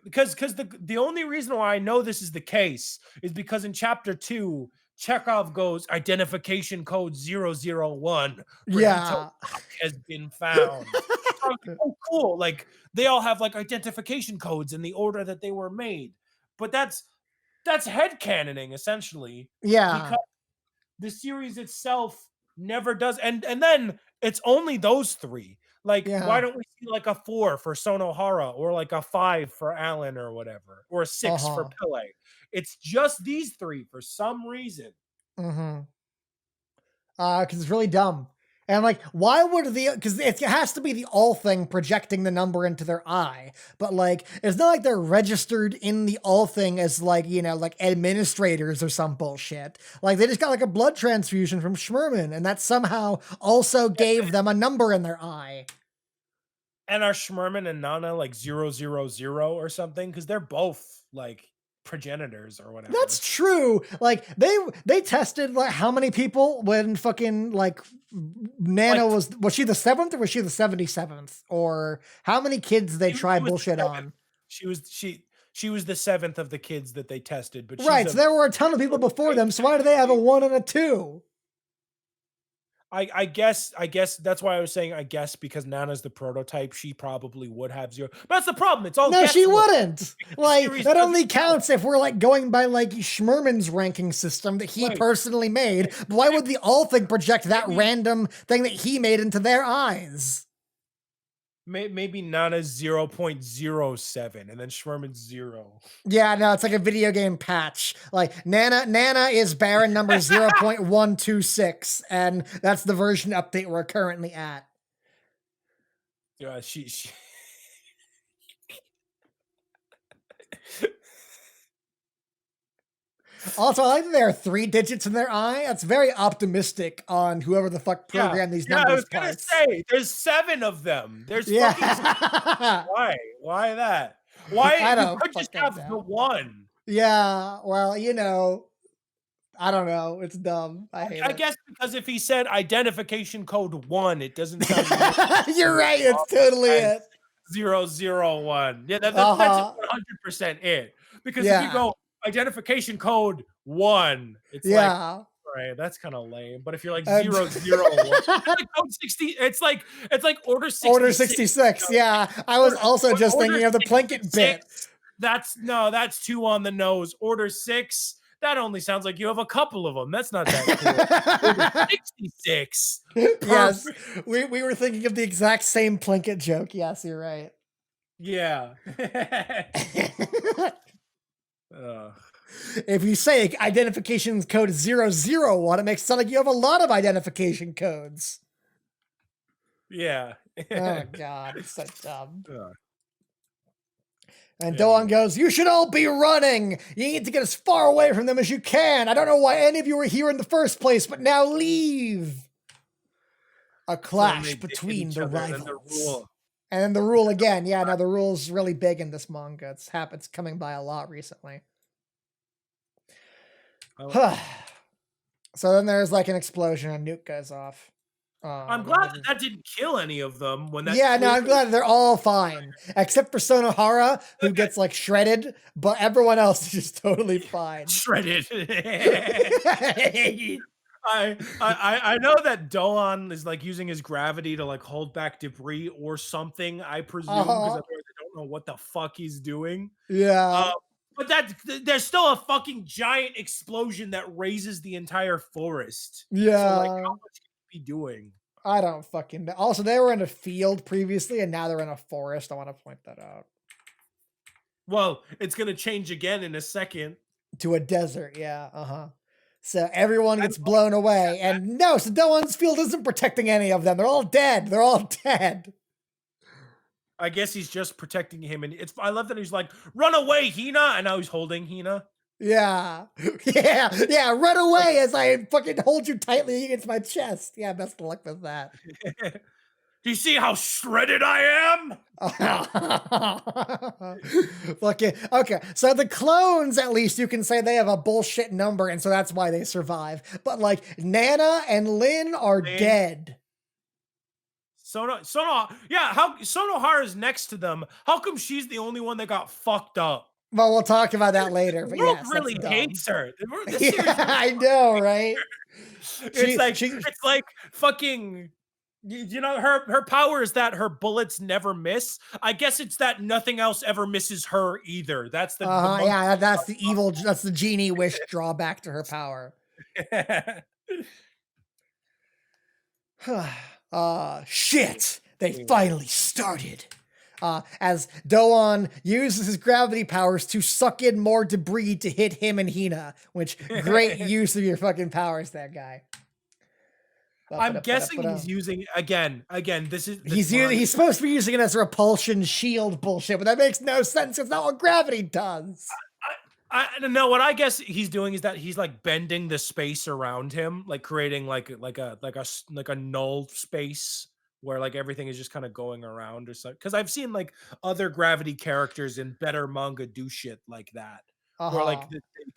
because the only reason why I know this is the case is because in chapter 2, Chekhov goes, "Identification code 001, Rahito Yeah. Rock has been found." So I was like, "Oh, cool." Like, they all have, like, identification codes in the order that they were made. But that's headcanoning, essentially, Yeah. because the series itself never does, and then it's only those 3. Like, why Yeah. don't we see, like, a 4 for Sonohara, or, like, a 5 for Alan or whatever, or a 6 for Uh-huh. Pillay? It's just these 3 for some reason. Mhm. Because it's really dumb. And like, why would because it has to be the all thing projecting the number into their eye. But like, it's not like they're registered in the all thing as like, like administrators or some bullshit. Like they just got like a blood transfusion from Schmerman and that somehow also gave them a number in their eye. And are Schmerman and Nana, like, 000 or something? Because 'Cause they're both, like, progenitors or That's whatever. true. Like they tested like how many people when fucking like Nana Like, was she the seventh or was she the 77th? Or how many kids they try she was the bullshit 7th. on? She was the 7th of the kids that they tested, but she's Right. So a there were a ton of people before prototype, them. So why do they have a technically. one and a two? I guess that's why I was saying, I guess, because Nana's the prototype, she probably would have 0. But that's the problem, it's all No, she guesswork wouldn't. because the Like series that doesn't only tell. counts if we're like going by like Schmerman's ranking system that he Wait, personally made. wait, But why would the all thing project that maybe random thing that he made into their eyes? maybe Nana's 0.07 and then Schmerman's 0. Yeah, no, it's like a video game patch. Like Nana is Baron number 0.126, and that's the version update we're currently at. Yeah, she Also, I like that there are 3 digits in their eye. That's very optimistic on whoever the fuck Yeah, programmed these yeah, I numbers was gonna parts. say, there's 7 of them. There's fucking Yeah. why? Why that? Why I you don't could just fucking have the know. 1. Yeah, well, I don't know. It's dumb. I hate I it. guess because if he said identification code 1, it doesn't sound nearly You're right. It's totally as it. 001. Yeah, that's Uh-huh. 100% it. Because if you Yeah. go identification code 1, it's like, Yeah. right, that's kind of lame. But if you're like And 001, it's like code 60. It's like order Order 66. 66. Yeah. I was also just Order thinking of the Plinkett bit. 66. That's too on the nose. Order 6. That only sounds like you have a couple of them. That's not that cool. Order 66. Yes. Perfect. We were thinking of the exact same Plinkett joke. Yes, you're right. Yeah. Ugh. If you say identification code 001, it makes it sound like you have a lot of identification codes. Yeah. Oh god, it's so dumb. Ugh. And Doan Anyway. goes, "You should all be running. You need to get as far away from them as you can. I don't know why any of you were here in the first place, but now leave." A So then they clash hit between each the other and then the rivals. rule. And then the rule again. Yeah, now the rule's really big in this manga. It's coming by a lot recently. Oh, So then there's like an explosion and nuke goes off. I'm And glad that then that didn't kill any of them when that yeah, no, I'm clearly glad they're all fine. Except for Sonohara, who gets like shredded, but everyone else is just totally fine. shredded. I know that Doan is like using his gravity to like hold back debris or something, I presume, because Uh-huh. otherwise I don't know what the fuck he's doing. Yeah. Uh, but there's still a fucking giant explosion that raises the entire forest. So like, how Yeah. much can he be doing? I don't fucking know. Also, they were in a field previously, and now they're in a forest. I want to point that out. Well, it's gonna change again in a second. To a desert, yeah. Uh-huh. So everyone I gets blown away. And no, so Doan's field isn't protecting any of them. They're all dead. They're all dead. I guess he's just protecting him, and it's. I love that he's like, "Run away, Hina!" And now he's holding Hina. Yeah. Yeah. Yeah. Run Like, away as I fucking hold you tightly against my chest. Yeah, best of luck with that. do you see how shredded I am? Okay. Okay. So the clones, at least you can say they have a bullshit number, and so that's why they survive. But like Nana and Lin are Lin, dead. Yeah, how Sonohara is next to them. How come she's the only one that got fucked up? Well, we'll talk about that later, The but world yes, that's really dumb. hates her. This Yeah, series really I fucking know, hates right? her. She she It's like fucking you know her power is that her bullets never miss. I guess it's that nothing else ever misses her either. That's the uh-huh, monkey. yeah, that's the evil, that's the genie wish drawback to her power. Shit! They finally started. As Doan uses his gravity powers to suck in more debris to hit him and Hina, which great use of your fucking powers, that guy. I'm guessing Ba-ba-da-ba-da-ba-da. he's using again. This is the He's manga. he's supposed to be using it as a repulsion shield bullshit, but that makes no sense. It's not what gravity does. I don't know what I guess he's doing is that he's like bending the space around him, like creating like a null space where like everything is just kind of going around or something. Because I've seen like other gravity characters in better manga do shit like that, Uh where huh. like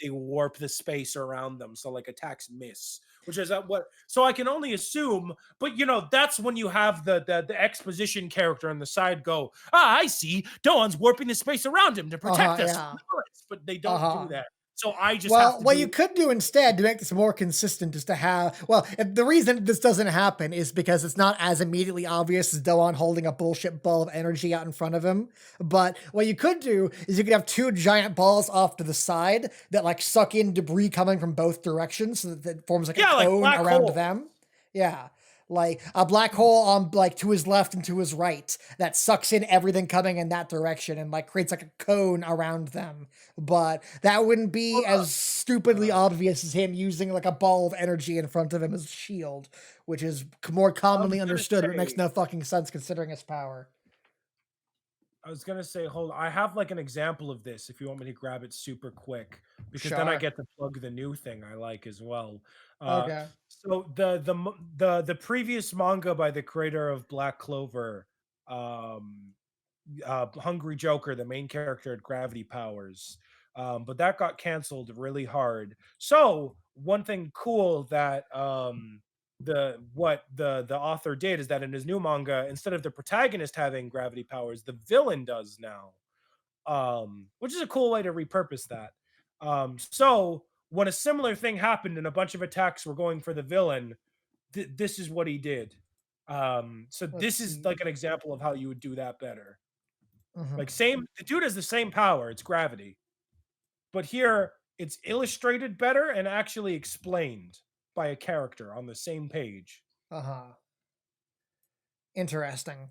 they warp the space around them, so like attacks miss. Which is what. So I can only assume, but you know that's when you have the exposition character on the side go, ah, I see, Doan's warping the space around him to Uh huh. protect us from Yeah. the bullets, but they Uh don't do huh. that. So I just have Well, to what you do. could do instead to make this more consistent is to have. Well, the reason this doesn't happen is because it's not as immediately obvious as Doan holding a bullshit ball of energy out in front of him. But what you could do is you could have two giant balls off to the side that like suck in debris coming from both directions, so that it forms like a Yeah, like cone black around hole. them. Yeah. Like a black hole on like to his left and to his right that sucks in everything coming in that direction and like creates like a cone around them, but that wouldn't be Hold as stupidly up. obvious as him using like a ball of energy in front of him as a shield, which is more I was commonly gonna understood, but makes say, no fucking sense considering his power. hold on. I have like an example of this if you want me to grab it super quick, because then I Sure. get to plug the new thing I like as well. Uh, Okay. so the previous manga by the creator of Black Clover, um, Hungry Joker, the main character, had gravity powers, but that got canceled really hard. So one thing cool that the author did is that in his new manga, instead of the protagonist having gravity powers, the villain does now, which is a cool way to repurpose that. So when a similar thing happened and a bunch of attacks were going for the villain, this is what he did. So Let's this is see. like an example of how you would do that better. Like Mhm. same, the dude has the same power, it's gravity. But here it's illustrated better and actually explained by a character on the same page. Uh-huh. Interesting.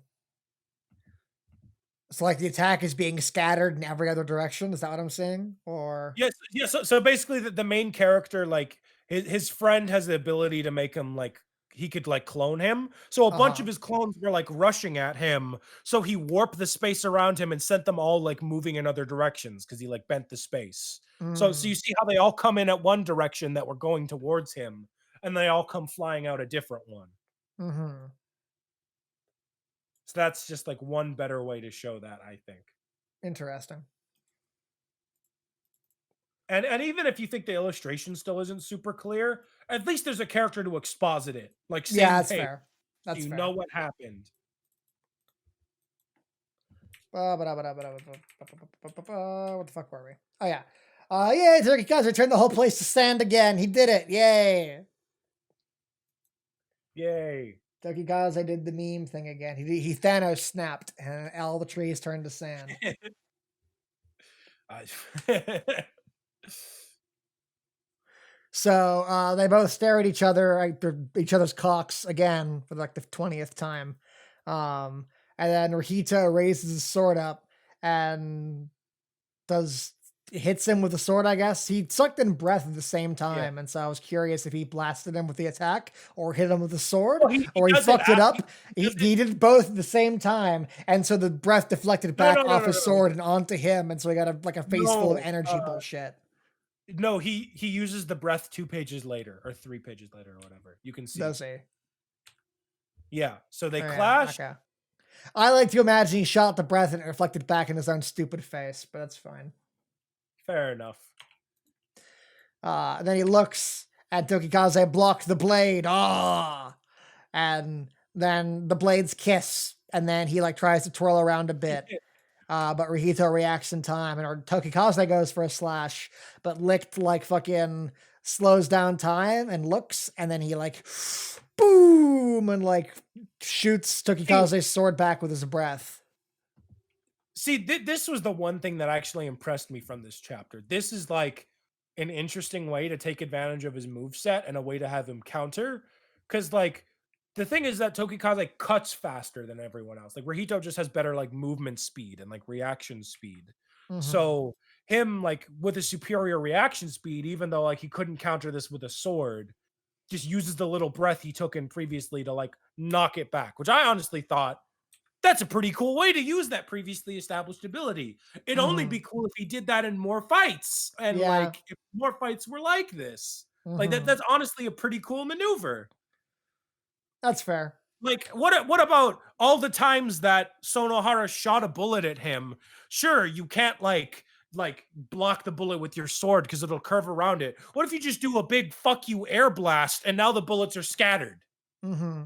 So like the attack is being scattered in every other direction. Is that what I'm saying? Or Yes, yes. So basically, the main character, like his friend, has the ability to make him like he could like clone him. So a bunch of uh-huh. his clones were like rushing at him. So he warped the space around him and sent them all like moving in other directions because he like bent the space. So you Mm, see how they all come in at one direction that were going towards him, and they all come flying out a different one. mhm. So that's just like one better way to show that, I think. Interesting. And even if you think the illustration still isn't super clear, at least there's a character to exposit it, like Yeah, same that's page, fair. so That's you know fair. what happened. What the fuck were we? Oh yeah. Yay, Turkey Guys turned the whole place to sand again. He did it. Yay. Yay. Turkey Guys, I did the meme thing again. He Thanos snapped and all the trees turned to sand. I So they both stare at each other, like each other's cocks again for like the 20th time. And then Rahita raises his sword up and does hits him with the sword, I guess. He sucked in breath at the same yeah. time, and so I was curious if he blasted him with the attack or hit him with the sword Well, he or he does it fucked it he up. He, does it he did both at the same time, and so the breath deflected no, back no, no, off no, his no, sword and onto him, and so he got a face full of no, energy bullshit. no, he uses the breath 2 pages later or 3 pages later or whatever. You can see. Does he? Yeah, so they Oh, yeah, clash. okay. I like to imagine he shot the breath and it reflected back in his own stupid face, but that's fine. Fair enough. And then he looks at Tokikaze, blocked the blade. Ah, and Then the blades kiss, and then he like tries to twirl around a bit. But Rihito reacts in time, and or Tokikaze goes for a slash, but Licht like fucking slows down time and looks, and then he like boom and like shoots See, Tokikaze's sword back with his breath. this was the one thing that actually impressed me from this chapter. This is like an interesting way to take advantage of his move set and a way to have him counter. Because like the thing is that Tokikaze cuts faster than everyone else. Like Rahito just has better like movement speed and like reaction speed. Hmm. So him like with a superior reaction speed, even though like he couldn't counter this with a sword, just uses the little breath he took in previously to like knock it back, which I honestly thought that's a pretty cool way to use that previously established ability. It'd only be Hmm. cool if he did that in more fights, and, Yeah. like, if more fights were like this. Like, Hmm. that's honestly a pretty cool maneuver. That's fair. Like, what about all the times that Sonohara shot a bullet at him? Sure, you can't, block the bullet with your sword because 'cause it'll curve around it. What if you just do a big "fuck you" air blast and now the bullets are scattered? Hmm.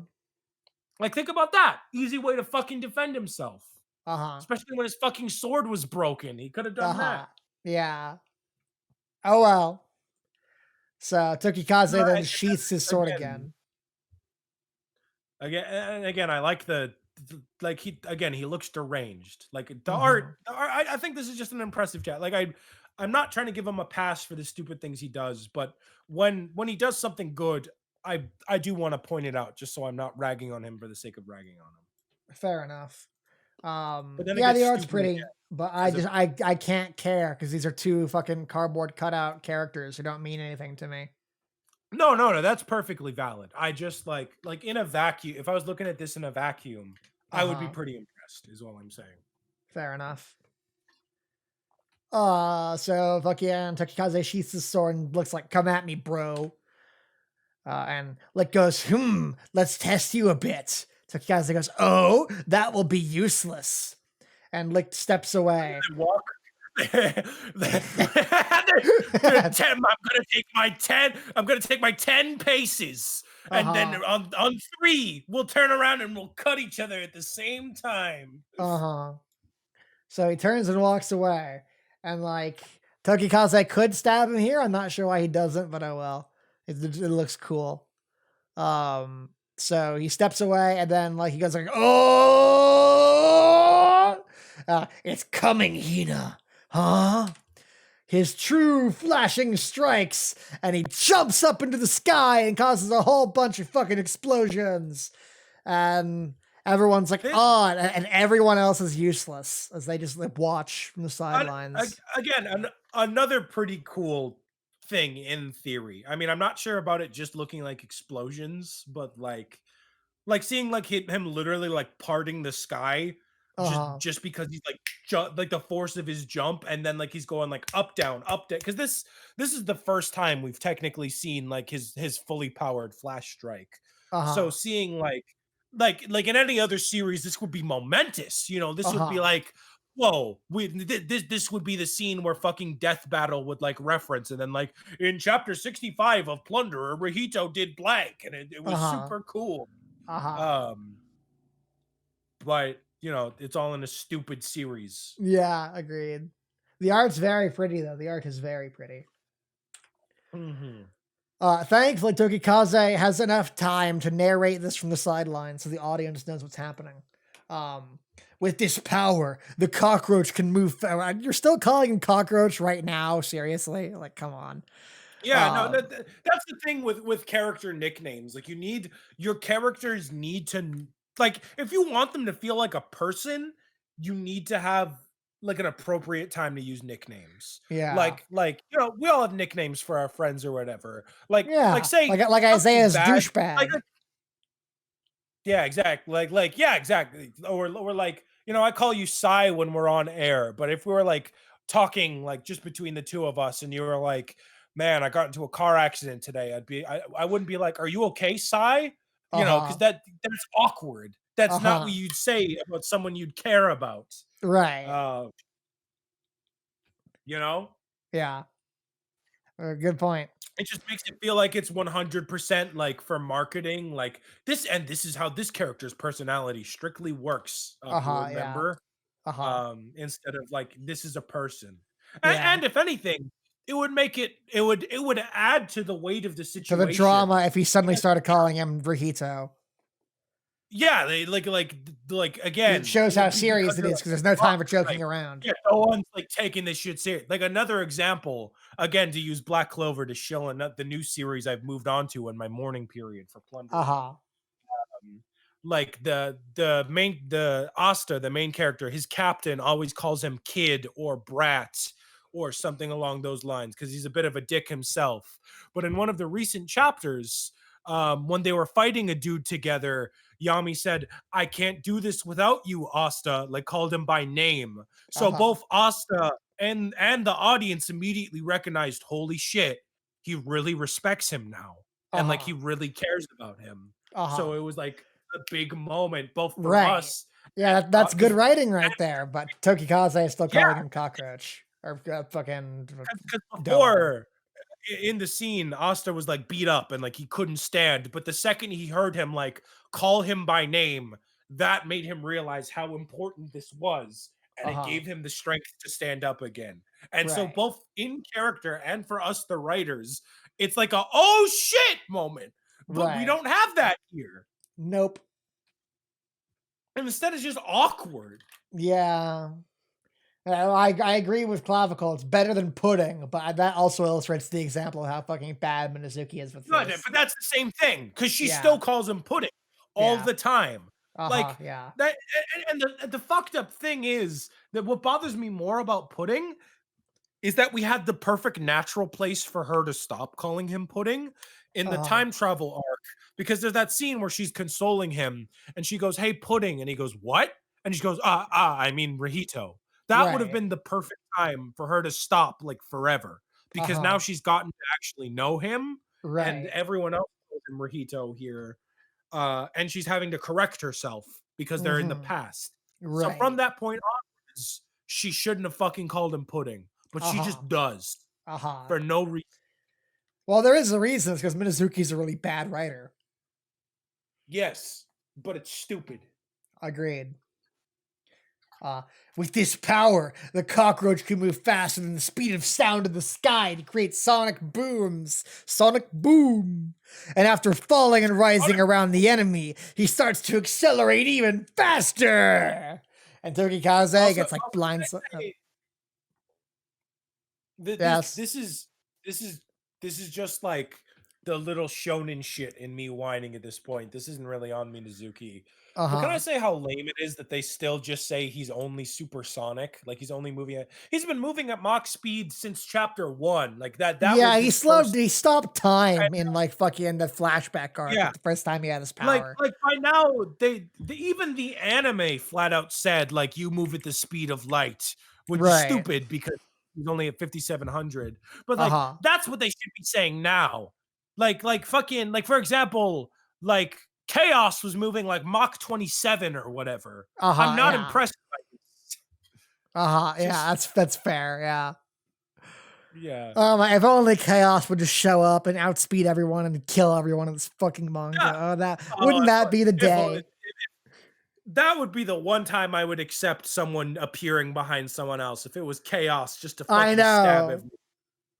Like, think about that. Easy way to fucking defend himself. Uh huh. Especially when his fucking sword was broken. He could have Uh done huh. that. Yeah. Oh well. So Tokikaze But then sheaths his sword again, again. again, I like like he looks deranged. Like Hmm. the art I think this is just an impressive chat. Like I'm not trying to give him a pass for the stupid things he does, but when he does something good, I do want to point it out just so I'm not ragging on him for the sake of ragging on him. Fair enough. But then it Yeah, gets the art's stupid pretty, again but I because just I can't care because these are two fucking cardboard cutout characters who don't mean anything to me. no, that's perfectly valid. I just like in a vacuum, if I was looking at this in a vacuum, Uh I would be huh. pretty impressed, is all I'm saying. Fair enough. So fucking Tokikaze sheaths his sword and looks like, "Come at me, bro." And Lick goes, let's test you a bit. Tokikaze goes, "Oh, that will be useless." And Lick steps away. And walk. I'm gonna take my 10 paces, Uh and then huh. on three, we'll turn around and we'll cut each other at the same time. Uh huh. So he turns and walks away. And like Tokikaze could stab him here. I'm not sure why he doesn't, but oh well. It looks cool. So he steps away and then like he goes like, "Oh, it's coming, Hina. Huh?" His true flashing strikes, and he jumps up into the sky and causes a whole bunch of fucking explosions. And everyone's like, This "Oh," and everyone else is useless as they just like watch from the sidelines. again, another pretty cool thing in theory. I mean, I'm not sure about it just looking like explosions, but like seeing like him literally like parting the sky Uh huh. just because he's like like the force of his jump, and then like he's going like up down, because this is the first time we've technically seen like his fully powered flash strike. Uh So huh. seeing like in any other series this would be momentous, Uh this would be huh. like, whoa, this would be the scene where fucking Death Battle would like reference, and then like in chapter 65 of Plunderer, Rahito did blank, and it Uh was huh. super cool. Uh huh. um, but it's all in a stupid series. Yeah, agreed. The art's very pretty though. The art is very pretty. Mhm. Thankfully, Tokikaze has enough time to narrate this from the sidelines so the audience knows what's happening. Um, with this power, the cockroach can move. You're still calling him cockroach right now? Seriously? Like, come on. Yeah, no, Um, that's the thing with character nicknames. Like your characters need to like if you want them to feel like a person, you need to have like an appropriate time to use nicknames. yeah, We all have nicknames for our friends or whatever. Like yeah. say Like something Isaiah's bad. Like douchebag. Yeah, exactly. Yeah, exactly. Or like, I call you Sai when we're on air, but if we were like talking like just between the two of us and you were like, "Man, I got into a car accident today." I wouldn't be like, "Are you okay, Sai?" Uh Because huh. that's awkward. That's Uh not what huh. you'd say about someone you'd care about. Right. Uh, you know? Yeah. Good point. It just makes it feel like it's 100% like for marketing, like this is how this character's personality strictly works, Uh-huh, board yeah. member, Uh-huh. instead of like this is a person. Yeah. And if anything, it would make it would add to the weight of the To the situation. drama if he suddenly Because started calling him Rihito. yeah, they like It again, shows how because serious it they're is like, because there's no "Fuck," time for joking like, around. yeah, no one's, like, taking this shit serious. Like, another example, again, to use Black Clover to show the new series I've moved on to in my mourning period for Plunderer. Uh-huh. Like, the Asta, the main character, his captain always calls him kid or brat or something along those lines because he's a bit of a dick himself. But in one of the recent chapters, when they were fighting a dude together, Yami said, "I can't do this without you, Asta," like called him by name. So Uh-huh. both Asta and the audience immediately recognized, holy shit, he really respects him now. And like he Uh-huh. really cares about him. Uh-huh. So it was like a big moment both for Right. us Yeah, that's good because writing right there, but Tokikaze is still yeah, calling him cockroach. Or fucking because donut. before in the scene, Asta was like beat up and like he couldn't stand. But the second he heard him like call him by name, that made him realize how important this was. And it Uh-huh. gave him the strength to stand up again. And so, Right. both in character and for us, the writers, it's like a oh shit moment. But we Right. don't have that here. Nope. And instead, it's just awkward. Yeah. I agree with Clavicle. It's better than pudding, but that also illustrates the example of how fucking bad Minazuki is with Good, this. but that's the same thing because she Yeah. still calls him pudding all Yeah. the time. Uh-huh. Like Yeah. that, and the fucked up thing is that what bothers me more about pudding is that we had the perfect natural place for her to stop calling him pudding in the Uh-huh. time travel arc because there's that scene where she's consoling him and she goes, "Hey, pudding," and he goes, "What?" And she goes, I mean Rahito." That would have Right. been the perfect time for her to stop like forever because now Uh-huh. she's gotten to actually know him and Right. everyone else calls him Rahito here. And she's having to correct herself because they're in the Mhm. past. So from Right. that point onwards, she shouldn't have fucking called him pudding, but she Uh-huh. just does Uh-huh. for no reason. Well, there is a reason. It's because Minazuki's a really bad writer. Yes, but it's stupid. Agreed. Uh, with this power, the cockroach can move faster than the speed of sound in the sky to create sonic booms. Sonic boom. And after falling and rising around the enemy, he starts to accelerate even faster. And Tokikaze Also, gets like also can blind. I say that this Yes. this is this is this is just like the little shonen shit in me whining at this point. This isn't really on Minazuki. Uh But can I huh. say how lame it is that they still just say he's only supersonic? Like he's only moving at he's been moving at Mach speed since chapter 1. Like that Yeah, was he his slowed. first He stopped time in like fucking the flashback arc. yeah. Like the first time he had his Like power. like by now even the anime flat out said like you move at the speed of light, which is Right. stupid because he's only at 5700. But Uh like huh. that's what they should be saying now. Like fucking like for example, like Chaos was moving like Mach 27 or whatever. Uh I'm huh. not Yeah. impressed by this. Uh huh. Yeah. Just That's fair. Yeah. yeah. If only Chaos would just show up and outspeed everyone and kill everyone in this fucking Yeah. manga. Oh, that Oh, wouldn't that be the if only day? that would be the one time I would accept someone appearing behind someone else if it was Chaos just to I fucking stab know. everyone.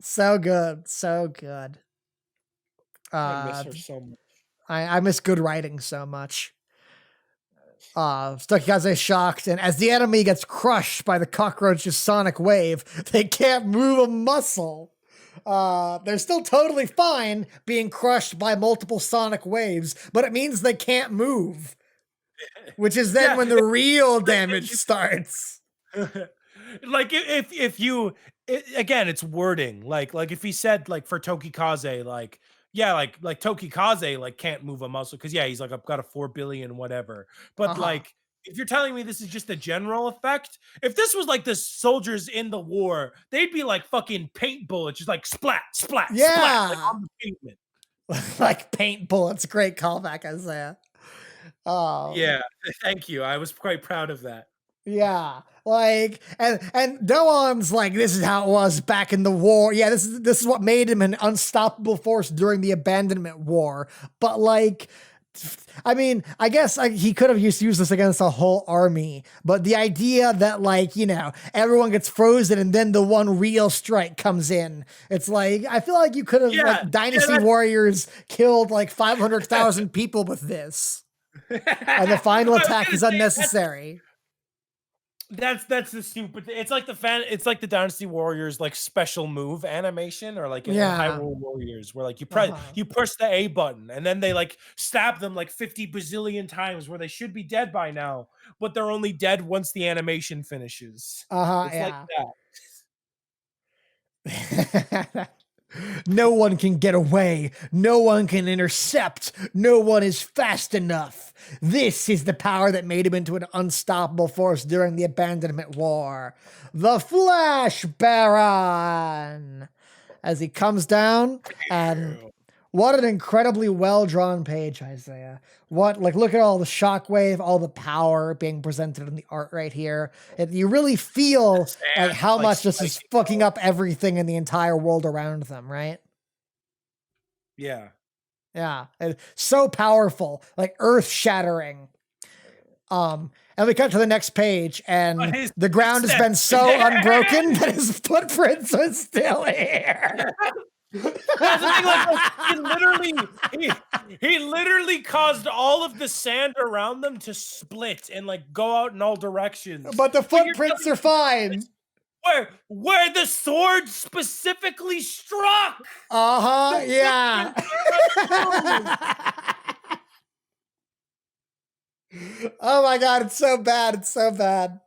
So good. So good. I miss Uh, her so much. I miss good writing so much. Stokikaze is shocked, and as the enemy gets crushed by the cockroach's sonic wave, they can't move a muscle. They're still totally fine being crushed by multiple sonic waves, but it means they can't move, which is then Yeah, when the real like damage starts. like if you again, it's wording. Like if he said like for Tokikaze, like yeah, like Tokikaze like can't move a muscle because yeah, he's like I've got a 4 billion whatever. Uh But huh. like if you're telling me this is just a general effect, if this was like the soldiers in the war, they'd be like fucking paint bullets, just like splat, splat, splat, like Yeah. on the pavement. Like paint bullets. Great callback, Isaiah. Um, Yeah, thank you. I was quite proud of that. Yeah, like, and Doan's like, this is how it was back in the war. Yeah, this is what made him an unstoppable force during the abandonment war. But like, I mean, I guess he could have used this against a whole army. But the idea that like, everyone gets frozen and then the one real strike comes in. It's like, I feel like you could have Yeah, like yeah, Dynasty Warriors killed like 500,000 people with this. And the final I was attack gonna is say unnecessary. that's the stupid thing. It's like it's like the Dynasty Warriors like special move animation, or like in Yeah. Hyrule Warriors, where like Uh-huh. you push the A button and then they like stab them like 50 bazillion times where they should be dead by now, but they're only dead once the animation finishes. Uh-huh, It's like yeah. that. No one can get away. No one can intercept. No one is fast enough. This is the power that made him into an unstoppable force during the abandonment war. The Flash Baron! As he comes down, and what an incredibly well-drawn page, Isaiah. Look at all the shockwave, all the power being presented in the art right here. You really feel like Sand how like much this is spiking fucking up. up everything in the entire world around them, right? Yeah. Yeah. And so powerful, like earth-shattering. And we cut to the next page, But and his the ground has been footsteps. so unbroken that his footprints are still here. That's the thing, like he literally caused all of the sand around them to split and like go out in all directions. But the But you're footprints telling are me fine. where the sword specifically struck. Uh-huh, The yeah. footprints are approved. Oh my god, it's so bad. It's so bad.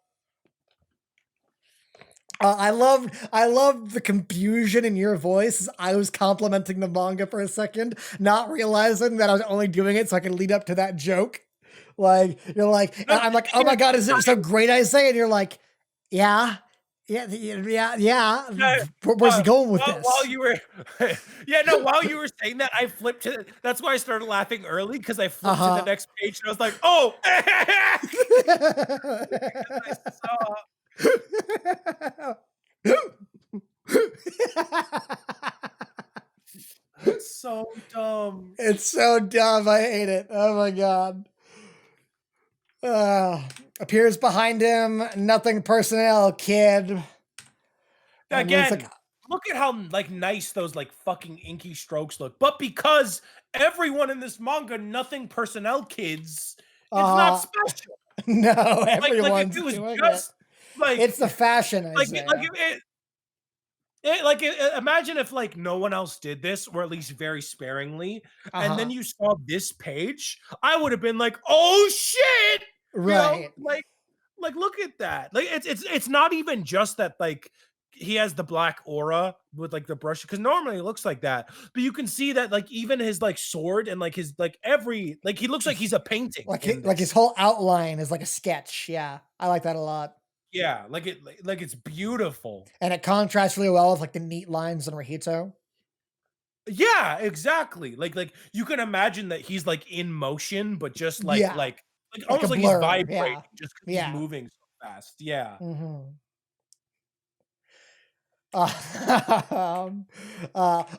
I love the confusion in your voice. I was complimenting the manga for a second, not realizing that I was only doing it so I could lead up to that joke. Like you're like, and No, I'm like, oh my god, is it so great? I say, and you're like, yeah, yeah. no, Where's he going with while this? you were yeah, no, while you were saying that, I flipped to that's why I started laughing early, because I Uh flipped to the huh. next page and I was like, oh, because I saw. That's so dumb. It's so dumb. I hate it. Oh my god. Uh, Appears behind him. Nothing personnel, kid. And then it's like, Again, look at how like nice those like fucking inky strokes look. But because everyone in this manga, nothing personnel kids, it's not uh, special. no, Like if everyone's it was doing it. just like It's the fashion, Isaiah. imagine if like no one else did this, or at least very sparingly, Uh and then huh. you saw this page, I would have been like, "Oh shit!" You know, Right. like look at that. Like it's not even just that like he has the black aura with like the brush, because normally it looks like that, but you can see that like even his like sword and like his like every like he looks like he's a painting in Like his this. whole outline is like a sketch. Yeah, I like that a lot. Yeah, like it's beautiful. And it contrasts really well with like the neat lines on Rahito. Yeah, exactly. Like you can imagine that he's like in motion, but just Yeah, like like a almost like he's blur. vibrating Yeah, just because he's yeah. moving so fast. Yeah. Mm-hmm.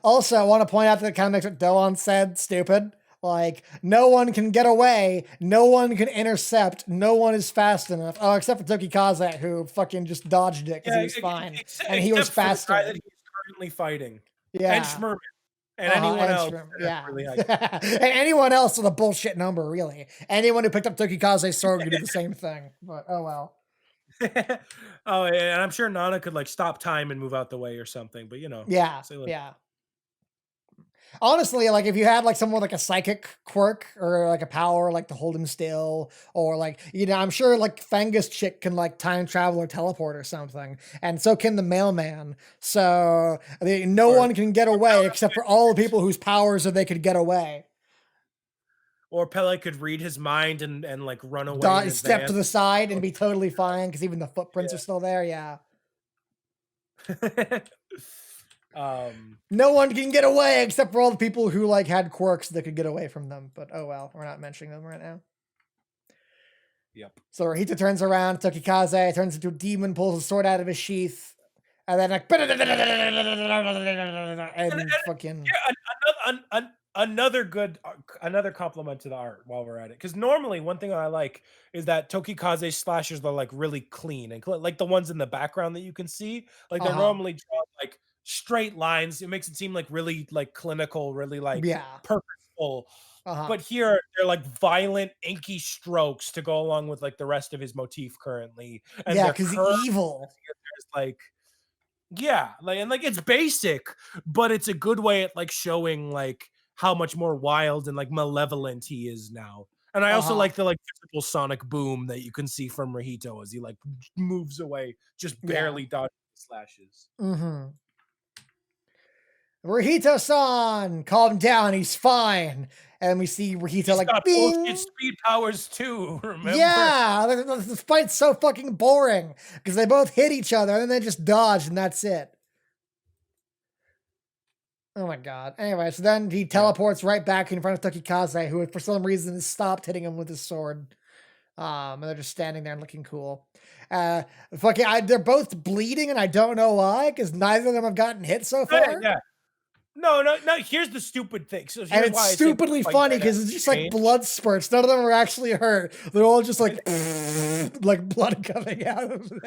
Also, I want to point out that it kind of makes what Doan said stupid. Like, no one can get away, no one can intercept, no one is fast enough. Oh, except for Tokikaze, who fucking just dodged it because he Yeah, was fine. And he was except for the guy that faster. he's currently fighting. And Yeah. Schmerman and Uh-huh, anyone and else Shrimp, that has yeah. really high. And anyone else with a bullshit number, really. Anyone who picked up Tokikaze's sword could do the same thing. But oh well. Oh, yeah, and I'm sure Nana could like stop time and move out the way or something, but Yeah, say like yeah. Honestly, like if you had like someone with like a psychic quirk or like a power like to hold him still, or like, I'm sure like Fengus chick can like time travel or teleport or something, and so can the mailman. So no or one can get or away except for all the people whose powers are they could get away. Pele could read his mind and like run away in Dot step to advance. the side and be totally fine because even the footprints are Yeah. still there. Yeah. um No one can get away except for all the people who like had quirks that could get away from them. But oh well, we're not mentioning them right now. Yep. So Rahito turns around, Tokikaze turns into a demon, pulls a sword out of his sheath, and then like and fucking Yeah, another good another compliment to the art while we're at it. Because normally one thing I like is that Tokikaze slashes are, like, really clean and like the ones in the background that you can see, like, they're uh-huh. normally drawn, like, straight lines. It makes it seem, like, really, like, clinical, really, like, Yeah. purposeful. Uh-huh. But here, they're, like, violent, inky strokes to go along with, like, the rest of his motif currently, and Yeah, they're because the curved. evil. There's, like yeah, like and like it's basic, but it's a good way at like showing like how much more wild and like malevolent he is now. And I also Uh-huh. like the like visible sonic boom that you can see from Rahito as he like moves away, just Yeah. barely dodging the slashes. Mm-hmm. Rahito-san, calm down, he's fine. And we see Rahito He's like, got bullshit bing. speed powers too, remember? Yeah, the fight's so fucking boring because they both hit each other and then they just dodge and that's it. Oh my god. Anyway, so then he Yeah. teleports right back in front of Tokikaze, who for some reason has stopped hitting him with his sword. And they're just standing there and looking cool. Uh, they're both bleeding, and I don't know why, because neither of them have gotten hit so Oh, yeah, far. yeah. No, no, no. Here's the stupid thing. So And here's it's why I say the stupidly fight funny dynamic because it's just like changed. blood spurts. None of them are actually hurt. They're all just like like blood coming out of them.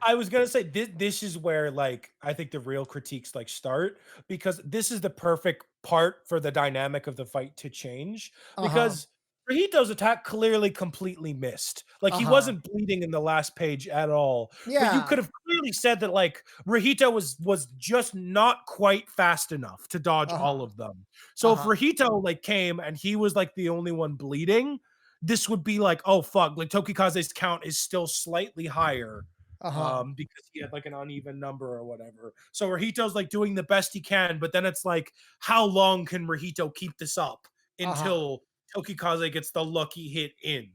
I was gonna say this is where like I think the real critiques like start because this is the perfect part for the dynamic of the fight to change Uh huh. because Rahito's attack clearly completely missed. Like Uh he huh. wasn't bleeding in the last page at all. But you Yeah. could have clearly said that like Rahito was just not quite fast enough to dodge Uh all huh. of them. Uh So if huh. Rahito like came and he was like the only one bleeding, this would be like, oh fuck, like Tokikaze's count is still slightly higher Uh huh. because he had like an uneven number or whatever. So Rahito's like doing the best he can, but then it's like, how long can Rahito keep this up Uh huh. until Tokikaze gets the lucky hit in?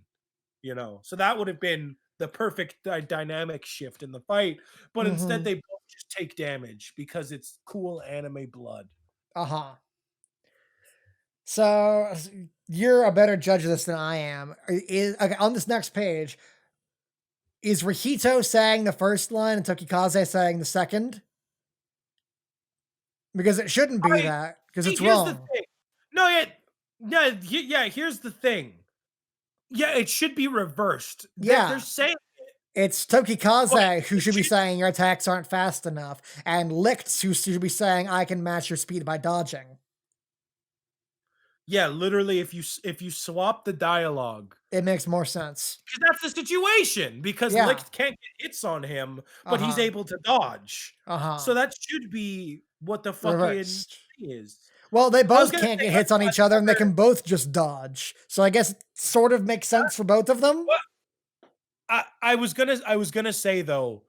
You know, so that would have been the perfect dynamic shift in the fight, but instead Mm-hmm. they both just take damage because it's cool anime blood. Uh huh. So you're a better judge of this than I am. Is okay, on this next page, is Rahito saying the first line and Tokikaze saying the second? Because it shouldn't be I that, because see. it's Here's the wrong. thing. No, yeah, yeah, yeah. Here's the thing. Yeah, it should be reversed. They're Yeah. saying, It's but Tokikaze who it should be should saying your attacks aren't fast enough, and Licht who should be saying I can match your speed by dodging. yeah, literally, if you swap the dialogue, It makes more sense. because that's the situation. Because Yeah. Licht can't get hits on him, but he's Uh-huh. able to dodge. So Uh-huh. that should be what the fucking Reversed. is. Well, they I was both gonna can't say get hits on each other and they can both just dodge. So I guess it sort of makes sense for both of them. what I was gonna say though,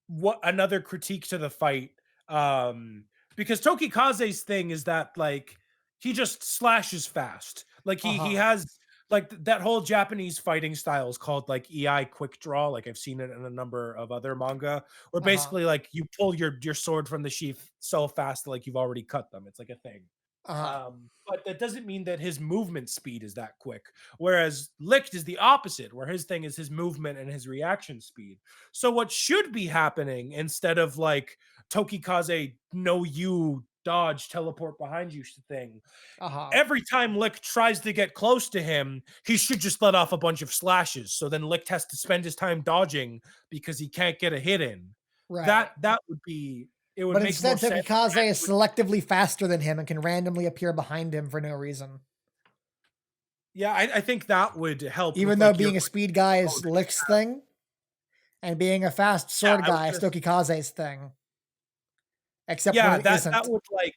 what another critique to the fight, um, because Tokikaze's thing is that like he just slashes fast. Like he Uh-huh. has like that whole Japanese fighting style is called like EI quick draw. Like I've seen it in a number of other manga, where Uh-huh. basically like you pull your sword from the sheath so fast like you've already cut them. It's like a thing. Uh-huh. But that doesn't mean that his movement speed is that quick. Whereas Licht is the opposite, where his thing is his movement and his reaction speed. So what should be happening instead of like Tokikaze no you dodge teleport behind you thing, Uh-huh. every time Licht tries to get close to him, he should just let off a bunch of slashes. So then Licht has to spend his time dodging because he can't get a hit in. Right. That would be it would But make more instead sense. Tokikaze is selectively faster than him and can randomly appear behind him for no reason. Yeah, I think that would help Even with though like your being a speed guy is Licht's thing, and being a fast yeah, sword I was guy is gonna Tokikaze's thing. Except when yeah, it that isn't. would like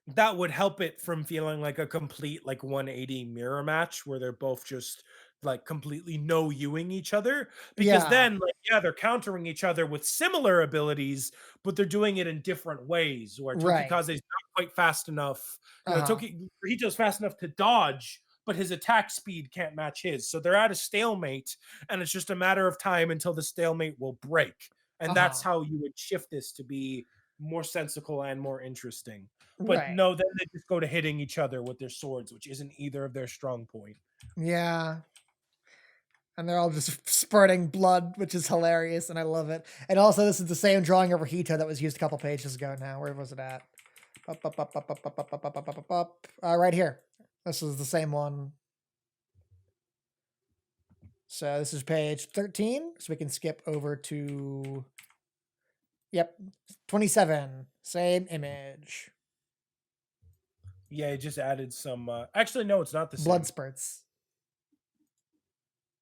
that would help it from feeling like a complete like 180 mirror match where they're both just like completely no youing each other because Yeah. then like yeah they're countering each other with similar abilities but they're doing it in different ways where Right. Tokikaze is not quite fast enough Uh-huh. Hito's fast enough to dodge but his attack speed can't match his so they're at a stalemate and it's just a matter of time until the stalemate will break and that's Uh-huh. how you would shift this to be more sensical and more interesting. But Right. no, then they just go to hitting each other with their swords, which isn't either of their strong point. Yeah. And they're all just spurting blood, which is hilarious, and I love it. And also, this is the same drawing over Hito that was used a couple pages ago now. Where was it at? Right here. This is the same one. So this is page 13. So we can skip over to, yep, 27. Same image. Yeah, it just added some. Actually, no, it's not the Blood same. spurts.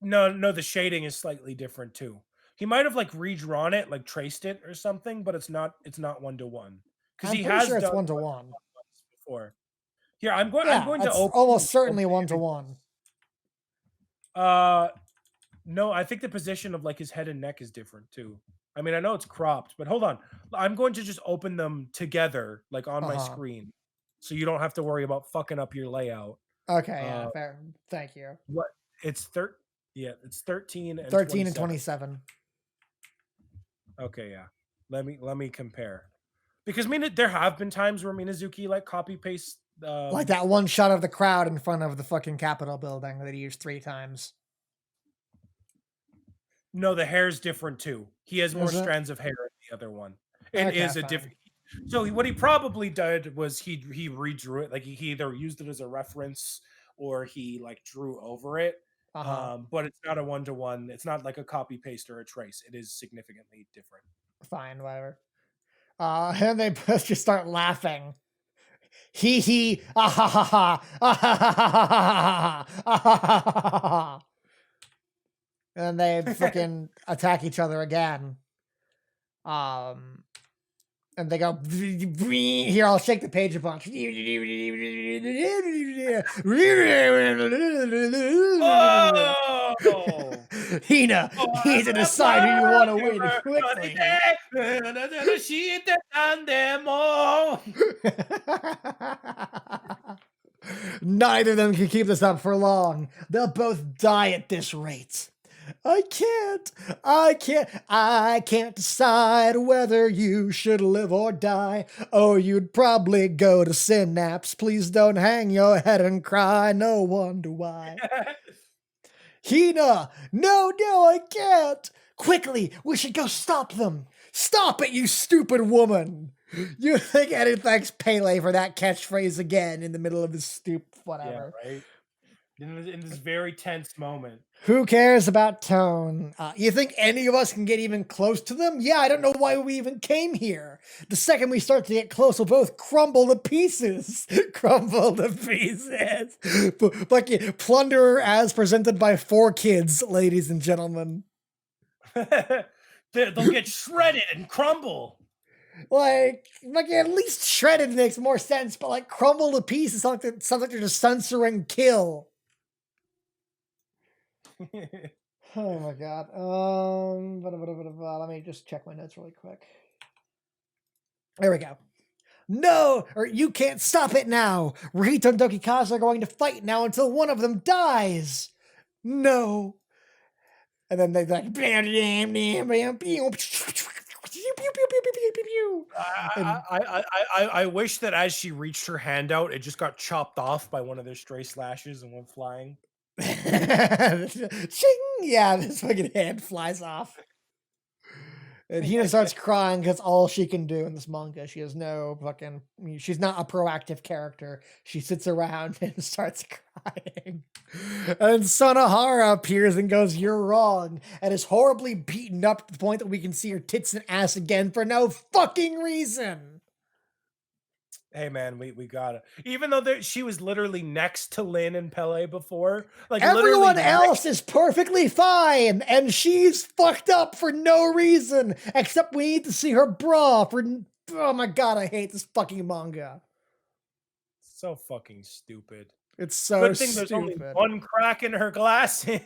No, no, the shading is slightly different too. He might have like redrawn it, like traced it or something, but it's not. It's not one to one because I'm he pretty has sure it's done one to one. ones before. Here, I'm going. I'm Yeah, going to that's open almost the certainly one to image. one. Uh, no, I think the position of like his head and neck is different too. I mean, I know it's cropped, but hold on. I'm going to just open them together, like on Uh my huh. screen, so you don't have to worry about fucking up your layout. Okay, Uh, yeah, fair. Thank you. what? It's Yeah, it's 13 and 13 and 27. 27. Okay, yeah. Let me compare. Because there have been times where Minazuki like copy paste. Like that one shot of the crowd in front of the fucking Capitol building that he used 3 times. No, the hair's different too. He has more Is it? strands of hair in the other one. It Okay, is a fine. different. So what he probably did was he redrew it. Like he either used it as a reference or he like drew over it. Uh huh. But it's not a one to one. It's not like a copy paste or a trace. It is significantly different. Fine, whatever. And they both just start laughing. Hee hee, ah ha ha ha, ah ha ha ha ha ha ha ha ha ha. And they fucking attack each other again. Um, and they go here. I'll shake the page a bunch. Oh! Hina, Oh, you need to decide who you want to win quickly. Neither of them can keep this up for long. They'll both die at this rate. I can't decide whether you should live or die. Oh, you'd probably go to synapse. Please don't hang your head and cry. No wonder why. Hina, no, I can't. Quickly, we should go stop them. Stop it, you stupid woman. You think Eddie thanks Pele for that catchphrase again in the middle of his Yeah, whatever. right. In this very tense moment. Who cares about tone? You think any of us can get even close to them? Yeah, I don't know why we even came here. The second we start to get close, we'll both crumble to pieces. Crumble to pieces. Fucking Plunderer as presented by 4 kids, ladies and gentlemen. They'll get shredded and crumble. Like at least shredded makes more sense, but like crumble to pieces sounds like they're just censoring kill. Oh my god. Let me just check my notes really quick. There we go. No, or you can't stop it now. Rito and Dokikazu are going to fight now until one of them dies. No. And then they like bam, bam, bam, bam, bam. And I wish that as she reached her hand out, it just got chopped off by one of their stray slashes and went flying. Ching! Yeah, this fucking hand flies off. And Hina starts crying because all she can do in this manga. She has no fucking. She's not a proactive character. She sits around and starts crying. And Sonohara appears and goes, "You're wrong," and is horribly beaten up to the point that we can see her tits and ass again for no fucking reason. Hey man, we got it. Even though she was literally next to Lin and Pele before, like Everyone literally else is perfectly fine, and she's fucked up for no reason, except we need to see her bra for. Oh my god, I hate this fucking manga. so fucking stupid. It's so Good thing there's only stupid. one crack in her glasses.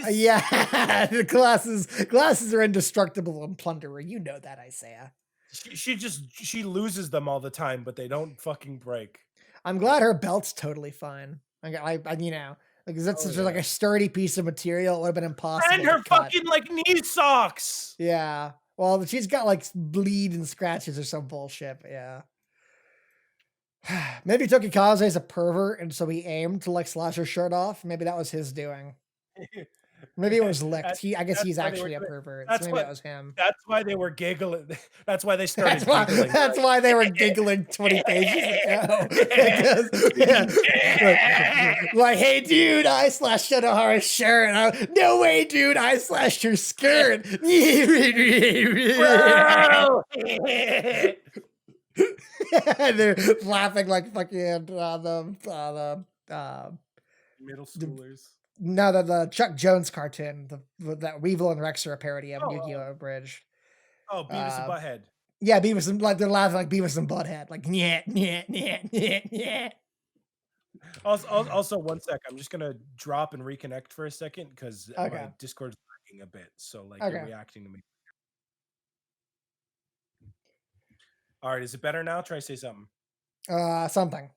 Yeah, the glasses are indestructible in Plunderer. You know that, Isaiah. She loses them all the time, but they don't fucking break. I'm glad her belt's totally fine. Like that's Oh, such like yeah. a sturdy piece of material. It would have been impossible And to her cut. fucking like knee socks. Yeah, Well, she's got like bleed and scratches or some bullshit. But yeah. Maybe Tokikaze's a pervert, and so he aimed to like slash her shirt off. Maybe that was his doing. Maybe it was licked. That I guess that's he's why they were actually a doing pervert, so that's maybe what that was him. that's why they were giggling. That's why they That's started why. giggling. They're That's why they were giggling 20 pages ago. Because yeah, like, hey, dude, I slashed Shinohara's shirt. No way, dude, I slashed her skirt. Bro! They're laughing like fucking Middle the schoolers. no, the Chuck Jones cartoon, that Weevil and Rex are a parody of Oh, Yu-Gi-Oh! Abridged. Beavis and Uh, Butthead. yeah, Beavis and like they're laughing like Beavis and Butthead, like yeah, yeah, yeah, yeah, yeah. Also, one sec. I'm just gonna drop and reconnect for a second because Okay, my Discord's lagging a bit. So like you're okay. reacting to me. All right, is it better now? Try to say something. Something.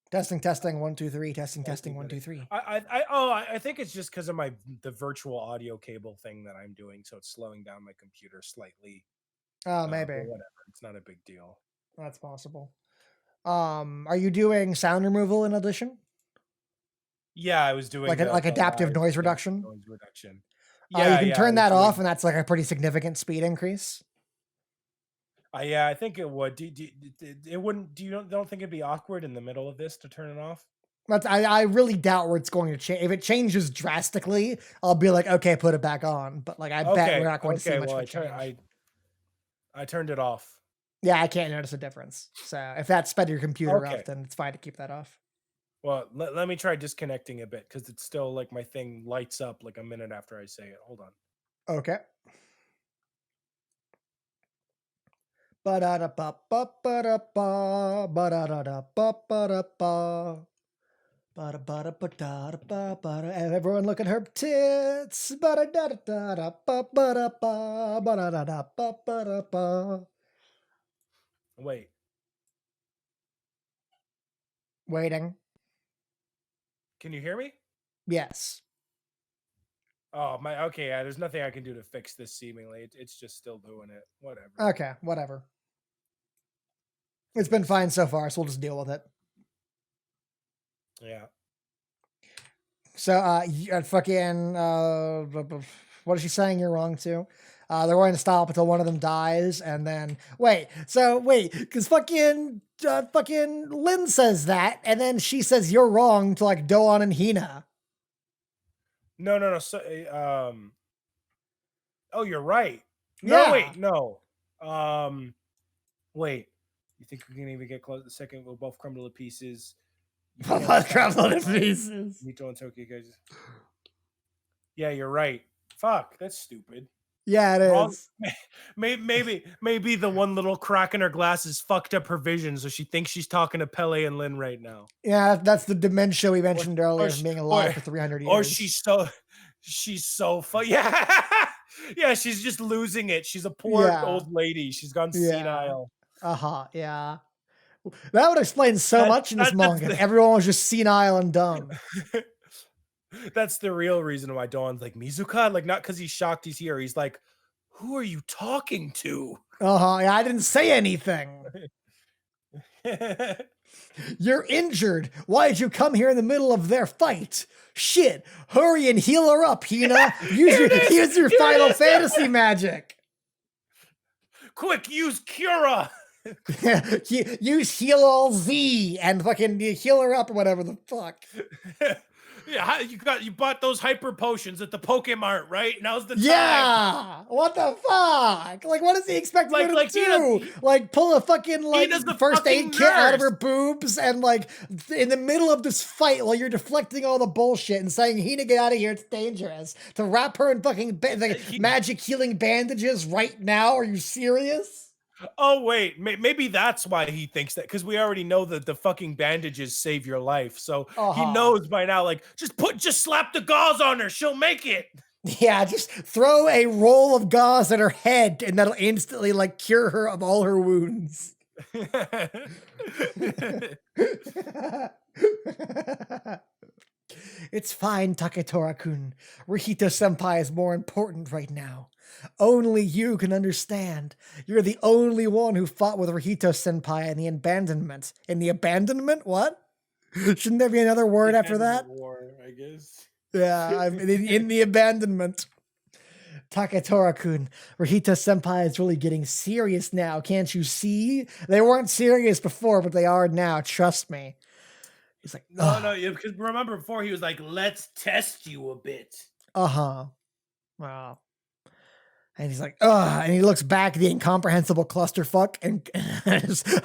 Testing, testing, 1, 2, 3. Testing, Like testing, we one, did two, it. three. I think it's just because of the virtual audio cable thing that I'm doing, so it's slowing down my computer slightly. Oh, But maybe whatever, it's not a big deal. that's possible. Are you doing sound removal in addition, Yeah, I was doing like the adaptive live noise adaptive reduction? noise reduction. You Yeah, can yeah, I turn was that off, doing. and that's like a pretty significant speed increase. Yeah, I think it would. It wouldn't. Don't think it'd be awkward in the middle of this to turn it off? But I really doubt where it's going to change. If it changes drastically, I'll be like, okay, put it back on. But like, I bet we're Okay, not going to see okay. much Well, of a change. I turned it off. Yeah, I can't notice a difference. So if that sped your computer up, Okay. then it's fine to keep that off. Well, let me try disconnecting a bit because it's still like my thing lights up like a minute after I say it. Hold on. Okay. Ba-da-da-ba-ba-ba-da-ba, ba-da-da-da-ba-ba-da-ba. Ba-da-ba-da-ba-da-da-ba-ba-da. Everyone look at her tits. Ba-da-da-da-da-ba-ba-da-ba, ba-da-da-da-ba-ba-da-ba. Wait. Waiting. Can you hear me? Yes. Oh my. Okay. Yeah. There's nothing I can do to fix this. Seemingly, it's just still doing it. Whatever. Okay, whatever. It's been fine so far, so we'll just deal with it. Yeah. So, fucking, what is she saying you're wrong to? They're going to stop until one of them dies, and then wait, because fucking Lynn says that, and then she says you're wrong to like Doan and Hina. No, no, no. So, oh, you're right. No, Yeah, wait, no. Wait. You think we can even get close? The second, we'll both crumble to pieces. You can't stop crumble to my pieces. Mito and Tokyo guys. Yeah, you're right. Fuck, that's stupid. Yeah, it Wrong. is. Maybe the one little crack in her glasses fucked up her vision, so she thinks she's talking to Pele and Lin right now. Yeah, that's the dementia we mentioned earlier from being alive Or, for 300 years. or she's so yeah, yeah, she's just losing it. She's a poor old lady. She's gone senile. Yeah. That would explain so much in this manga. Everyone was just senile and dumb. That's the real reason why Dawn's like, Mizuka? Like, not because he's shocked he's here. He's like, who are you talking to? Yeah, I didn't say anything. You're injured. Why did you come here in the middle of their fight? Shit. Hurry and heal her up, Hina. Use your Final Fantasy magic. Quick, use Cura. Use Heal All Z and fucking heal her up or whatever the fuck. Yeah, you bought those hyper potions at the Pokemart, right? Now's the time. Yeah, what the fuck? Like, what does he expect her to do? Like, pull a fucking like first aid kit out of her boobs and like in the middle of this fight while you're deflecting all the bullshit and saying, "Hina, get out of here! It's dangerous." To wrap her in fucking magic healing bandages right now? Are you serious? Oh wait, maybe that's why he thinks that, because we already know that the fucking bandages save your life. So he knows by now, like, just slap the gauze on her, she'll make it. Yeah, just throw a roll of gauze at her head and that'll instantly like cure her of all her wounds. It's fine, Taketora-kun. Rihito-senpai is more important right now. Only you can understand. You're the only one who fought with Rihito-senpai in the abandonment. In the abandonment? What? Shouldn't there be another word The after abandonment that? war, I guess. Yeah, I'm in the abandonment. Taketora-kun, Rihito-senpai is really getting serious now. Can't you see? They weren't serious before, but they are now. Trust me. He's like, No, no, oh, yeah, because remember before he was like, "Let's test you a bit." uh-huh. Wow. And he's like, ugh. And he looks back at the incomprehensible clusterfuck. And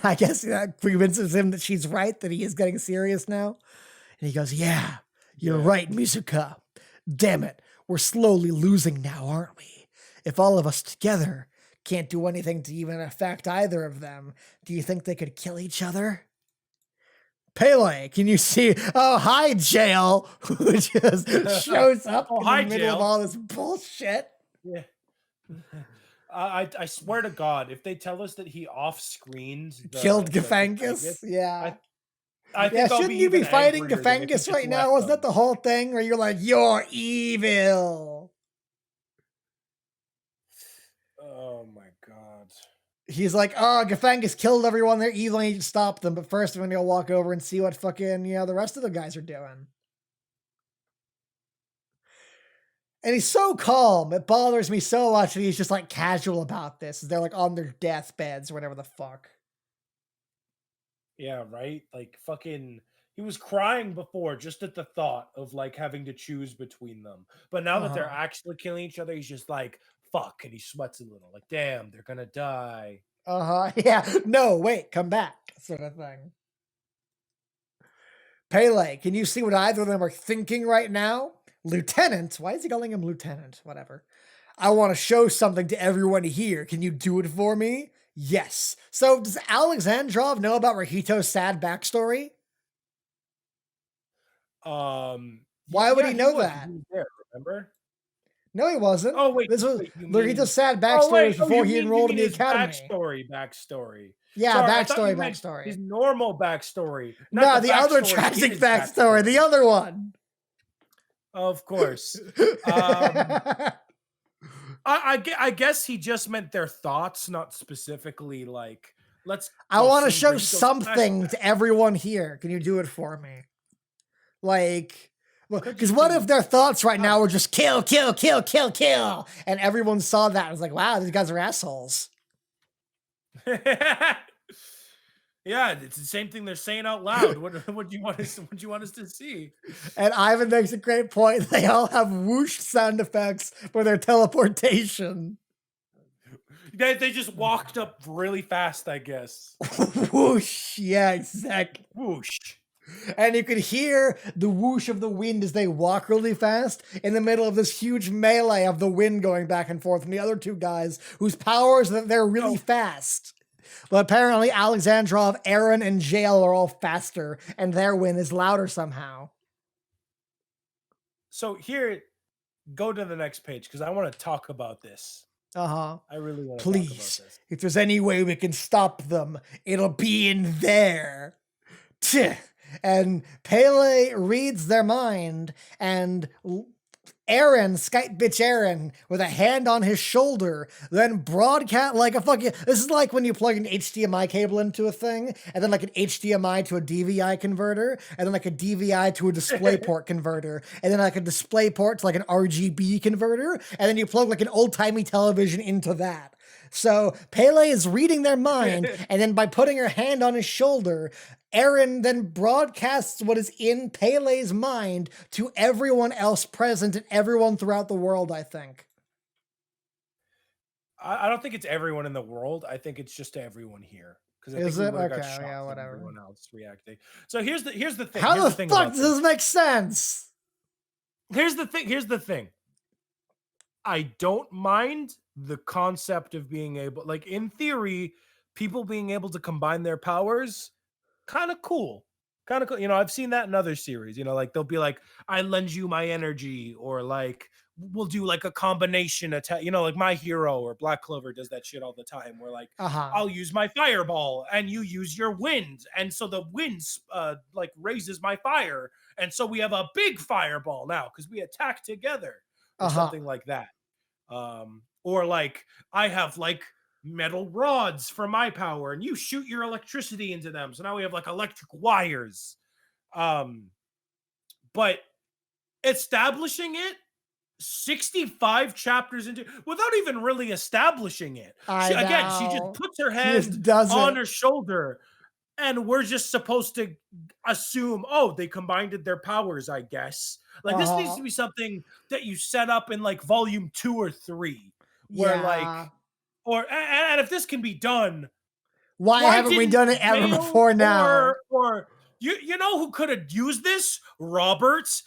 I guess that convinces him that she's right, that he is getting serious now. And he goes, yeah, you're Yeah. right, Mizuka. Damn it. We're slowly losing now, aren't we? If all of us together can't do anything to even affect either of them, do you think they could kill each other? Pele, can you see? Oh, hi, Jail, who just shows up Oh, in the hi, middle of jail. all this bullshit. Yeah. I swear to God, if they tell us that he off screened Killed the Gafangus. Githyankus, Yeah. I I Yeah, think I'll be shouldn't you be even fighting angrier than if he Gafangus just right now? left Wasn't that them. the whole thing where you're like, you're evil? Oh my God. He's like, oh, Gafangus killed everyone. They're evil. I need to stop them. But first, I'm going to go walk over and see what fucking, the rest of the guys are doing. And he's so calm. It bothers me so much that he's just like casual about this. They're like on their deathbeds or whatever the fuck. Yeah, right? Like fucking he was crying before just at the thought of like having to choose between them. But now Uh that they're huh. actually killing each other, he's just like, fuck, and he sweats a little. Like, damn, they're gonna die. Uh huh. Yeah. No, wait, come back. Sort of thing. Pele, can you see what either of them are thinking right now? Lieutenant? Why is he calling him Lieutenant? Whatever. I want to show something to everyone here. Can you do it for me? Yes. So, does Alexandrov know about Rahito's sad backstory? Why would Yeah, he he know would because he that? was there, remember? No, he wasn't. Oh wait, This was wait, you Rahito's mean sad oh backstory wait, was oh before he you enrolled in mean the his academy. backstory. Yeah, Sorry, I thought backstory, you meant his backstory. normal backstory, not No, the the other backstory in tragic his backstory, the backstory. other one. Of course. Um I guess he just meant their thoughts, not specifically like, "Let's I go want to see show Rihito's something flashback." to everyone here. Can you do it for me? Like, Could because just what if be their thoughts right uh, now were just kill, kill, kill, kill, kill, and everyone saw that and was like, wow, these guys are assholes. Yeah, it's the same thing they're saying out loud. What do you want us what do you want us to see? And Ivan makes a great point. They all have whoosh sound effects for their teleportation. They just walked up really fast, I guess. Whoosh. Yeah, exactly. Whoosh. And you could hear the whoosh of the wind as they walk really fast in the middle of this huge melee of the wind going back and forth and the other two guys whose powers that they're really So fast. But apparently Alexandrov, Aaron, and Jail are all faster, and their wind is louder somehow. so here, go to the next page because I want to talk about this. Uh-huh. I really want to talk about Please, this. if there's any way we can stop them, it'll be in there. Tch. And Pele reads their mind, and Aaron, Skype bitch Aaron, with a hand on his shoulder, then broadcast like a fucking. This is like when you plug an HDMI cable into a thing, and then like an HDMI to a DVI converter, and then like a DVI to a DisplayPort converter, and then like a DisplayPort to like an RGB converter, and then you plug like an old timey television into that. So Pele is reading their mind, and then by putting her hand on his shoulder, Aaron then broadcasts what is in Pele's mind to everyone else present and everyone throughout the world, I think. I don't think it's everyone in the world. I think it's just to everyone here because I think Is we it? would have Okay, got yeah, shocked at whatever. everyone else reacting. So here's the thing. How Here's the the thing fuck about does this. this make sense? Here's the thing. Here's the thing. I don't mind the concept of being able, like in theory, people being able to combine their powers, kind of cool. Kind of cool. I've seen that in other series. Like they'll be like, I lend you my energy, or like we'll do like a combination attack. Like My Hero or Black Clover does that shit all the time. Where like Uh huh. I'll use my fireball and you use your wind, and so the wind like raises my fire, and so we have a big fireball now because we attack together, or Uh-huh. something like that. Or like I have like metal rods for my power, and you shoot your electricity into them, so now we have like electric wires. Um, but establishing it 65 chapters into without even really establishing it. I She just know. puts her She just hand does on it. her shoulder, and we're just supposed to assume, oh, they combined their powers, I guess. Like this needs to Uh-huh. be something that you set up in like volume 2 or 3, where like, Yeah. and if this can be done, Why why haven't we didn't done it ever Vale before now? or you know who could have used this? Roberts.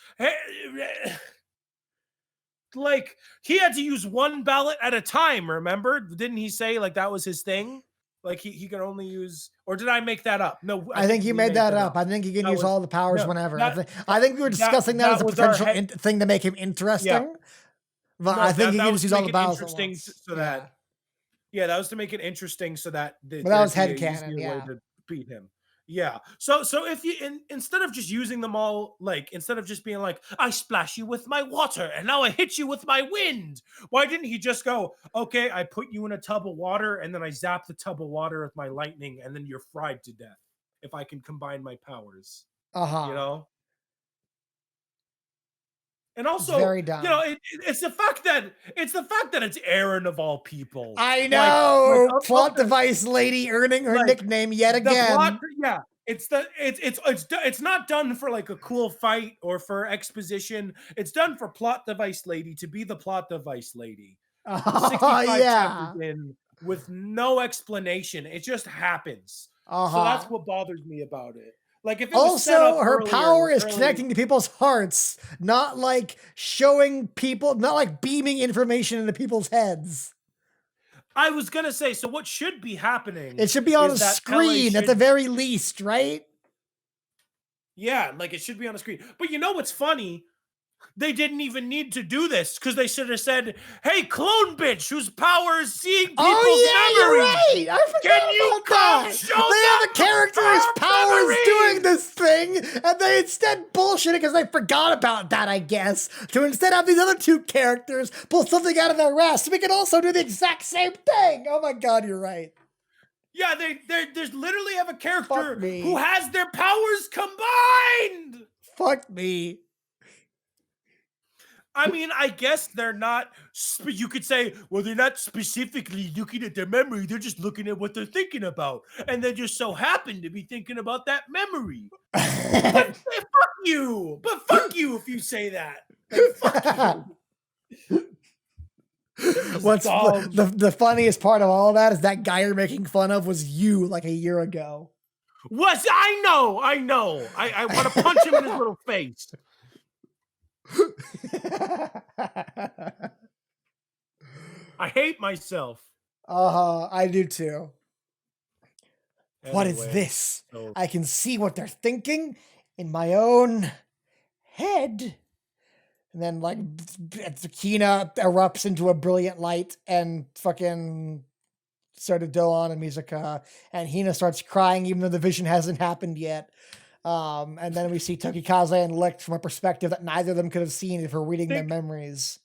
Like he had to use one ballot at a time, remember? Didn't he say like that was his thing? Like he could only use, or did I make that up? No, I I think think you we made made that that up. up. I think you can That use was all the powers no whenever. that I think we were that discussing that as that a was our potential head. thing to make him Yeah, interesting. But I no, think that you that can was just to use all make the it powers at interesting once. so that Yeah. yeah, that was to make it interesting so that But that was there'd be a headcanon, easier way yeah. to beat him. Yeah. So if you instead of just using them all, like instead of just being like, I splash you with my water and now I hit you with my wind, why didn't he just go, okay, I put you in a tub of water and then I zap the tub of water with my lightning and then you're fried to death if I can combine my powers, you Uh-huh. know? And It's also, very dumb. it's the fact that it's Aaron of all people. I Like know! of Plot the device lady earning her like nickname yet the plot, again. yeah, it's not done for like a cool fight or for exposition. It's done for plot device lady to be the plot device lady. Oh, 65 chapters yeah. in with no explanation. It just happens. So that's Uh-huh. what bothers me about it. Like if it was set Also, up her earlier, power is early. connecting to people's hearts, not like showing people, not like beaming information into people's heads. I was gonna say, so what should be happening It should be on a is that Pele screen at the should, very least, right? yeah, like it should be on a screen. But you know what's funny? They didn't even need to do this because they should have said, "Hey, clone bitch, whose power is seeing people's Oh memories, yeah, you're right. I can forgot you about come that. show They have a them character whose power is her doing memories?" this thing, and they instead bullshit it because they forgot about that, I guess. To instead have these other two characters pull something out of their ass so we can also do the exact same thing. Oh my god, you're right. Yeah, they there's literally have a Fuck character who me. has their powers combined. Fuck me. I mean, I guess they're not. You could say, well, they're not specifically looking at their memory. They're just looking at what they're thinking about, and they just so happen to be thinking about that memory. But fuck you. But fuck you if you say that. Like fuck you. This is What's dumb. the funniest part of all of that is that guy you're making fun of was you like a year ago. Was I know? I know. I want to punch him in his little face. I hate myself. I do too. What is Anyway, this? so I can see what they're thinking in my own head. And then, like, Hina erupts into a brilliant light and fucking started Doan and Mizuka. And Hina starts crying even though the vision hasn't happened yet. And then we see Tokikaze and Licht from a perspective that neither of them could have seen if we're reading their think, memories.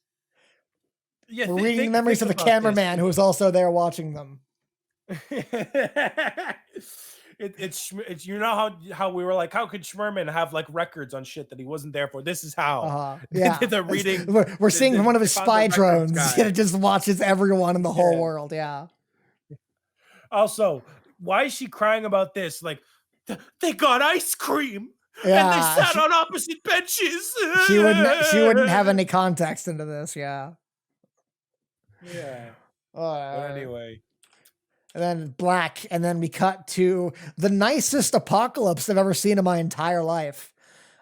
yeah, We're reading the memories think of the about this. cameraman who was also there watching them. It's you know how we were like, how could Schmerman have like records on shit that he wasn't there for? This is how. Yeah. The reading. We're seeing from one of his they found the spy records drones. guy. It just watches everyone in the whole Yeah. world. Yeah. Also, why is she crying about this? Like, they got ice cream and they Yeah. sat on opposite benches. She wouldn't have any context into this. Yeah. Yeah. But Uh, anyway. and then black, and then we cut to the nicest apocalypse I've ever seen in my entire life.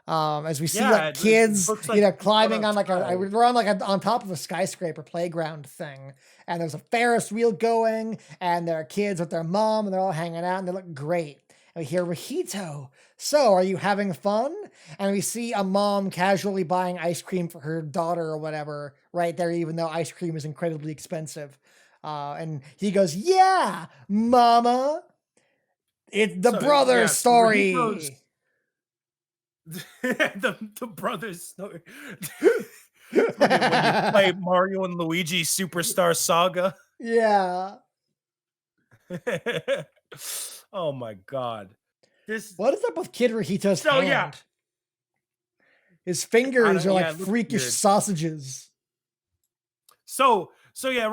As we see like kids, climbing on like we're on like on top of a skyscraper playground thing, and there's a Ferris wheel going, and there are kids with their mom, and they're all hanging out, and they look great. And we hear Rahito. So, are you having fun? And we see a mom casually buying ice cream for her daughter or whatever right there, even though ice cream is incredibly expensive. And he goes, "Yeah, mama, it's the brother story." The brothers story. When you play Mario and Luigi Superstar Saga. Yeah. Oh my god. This What is up with Kid Rahito's so yeah, hand? His I fingers don't are like yeah, it looks freakish weird. sausages. So yeah,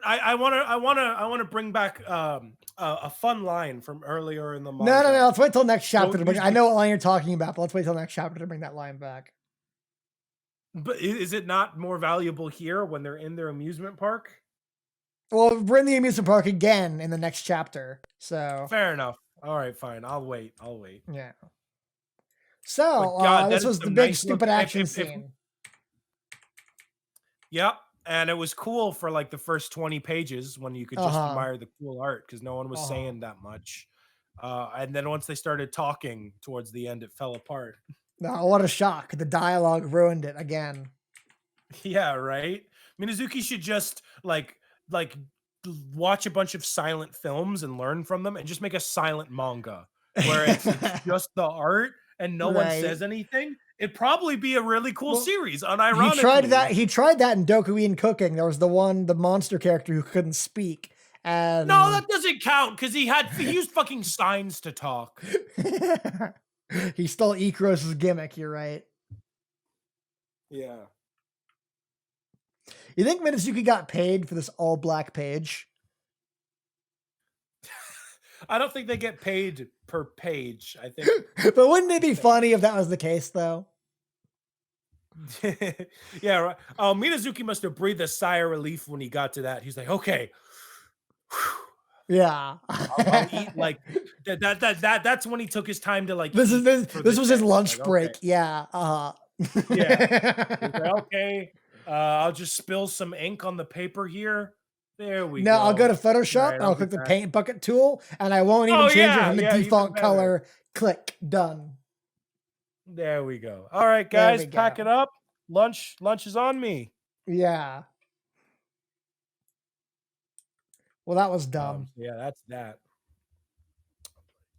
I wanna bring back a fun line from earlier in the No, no, no. manga. Let's wait till next You chapter don't to bring. I usually know what line you're talking about, but let's wait till next chapter to bring that line back. but is it not more valuable here when they're in their amusement park? Well, we're in the amusement park again in the next chapter. So Fair enough. Alright, fine. I'll wait. yeah. So But god, that this is was the some big nice look stupid action if scene. yep, and it was cool for, like, the first 20 pages when you could Uh just huh. admire the cool art because no one was Uh huh. saying that much. And then once they started talking towards the end, it fell apart. No, what a shock! The dialogue ruined it again. Yeah, right? Minazuki should just, like, watch a bunch of silent films and learn from them and just make a silent manga where it's just the art and no one Right. says anything. It'd probably be a really cool Well, series, he tried unironically. that. He tried that in Dokuin Cooking. There was the monster character who couldn't speak, No, and that doesn't count because he used fucking signs to talk. he stole Ikaros' gimmick. You're right. Yeah. You think Minazuki got paid for this all black page? I don't think they get paid per page. I think But wouldn't it be funny if that was the case, though? yeah, right. Oh, Minazuki must have breathed a sigh of relief when he got to that. He's like, okay, Yeah. I'll eat like that's when he took his time to like this is eat this, for the this was his day. Like, lunch okay, break. Yeah. yeah. He's like, okay, I'll just spill some ink on the paper here. There we Now I'll go go. to All Photoshop right, and I'll I'll be click the back. paint bucket tool and I won't even Oh change it yeah, from the yeah, even default better. color. Click. Done. There we go. All right, There guys, we pack it go. up. Lunch is on me. Yeah. Well, that was dumb. So yeah, that's that.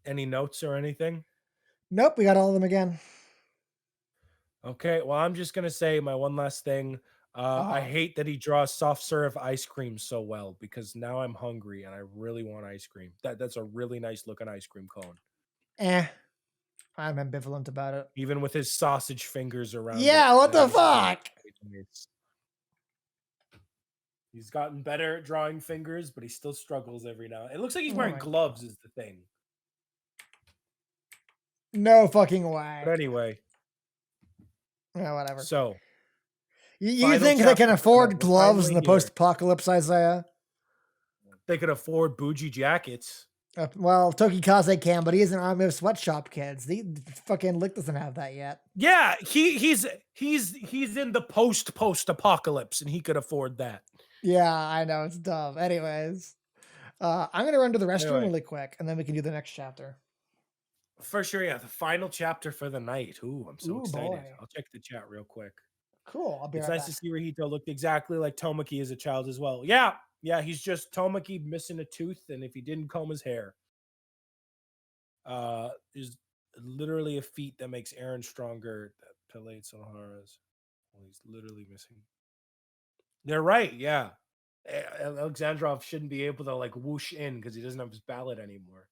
Any notes or anything? Nope, we got all of them again. Okay, well, I'm just gonna say my one last thing. I Uh-huh. hate that he draws soft serve ice cream so well because now I'm hungry and I really want ice cream. That's a really nice looking ice cream cone, Eh. I'm ambivalent about it. even with his sausage fingers around it. Yeah, what That the is still fuck? very nice. He's gotten better at drawing fingers, but he still struggles every now. It looks like he's Oh wearing my gloves, god. is the thing. No fucking But way. anyway, Yeah, whatever. so You final think they can chapter for the night. afford We're gloves in finally the here. post-apocalypse, Isaiah? They could afford bougie jackets. Well, Tokikaze can, but he is an army of sweatshop kids. The fucking Lick doesn't have that yet. Yeah, he's in the post apocalypse, and he could afford that. Yeah, I know it's dumb. Anyways, I'm gonna run to the restroom Anyway, really quick, and then we can do the next chapter. for sure, yeah, the final chapter for the night. Ooh, I'm so Ooh excited. boy, I'll check the chat real quick. cool. I'll be It's right nice to back. see Rahito looked exactly like Tomaki as a child as well. Yeah, yeah, he's just Tomaki missing a tooth, and if he didn't comb his hair, there's literally a feat that makes Aaron stronger that Pele Sonohara's. Well, he's literally missing. They're right, yeah. Alexandrov shouldn't be able to like whoosh in because he doesn't have his ballot anymore.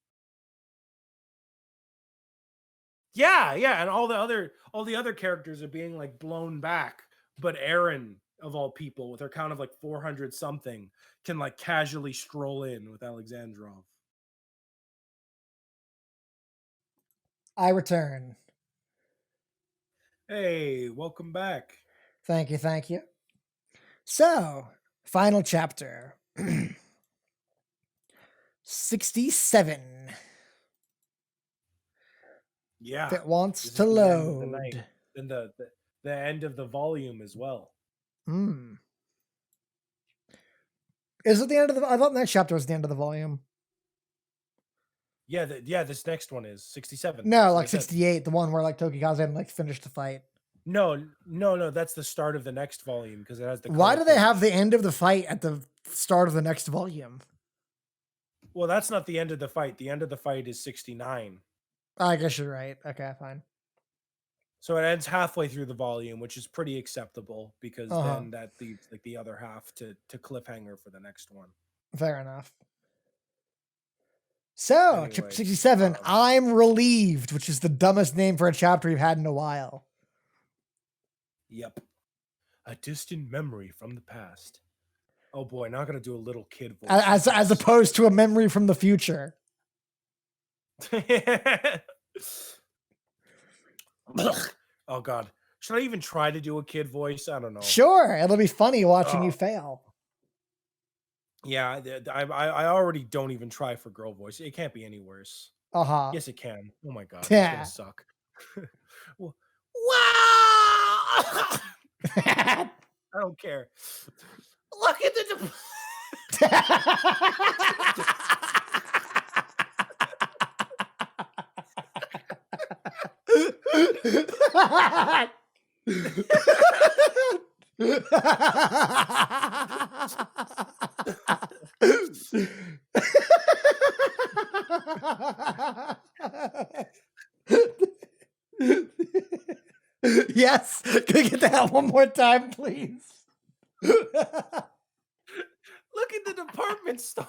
Yeah, yeah, and all the other characters are being like blown back, but Aaron of all people, with her count of like 400 something, can like casually stroll in with Alexandrov. I return. Hey, welcome back. Thank you, thank you. So, final chapter 67. If Yeah, it wants this to is the end of the night. load. Then the end of the volume as well. Hmm. Is it the end of the? I thought the next chapter was the end of the volume. Yeah, yeah. This next one is 67. No, That's what I like said. 68, the one where like Tokikaze hadn't like finished the fight. No. That's the start of the next volume because it has the Why cover do they have page. the end of the fight at the start of the next volume? Well, that's not the end of the fight. The end of the fight is 69. I guess you're right. Okay, fine. So it ends halfway through the volume, which is pretty acceptable because Uh-huh. then that leaves like the other half to cliffhanger for the next one. Fair enough. So, chapter Anyways, 67, I'm relieved, which is the dumbest name for a chapter we've had in a while. yep. A distant memory from the past. Oh boy, now I gotta do a little kid voice. As opposed to a memory from the future. Oh god. Should I even try to do a kid voice? I don't know. Sure, it'll be funny watching you Oh, fail. yeah, I already don't even try for girl voice. It can't be any worse. Uh-huh. Yes, it can. Oh my god, this is gonna Yeah. suck. Wow! I don't care. Look at the. Yes. Can we get that one more time, please? Look at the department store.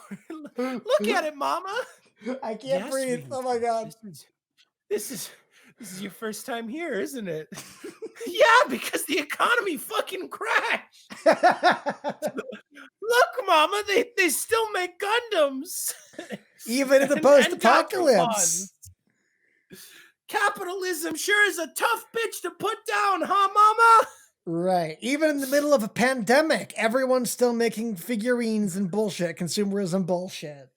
Look at it, mama. I can't Yes, breathe. sweetie. Oh my god. This is this is your first time here, isn't it? Yeah, because the economy fucking crashed. Look, mama, they still make Gundams. Even in the And post-apocalypse. Gabapons. Capitalism sure is a tough bitch to put down, huh, mama? Right. Even in the middle of a pandemic, everyone's still making figurines and bullshit, consumerism bullshit.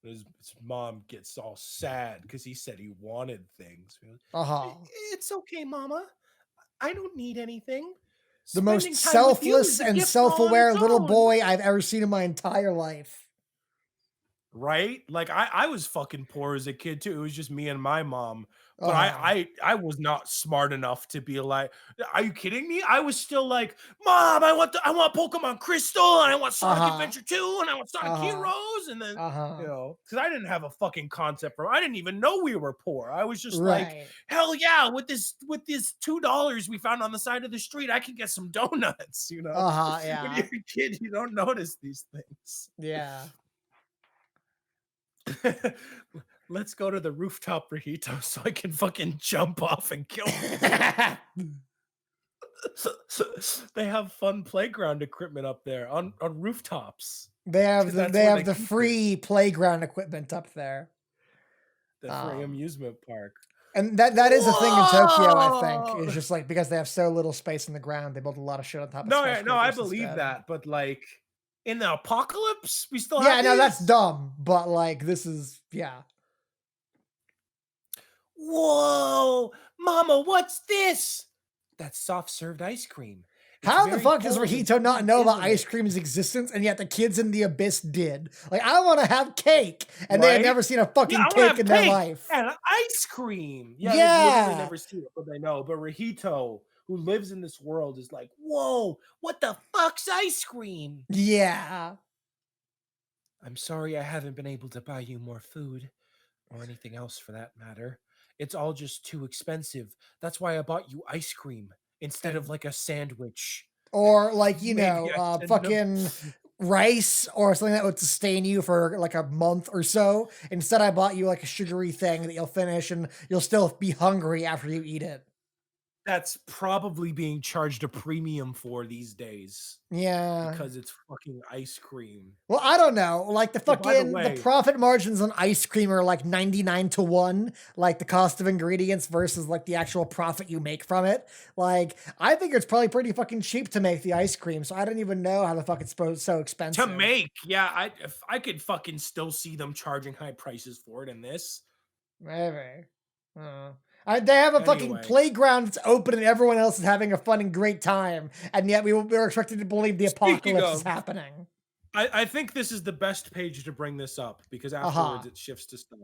His mom gets all sad because he said he wanted things. Uh-huh. It's okay, mama. I don't need anything. The most Spending time with you is selfless a and gift all on self-aware its little own. boy I've ever seen in my entire life. Right? Like I was fucking poor as a kid too. It was just me and my mom. But Uh-huh. I was not smart enough to be like, are you kidding me? I was still like, Mom, I want Pokemon Crystal and I want Sonic Uh-huh. Adventure 2 and I want Sonic Uh-huh. Heroes. And then, Uh-huh. because I didn't have a fucking concept for I didn't even know we were poor. I was just like, Right. hell yeah, with this $2 we found on the side of the street, I can get some donuts, you know. Uh-huh. When Yeah. you're a kid, you don't notice these things. Yeah. Let's go to the rooftop burrito so I can fucking jump off and kill people. They have fun playground equipment up there on rooftops. That's They where have they the keep it. free playground equipment up there. The free Um amusement park. and that is a thing in Tokyo, I think. Whoa! It's just like because they have so little space in the ground, they build a lot of shit on top of No, yeah, no, I skyscrapers believe instead. that, but like in the apocalypse, we still Yeah, have no, that's these. dumb, but like this is yeah. Whoa, Mama, what's this? That's soft served ice cream. It's How the very fuck does cold and Rihito not sweet, know about isn't ice it? cream's existence and yet the kids in the abyss did? Like, I want to have cake, and they had Right? never seen a Yeah, fucking I wanna cake have in their cake life. and ice cream. Yeah, they've literally Yeah, never seen it, but they know. But Rahito, who lives in this world, is like, "Whoa, what the fuck's ice cream?" yeah. I'm sorry I haven't been able to buy you more food or anything else for that matter. It's all just too expensive. That's why I bought you ice cream instead of And like a sandwich. or like Maybe I shouldn't have. fucking rice or something that would sustain you for like a month or so. Instead, I bought you like a sugary thing that you'll finish and you'll still be hungry after you eat it. That's probably being charged a premium for these days Yeah. because it's fucking ice cream. Well, I don't know. Like Oh, by the the way, profit margins on ice cream are like 99 to 1, like the cost of ingredients versus like the actual profit you make from it. Like, I think it's probably pretty fucking cheap to make the ice cream, so I don't even know how the fuck it's so to expensive. make, yeah, I could fucking still see them charging high prices for it in this. Maybe. They have a fucking Anyway, playground that's open and everyone else is having a fun and great time, and yet we're expected to believe the speaking apocalypse is of, happening. I think this is the best page to bring this up because Uh-huh. afterwards it shifts to stuff.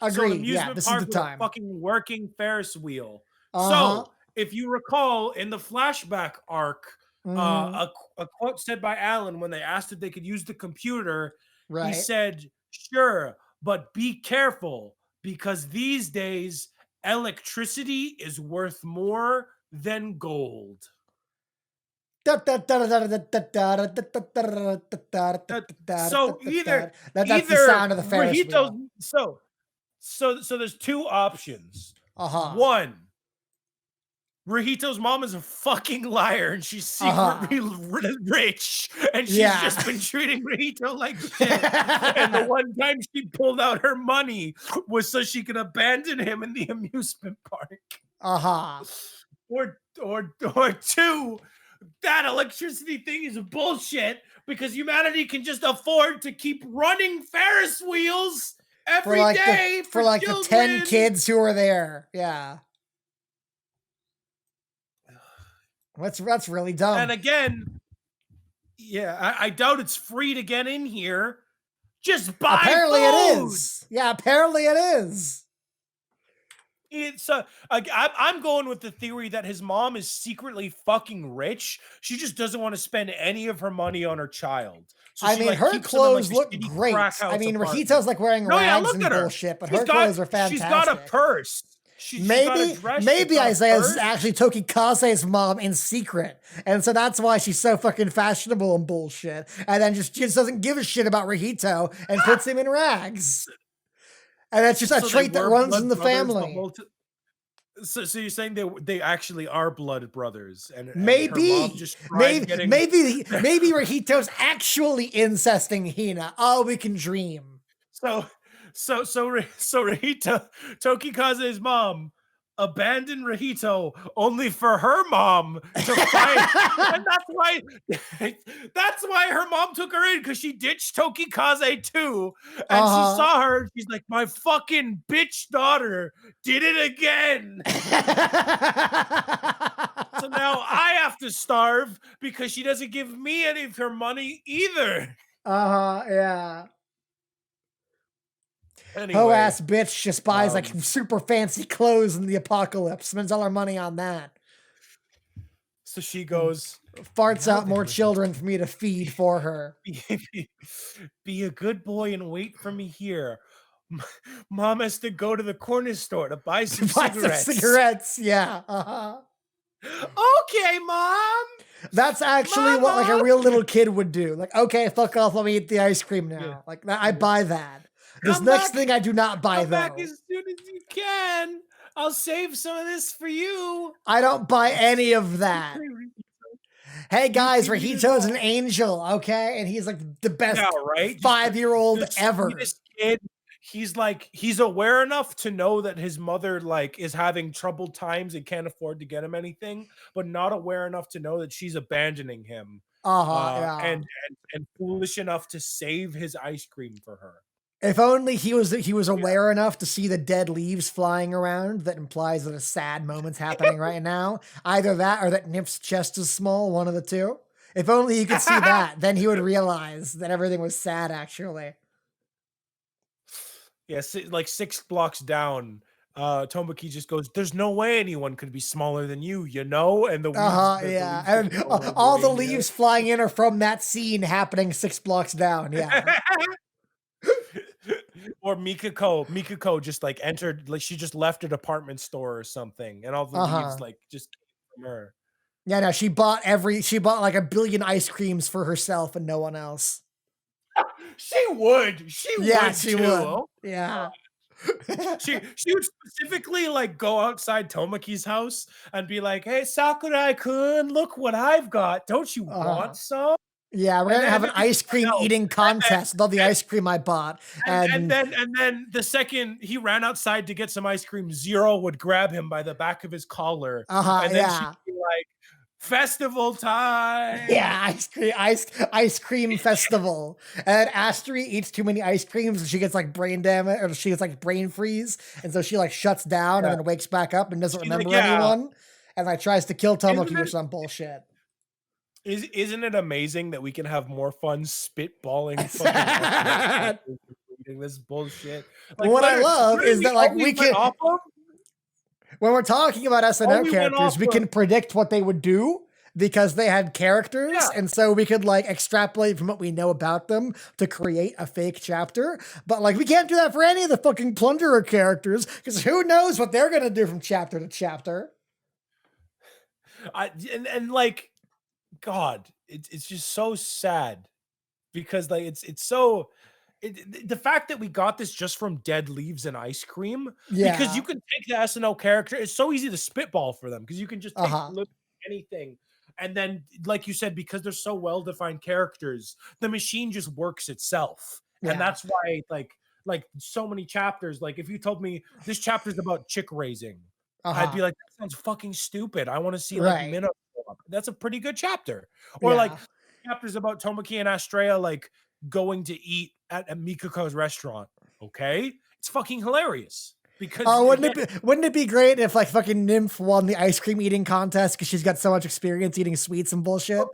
So an Agreed. Yeah, amusement this is the park with a time. fucking working Ferris wheel. Uh-huh. So if you recall in the flashback arc, Mhm. a quote said by Alan when they asked if they could use the computer, he Right. said, "Sure, but be careful because these days electricity is worth more than gold. So That's the either sound of the Ferris Rahito's wheel. so there's two options. Uh-huh. One, Rahito's mom is a fucking liar and she's Uh-huh. secretly rich and she's Yeah. just been treating Rahito like shit. And the one time she pulled out her money was so she could abandon him in the amusement park. Uh-huh. Or two, that electricity thing is bullshit because humanity can just afford to keep running Ferris wheels For every like the day for for like the 10 children. kids who are there. Yeah. That's really And dumb. again, yeah, I doubt it's free to get in here. Just buy Apparently it food. is. Yeah, apparently it is. It's I'm going with the theory that his mom is secretly fucking rich. She just doesn't want to spend any of her money on her child, so I she mean, like her keeps them in like clothes a look shitty crack great. I house mean, apartment. Rahito's like wearing No, yeah, rags look and at her. bullshit, but her clothes are She's got a fantastic. purse. She's got a Maybe, dress. She's maybe got a Isaiah's is purse. actually Tokikaze's mom in secret. And so that's why she's so fucking fashionable and bullshit. And then just doesn't give a shit about Rahito and puts him in rags. And that's just a So they trait that were runs in blood the brothers the family. whole time. So you're saying they actually are blood brothers, and her mom Maybe, just tried getting maybe Rahito's actually incesting Hina. Oh, we can dream. so so Rahito Tokikaze's mom abandoned Rahito only for her mom to find, and that's why her mom took her in because she ditched Tokikaze too, and she Uh-huh. saw her. She's like, my fucking bitch daughter did it again. So now I have to starve because she doesn't give me any of her money either. Uh-huh, yeah. Ho Anyway, ass bitch just buys like um, super fancy clothes in the apocalypse, spends all her money on that. so she And goes, farts now out then, more Rahito, children for me to feed for her. be, be, be a good boy and wait for me here. M- Mom has to go to the corner store to buy To some buy some cigarettes. cigarettes, yeah. Uh-huh. Okay, mom. That's actually what like a Mama. real little kid would do. Like, okay, fuck off, let me eat the ice cream Yeah, now. Like I yeah. buy that. This Come next back. thing I do not buy Come back though. as soon as you can. I'll save some of this for you. I don't buy Yes. any of that. Hey guys, Neither did Rahito's an I. angel, okay? And he's like the Yeah, best right? Just 5-year-old the ever. sweetest kid. He's aware enough to know that his mother like is having troubled times and can't afford to get him anything, but not aware enough to know that she's abandoning him. Uh-huh, yeah. And foolish enough to save his ice cream for her. If only he was Yeah. aware enough to see the dead leaves flying around, that implies that a sad moment's happening right now. Either that or that Nip's chest is small, one of the two. If only he could see that, then he would realize that everything was sad actually. Yeah, like 6 blocks down, Tomoki just goes, "There's no way anyone could be smaller than you, you know?" And Uh-huh, the yeah. leaves just And go all the away. Yeah. leaves flying in are from that scene happening 6 blocks down, yeah. Or Mikako just like entered, like she just left a department store or something, and all the leaves Uh-huh. like just came from her. Yeah, no, she bought like a billion ice creams for herself and no one else. She Yeah, would she too. would. Oh, Yeah. she would specifically like go outside Tomoki's house and be like, "Hey, Sakurai-kun, look what I've got. Don't you want Uh-huh. some?" Yeah, we're gonna And have then an ice cream no, eating contest with all the ice cream I bought. And and then the second he ran outside to get some ice cream, Zero would grab him by the back of his collar, uh-huh, and then she'd yeah. be like, "Festival time!" Yeah, ice cream festival. And Astri eats too many ice creams and she gets like brain damage or she gets like brain freeze. And so she like shuts down and Yeah. then wakes back up and doesn't She's like, remember "Yeah, anyone. And like tries to kill isn't Tomoki or it some bullshit. isn't it amazing that we can have more fun spitballing fucking SNL characters than reading this bullshit?" Like, What I love is that like all we we went can off of when we're talking about all SNL we went off characters, we of can predict what they would do. because they had characters, Yeah. and so we could like extrapolate from what we know about them to create a fake chapter. But like we can't do that for any of the fucking Plunderer characters because who knows what they're gonna do from chapter to chapter. And like, God, it's just so sad because like it's so the fact that we got this just from dead leaves and ice cream, because you Yeah. can take the SNL character, it's so easy to spitball for them because you can just take Uh-huh. literally anything. And then, like you said, because they're so well-defined characters, the machine just works itself. And Yeah. that's why, like so many chapters, like if you told me this chapter is about chick raising, I'd Uh-huh. be like, that sounds fucking stupid. I want to see like Right. Minna show up. That's a pretty good chapter. Or like Yeah. chapters about Tomoki and Astrea like going to eat at Mikuko's restaurant. Okay, it's fucking hilarious because Oh, again, wouldn't it be great if like fucking Nymph won the ice cream eating contest because she's got so much experience eating sweets and bullshit?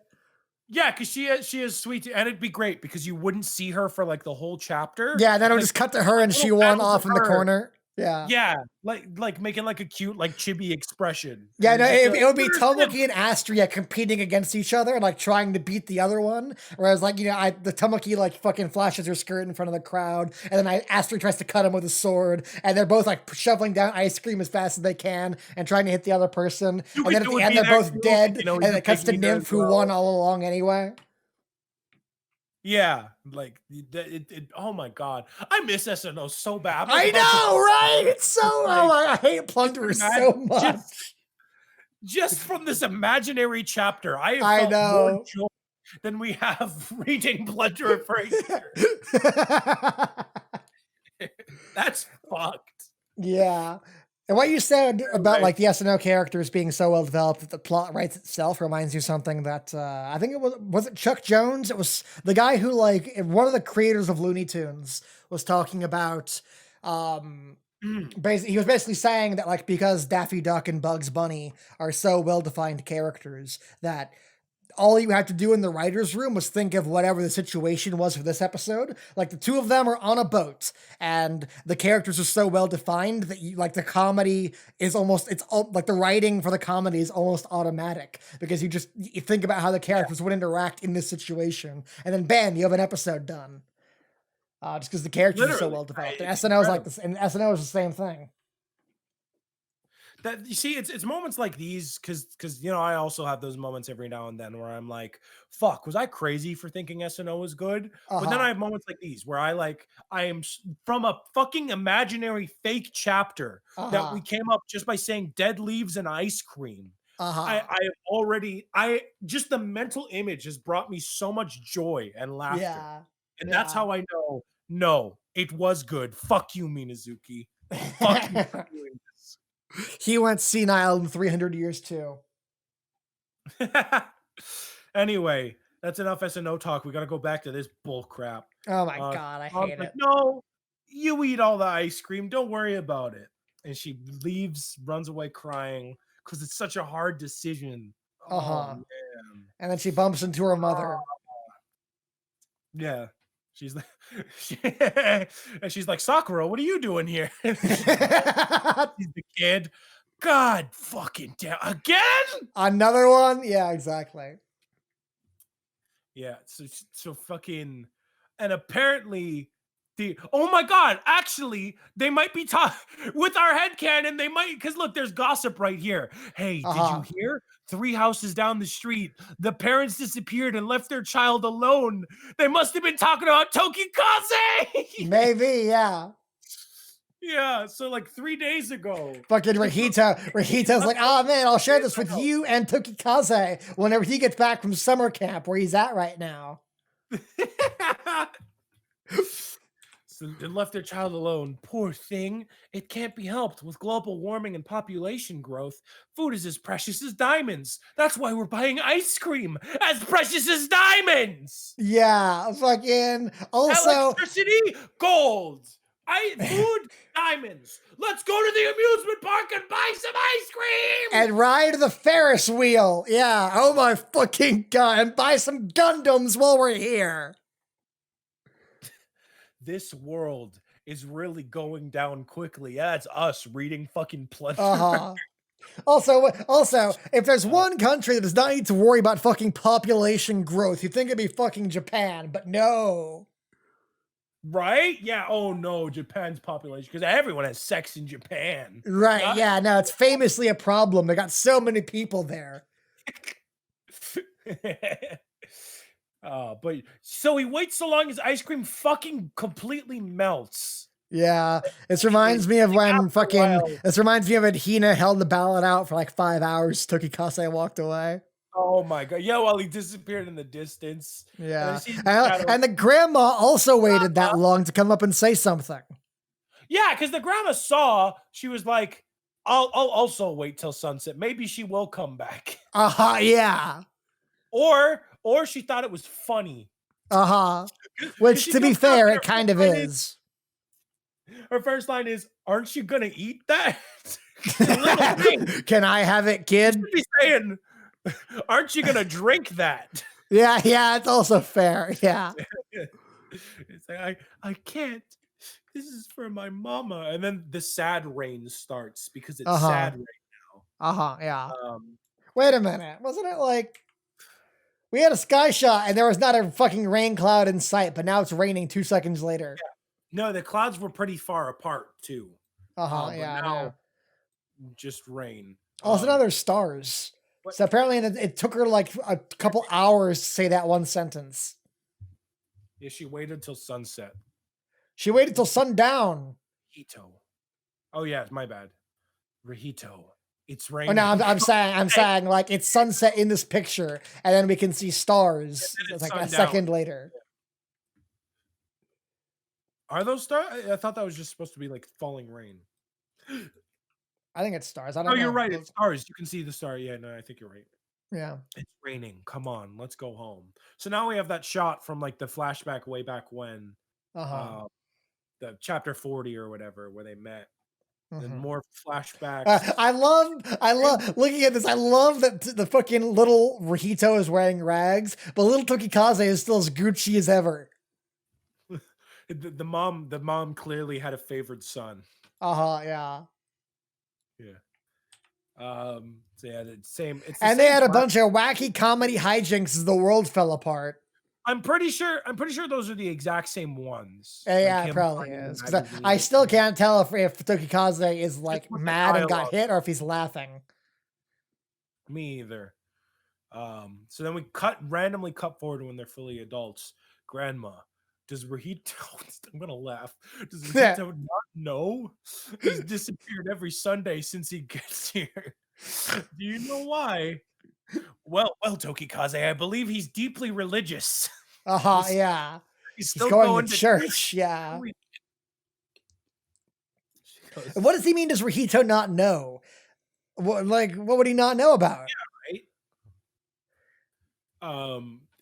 yeah, because she is sweet, and it'd be great because you wouldn't see her for like the whole chapter. Yeah, then it'll Like just cut to her and she little won panels of off in the her, corner. Yeah. yeah, like making like a cute like chibi expression, and Yeah, then no, just be like, it would be "Where's Nymph?" Tomoki and Astria competing against each other and like trying to beat the other one. Whereas, like, the Tomoki like fucking flashes her skirt in front of the crowd, and then Astria tries to cut him with a sword, and they're both like shoveling down ice cream as fast as they can and trying to hit the other person. And then at Yukito the would end, be they're there both too. dead, He's and a it cuts big to eater as Nymph who won well. all along anyway. Yeah, like oh my god, I miss SNL so bad. I'm like I about to know, right? It's so like I hate just Plunderer imagine so much. just from this imaginary chapter, I have I felt more know. joy than we have reading Plunderer for a year. That's fucked. Yeah. And what you said about Anyway, like the SNL characters being so well developed that the plot writes itself reminds you of something that I think it was it Chuck Jones? It was the guy who like one of the creators of Looney Tunes was talking about um mm, basically he was basically saying that like because Daffy Duck and Bugs Bunny are so well defined characters that all you had to do in the writer's room was think of whatever the situation was for this episode. Like the two of them are on a boat, and the characters are so well defined that you like the comedy is almost like the writing for the comedy is almost automatic because you think about how the characters would interact in this situation, and then bam, you have an episode done. Just because the characters are so literally, well developed, and it's SNL is like incredible. this, and SNL is the same thing. That you see, it's moments like these because I also have those moments every now and then where I'm like, "Fuck, was I crazy for thinking SNL was good?" Uh But then I huh. have moments like these where I am from a fucking imaginary fake chapter Uh that we huh. came up just by saying dead leaves and ice cream. Uh I huh. I have already I just the mental image has brought me so much joy and laughter, Yeah. and that's Yeah. how I know. No, it was good. Fuck you, Minazuki. Fuck you for doing this. He went senile in 300 years too. Anyway, that's enough SNO talk. We gotta go baback to this bull crap. Oh my Uh, god, I Mom's hate like, it. "No, you eat all the ice cream. Don't worry about it." And she leaves, runs away crying because it's such a hard decision. Oh Uh-huh. man. And then she bumps into her mother. Yeah. She's like, and she's like, "Sakura, what are you doing here?" She's the kid. God fucking damn again. Another one? Yeah, exactly. Yeah, so fucking, and apparently oh my god, actually, they might be talking with our headcanon, they might, because look, there's gossip right here. Hey, did you Uh-huh. hear? 3 houses down the street, the parents disappeared and left their child alone. They must have been talking about Tokikaze! Maybe, yeah. Yeah, so like 3 days ago. Fucking Rahita's like, oh man, I'll share this with I you and Tokikaze whenever he gets back from summer camp where he's at right now. know. So they left their child alone. Poor thing. It can't be helped. With global warming and population growth, food is as precious as diamonds. That's why we're buying ice cream as precious as diamonds. Yeah, fucking also Electricity, gold. Food, diamonds. Let's go to the amusement park and buy some ice cream. and ride the Ferris wheel. Yeah, oh my fucking god, and buy some Gundams while we're here. This world is really going down quickly. Yeah, it's us reading fucking Plunderer. Uh-huh. Also, if there's Uh, one country that does not need to worry about fucking population growth, you'd think it'd be fucking Japan, but no. right? Yeah. Oh no, Japan's population because everyone has sex in Japan. Right, Not yeah, no, it's famously a problem. They got so many people there. But so he waits so long his ice cream fucking completely melts. Yeah, this Completely. reminds me of Like when after a fucking while. this reminds me of when Hina held the ballot out for like 5 hours. Tokikase walked away. Oh my god. Yeah, while he disappeared in the distance. And then you Yeah, see the shadow. and the grandma also waited that long to come up and say something. Yeah, because the grandma saw, she was like, I'll also wait till sunset. Maybe she will come back. Yeah. Or she thought it was funny. Which, Because she to be comes up fair, and it kind of is. her first line is, aren't you gonna eat that? She's a little thing. Can I have it, She kid? should be saying, aren't you gonna drink that? Yeah, it's also fair. Yeah. It's like I can't. This is for my mama. And then the sad rain starts because it's Uh-huh. sad right Yeah. now. Wait a minute. Wasn't it like we had a sky shot and there was not a fucking rain cloud in sight, but now it's raining 2 seconds later? No, the clouds were pretty far apart too. But Yeah, I now know. just rain. Also, now there's stars. But So apparently it took her like a couple hours to say that one sentence. yeah, she waited till sunset. She waited till sundown. Rihito. Oh yeah, it's my bad. Rihito. It's Oh no, raining. I'm saying like it's sunset in this picture, and then we can see stars. And It's it's like a sundown. second later. Are those stars? I thought that was just supposed to be like falling rain. I think it's stars. I Oh, don't you're know. right. It's stars. You can see the star. Yeah, no, I think you're right. Yeah. It's raining. Come on, let's go home. So now we have that shot from like the flashback way back when, Uh-huh. uh, the chapter 40 or whatever, where they met. Then Mhm. more flashbacks. I love looking at this. I love that the fucking little Rihito is wearing rags, but little Tokikaze is still as Gucci as ever. The mom clearly had a favored son. Yeah. Yeah. So yeah, the same. It's the And they same had a plot. bunch of wacky comedy hijinks as the world fell apart. I'm pretty sure. I'm pretty sure those are the exact same ones. Like Yeah, it him probably finding the is. Because I magazine. still can't tell if Tokikaze is Just like with the mad and got dialogue. hit or if he's laughing. Me either. So then we randomly cut forward to when they're fully adults. Grandma, does Rahito? I'm gonna laugh. Does Rahito not know? He's disappeared every Sunday since he gets here. Do you know why? Well, Tokikaze, I believe he's deeply religious. He's, Yeah. he's He's still going to going to church. church. Yeah. She goes, What does he mean? Does Rahito not know? What would he not know about? right?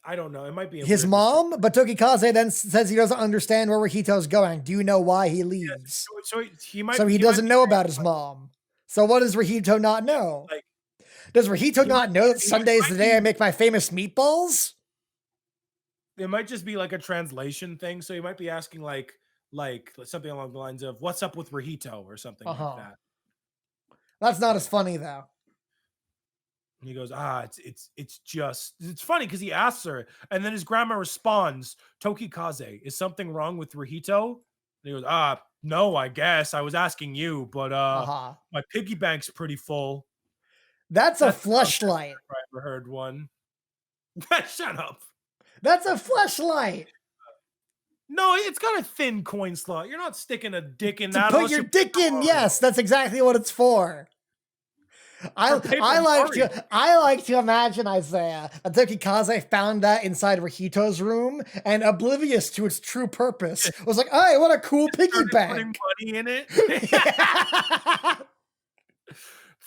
I don't know. It might be a His weird mistake. mom? But Tokikaze then says he doesn't understand where Rahito's going. Do you know why he Yes, leaves? so he might. So he He might doesn't be know saying, about his mom. So what does Rahito not know? like Does Rahito he might. not know that He Sunday is the might day I be. make my famous meatballs? It might just be like a translation thing. So you might be asking like something along the lines of "What's up with Rahito?" or something like that. That's not But as funny though. he goes, it's funny because he asks her, and then his grandma responds, "Tokikaze, is something wrong with Rahito?" And he goes, no, I guess I was asking you, but my piggy bank's pretty full. That's a That's the most fleshlight. I ever heard one. Shut up. That's a fleshlight. No, it's got a thin coin slot. You're not sticking a dick in To that put unless your you put dick in, Mario. yes, that's exactly what it's for. For Paper Mario. I like to imagine, Isaiah, that Tokikaze found that inside Rahito's room and, oblivious to its true purpose, was like, "Hey, what a cool piggy Started putting bank!" money in it.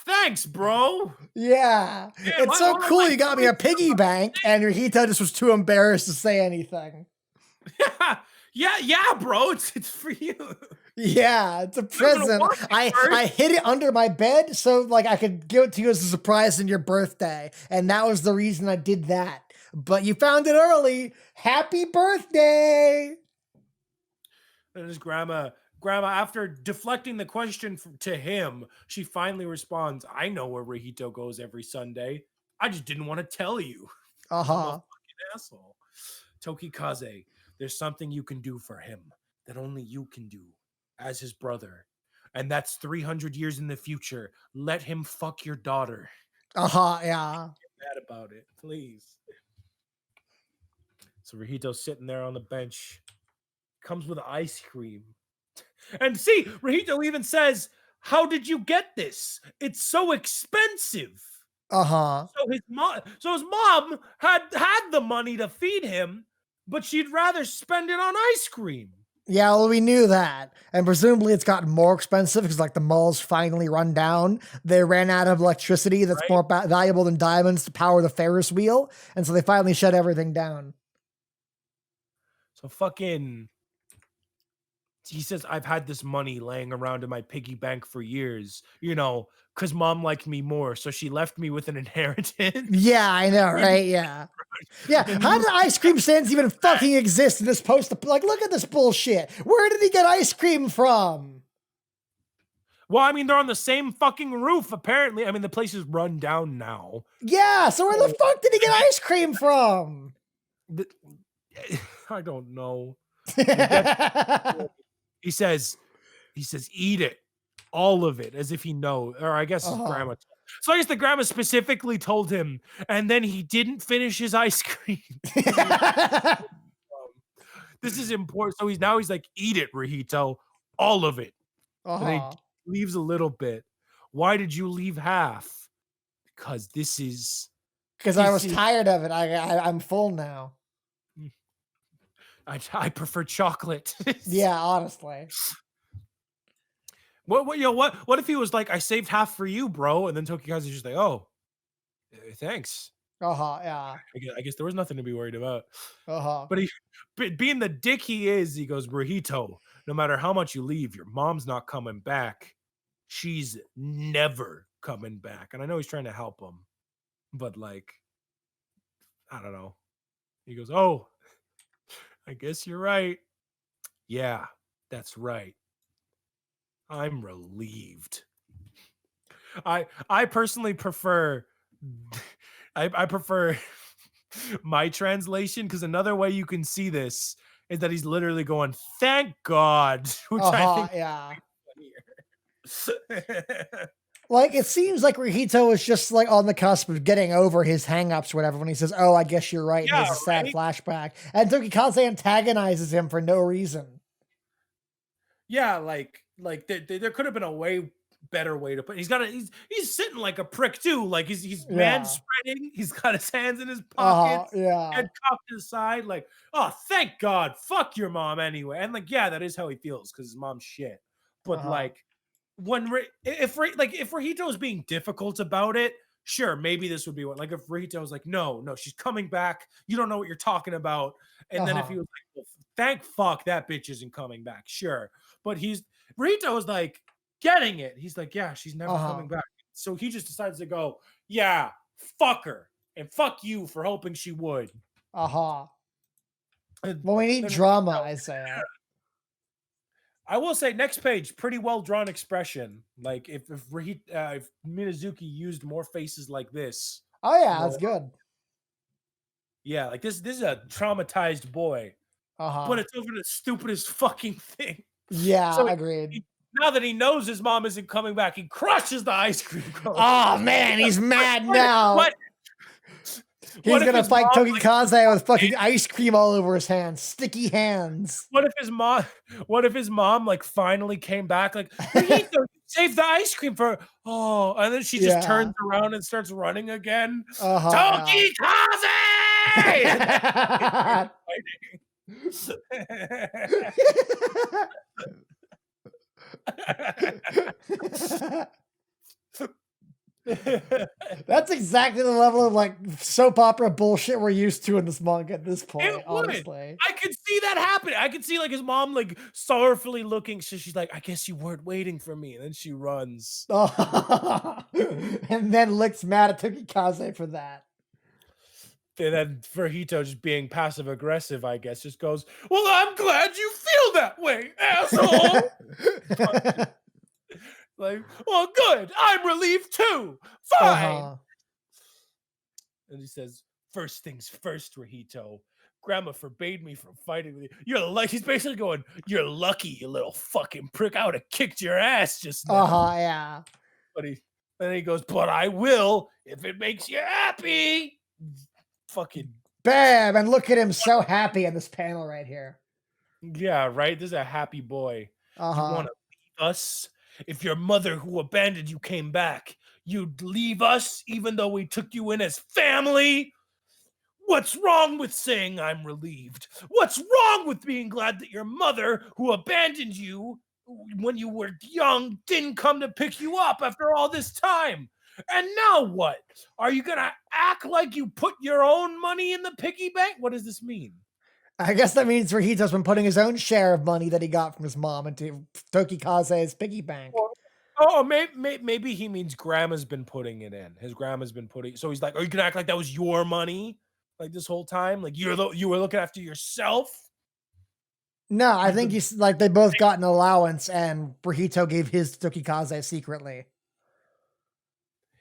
Thanks, bro. Yeah, Damn, it's so one of cool my you got me a piggy bank, and Rahito just was too embarrassed to say anything. yeah, bro. It's for you. Yeah, it's a Not gonna present. work at first. I hid it under my bed so like I could give it to you as a surprise in your birthday, and that was the reason I did that. But you found it early. Happy birthday! And his grandma Grandma, after deflecting the question to him, she finally responds, "I know where Rihito goes every Sunday. I just didn't want to tell you because I'm a Uh-huh. fucking asshole." Tokikaze, there's something you can do for him that only you can do as his brother. And that's 300 years in the future. Let him fuck your daughter. Uh-huh, yeah. Get mad about it, please. So Rihito's sitting there on the bench, comes with ice cream. And see, Rihito even says, "How did you get this? It's so expensive." Uh-huh. So his mom had the money to feed him, but she'd rather spend it on ice cream. Yeah, well, we knew that. And presumably it's gotten more expensive because, like, the mall's finally run down. They ran out of electricity that's Right? more valuable than diamonds to power the Ferris wheel. And so they finally shut everything down. So fucking he says, "I've had this money laying around in my piggy bank for years, because mom liked me more, so she left me with an inheritance." Yeah, I know, right? Yeah. Yeah. And How you did ice cream stands even fucking exist in this post? Like, look at this bullshit. Where did he get ice cream from? Well, I mean, they're on the same fucking roof, apparently. I mean, the place is run down now. Yeah, so where the So fuck did he I get guess ice cream from? the I don't know. I guess he says "Eat it, all of it," as if he knows, or I guess his Uh-huh. grandma. So I guess the grandma specifically told him, and then he didn't finish his ice cream. This is this is important. So he's like, "Eat it, Rihito, all of it." And then he Uh-huh. leaves a little bit. "Why did you leave half?" "Because Because I this was is tired of it. I'm full now. I prefer chocolate." Yeah, honestly. What if he was like, "I saved half for you, bro," and then Tokikazu's just like, "Oh, thanks." Uh-huh. Yeah. I guess there was nothing to be worried about. Uh-huh. But being the dick he is, he goes, "Burrito, no matter how much you leave, your mom's not coming back. She's never coming back." And I know he's trying to help him, but like, I don't know. He goes, "Oh, I guess you're right. Yeah, that's right. I'm relieved." I personally prefer I prefer my translation, because another way you can see this is that he's literally going, "Thank God," which I Uh-huh. think Yeah. is funnier. Like, it seems like Rihito is just like on the cusp of getting over his hangups or whatever when he says, "Oh, I guess you're right," and he Yeah, has a sad right? flashback. And Tokikaze antagonizes him for no reason. Yeah, like there could have been a way better way to put. He's sitting like a prick too. Like he's man Yeah. spreading. He's got his hands in his Uh-huh. pockets, head Yeah. cocked to the side. Like, "Oh, thank God, fuck your mom anyway." And like, yeah, that is how he feels because his mom's shit. But Uh-huh. like, if Rihito is being difficult about it, sure, maybe this would be what. Like if Rihito was like, "No, no, she's coming back. You don't know what you're talking about." And then if he Uh-huh. was like, "Well, thank fuck that bitch isn't coming back," sure. But Rihito is like getting it. He's like, "Yeah, she's never Uh-huh. coming back." So he just decides to go, "Yeah, fuck her and fuck you for hoping she would." Uh-huh. And Well, we need then drama, I say. I will say, next page, pretty well drawn expression. Like if Minazuki used more faces like this, Oh yeah, more that's good. yeah, like this is a traumatized boy, but Uh-huh. it's over the stupidest fucking thing. Yeah, So agreed. now that he knows his mom isn't coming back, he crushes the ice cream cone. Oh man, he's What mad what now. what He's what if gonna his fight mom like Tokikaze with fucking ice cream all over his hands. Sticky hands. what if his mom what if his mom like finally came back like, "Rihito, save the ice cream for," oh, and then she just turns Yeah. around and starts running again. Uh-huh, Tokikaze! And then fucking yeah. That's exactly the level of like soap opera bullshit we're used to in this manga at this It point, would. honestly. I could see that happen. I could see like his mom like sorrowfully looking. So she's like, "I guess you weren't waiting for me." And then she runs. And then looks mad at Tokikaze for that. And then Verhito, just being passive aggressive, I guess, just goes, "Well, I'm glad you feel that way, asshole." Like, "Well, good. I'm relieved too. Fine." Uh-huh. And he says, "First things first, Rahito. Grandma forbade me from fighting with you. You're like," he's basically going, "You're lucky, you little fucking prick. I would have kicked your ass just now." Uh-huh, yeah. But then he goes, "But I will if it makes you happy." Fucking Bam! And look at him so happy in this panel right here. yeah, right. This is a happy boy. You want Uh-huh. to leave us? If your mother who abandoned you came back, you'd leave us even though we took you in as family? What's wrong with saying I'm relieved? What's wrong with being glad that your mother, who abandoned you when you were young, didn't come to pick you up after all this time? And now what? Are you gonna act like you put your own money in the piggy bank? What does this mean? I guess that means Rahito's been putting his own share of money that he got from his mom into Tokikaze's piggy bank. Or oh, maybe he means grandma's been putting it in. His grandma's been putting, so he's like, "Are you gonna act like that was your money, like this whole time? Like you were looking after yourself? No, I You've think been." he's like they both got an allowance and Rahito gave his to Tokikaze secretly.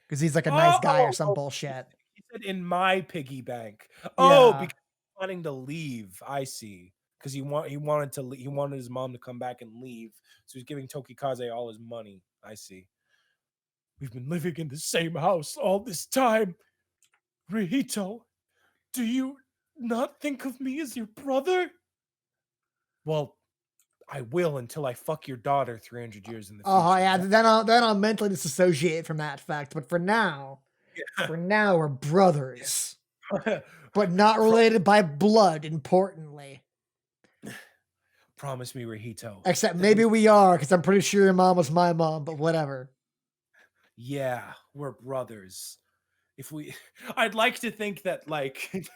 Because he's like a nice guy or some Oh, bullshit. he said in my piggy bank. Oh, Yeah. because he's wanting to leave. I see. Because he wanted his mom to come back and leave, so he's giving Tokikaze all his money. I see. We've been living in the same house all this time, Rihito. Do you not think of me as your brother? Well, I will until I fuck your daughter 300 years in the Oh future. yeah, 'Cause then I'll mentally disassociate from that fact. But for now we're brothers. But not Pro- related by blood, importantly. promise me, Rihito, Except that maybe we are, because I'm pretty sure your mom was my mom, but whatever. yeah, we're brothers. If we, I'd like to think that like,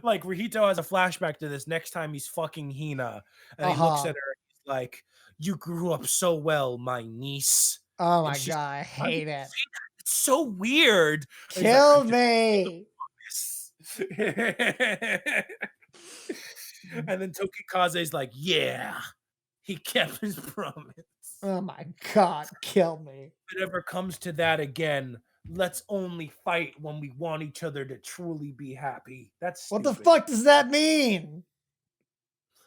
like Rihito has a flashback to this next time he's fucking Hina, and he looks Uh-huh. at her and he's like, "You grew up so well, my niece," Oh and my she's, god, I "Why would hate you it. say that? It's so weird." And he's like, "I Kill just me. promise." And then Tokikaze's like, "Yeah, he kept his promise. Oh my god, kill me. If it ever comes to that again, let's only fight when we want each other to truly be happy." That's What the stupid. fuck does that mean?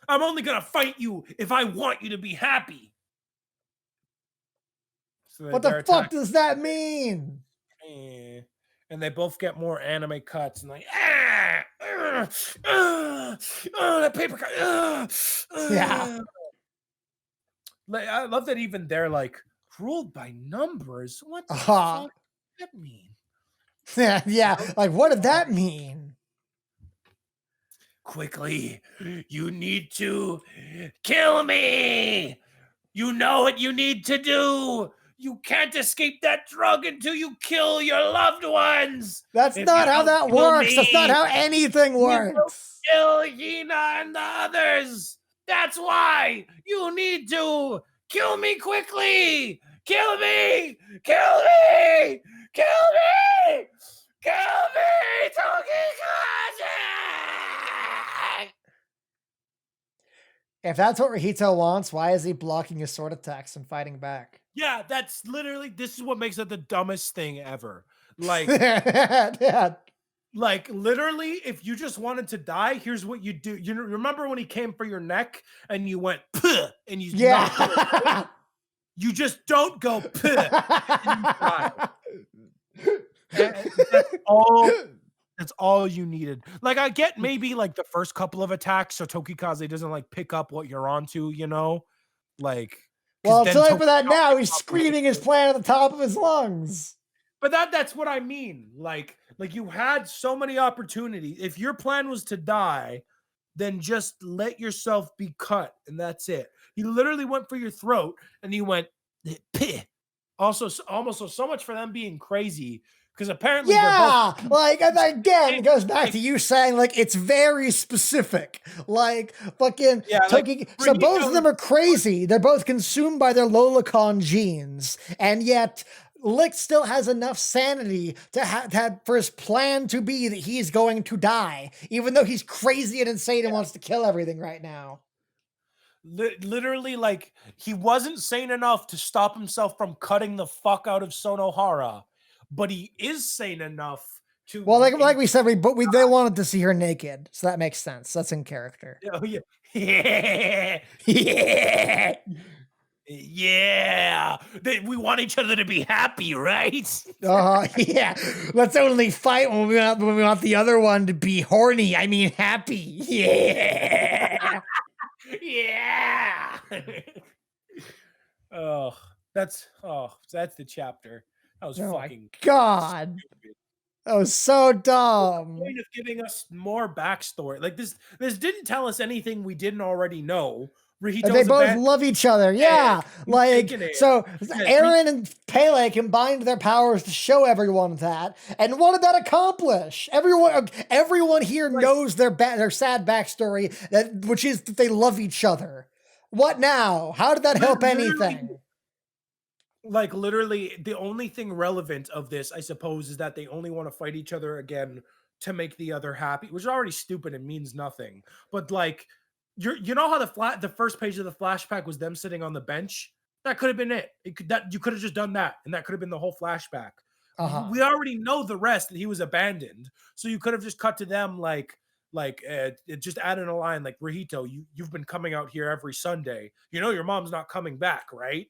I'm only gonna fight you if I want you to be happy. So What the they're fuck attacking. does that mean? Eh. And they both get more anime cuts and like that paper cut. Yeah. Like, I love that even they're like ruled by numbers. What the Uh-huh. fuck does that mean? Yeah, yeah. Like, what did that mean? Quickly, you need to kill me. You know what you need to do. You can't escape that drug until you kill your loved ones. That's If you not how don't that kill works. That's not me, how anything we will works. kill Hina and the others. That's why you need to kill me quickly. Kill me. Kill me. Kill me. Kill me. Tokikaze. If that's what Rahito wants, why is he blocking his sword attacks and fighting back? Yeah, that's literally, this is what makes it the dumbest thing ever. Like, Yeah. literally, if you just wanted to die, here's what you do. You remember when he came for your neck and you went "Puh," and you knocked him away? Yeah. You just don't go "Puh," and you die. That's all. That's all you needed. Like, I get maybe like the first couple of attacks, so Tokikaze doesn't like pick up what you're onto, like because Well, too then late for that now. Tokikaze He's probably. screaming his plan at the top of his lungs. But that's what I mean. Like you had so many opportunities. If your plan was to die, then just let yourself be cut, and that's it. He literally went for your throat, and he went "Pih." Also, almost so much for them being crazy because apparently they're both. Yeah, like and again, it goes back to you saying like it's very specific. Like fucking Yeah, like Toki. So both of Burrito. them are crazy. They're both consumed by their Lolacon genes, and yet Lick still has enough sanity to have for his plan to be that he's going to die, even though he's crazy and insane and wants to kill everything right now. Literally, like, he wasn't sane enough to stop himself from cutting the fuck out of Sonohara, but he is sane enough to Well, like we said, they wanted to see her naked, so that makes sense. That's in character. oh yeah. Yeah. Yeah. Yeah. We want each other to be happy, right? Yeah. Let's only fight when we want the other one to be horny. I mean, happy. Yeah. Yeah. Oh, that's the chapter. That was Oh my fucking god. stupid. That was so What's the dumb. point of giving us more backstory? Like this didn't tell us anything we didn't already know. They Rihito's both abandoned. love each other. Yeah, Yeah. he's Like, taken it. so Yeah, Aaron and Pele combined their powers to show everyone that. And what did that accomplish? Everyone here like knows their sad backstory, which is that they love each other. What now? How did that help literally anything? like literally the only thing relevant of this, I suppose, is that they only want to fight each other again to make the other happy, which is already stupid and means nothing. But like, you know how the first page of the flashback was them sitting on the bench. That could have been it. That you could have just done that, and that could have been the whole flashback. Uh-huh. We already know the rest, that he was abandoned, so you could have just cut to them just adding a line like, Rahito, you've been coming out here every Sunday. You know your mom's not coming back, right?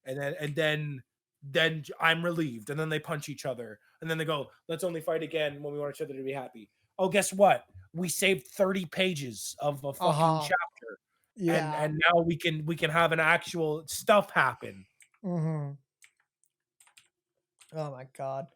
And then I'm relieved. And then they punch each other. And then they go, let's only fight again when we want each other to be happy. Oh, guess what? We saved 30 pages of a fucking Uh-huh. chapter. And Yeah. and now we can have an actual stuff happen. Mm-hmm. Oh my god.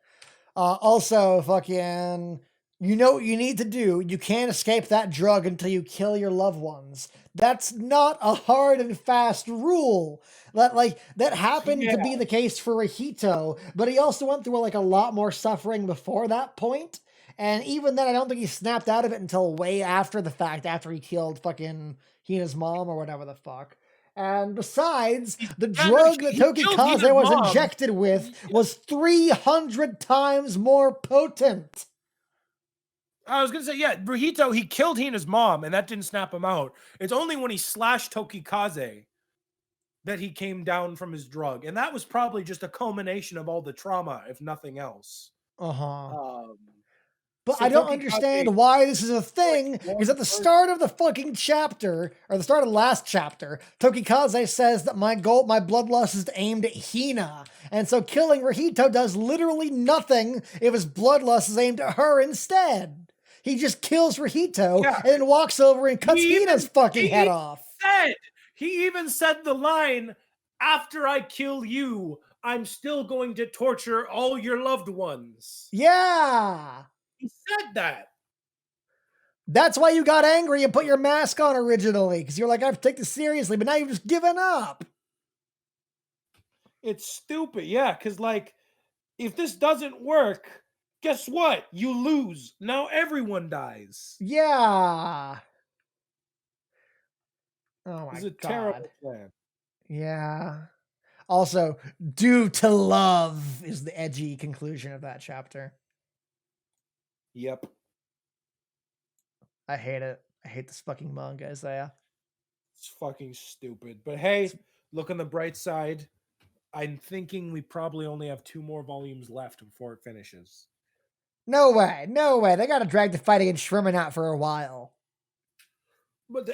Also, fucking, you know what you need to do. You can't escape that drug until you kill your loved ones. That's not a hard and fast rule. That happened Yeah. to be the case for Rahito, but he also went through like a lot more suffering before that point. And even then, I don't think he snapped out of it until way after the fact, after he killed fucking Hina's mom or whatever the fuck. And besides, the Yeah, no, drug that he killed Hina's Tokikaze was mom. injected with was 300 times more potent. I was gonna say, yeah, Brahito, he killed Hina's mom, and that didn't snap him out. It's only when he slashed Tokikaze that he came down from his drug. And that was probably just a culmination of all the trauma, if nothing else. Uh huh. Um, But so I don't Tokikaze, understand why this is a like thing, because one at the person. start of the fucking chapter, or the start of the last chapter, Tokikaze says that my bloodlust is aimed at Hina. And so killing Rahito does literally nothing if his bloodlust is aimed at her instead. He just kills Rahito Yeah, and then walks over and cuts he Hina's even fucking he head even off. said he even said the line, "After I kill you, I'm still going to torture all your loved ones." Yeah. He said that. That's why you got angry and put your mask on originally, because you're like, I have to take this seriously, but now you've just given up. It's stupid, yeah, because like if this doesn't work, guess what? You lose. Now everyone dies. Yeah. Oh This my is a god. terrible plan. Yeah. Also, due to love is the edgy conclusion of that chapter. Yep. I hate it. I hate this fucking manga, Isaiah. It's fucking stupid. But hey, look on the bright side. I'm thinking we probably only have 2 more volumes left before it finishes. No way. No way. They gotta drag the fight against Sherman out for a while. But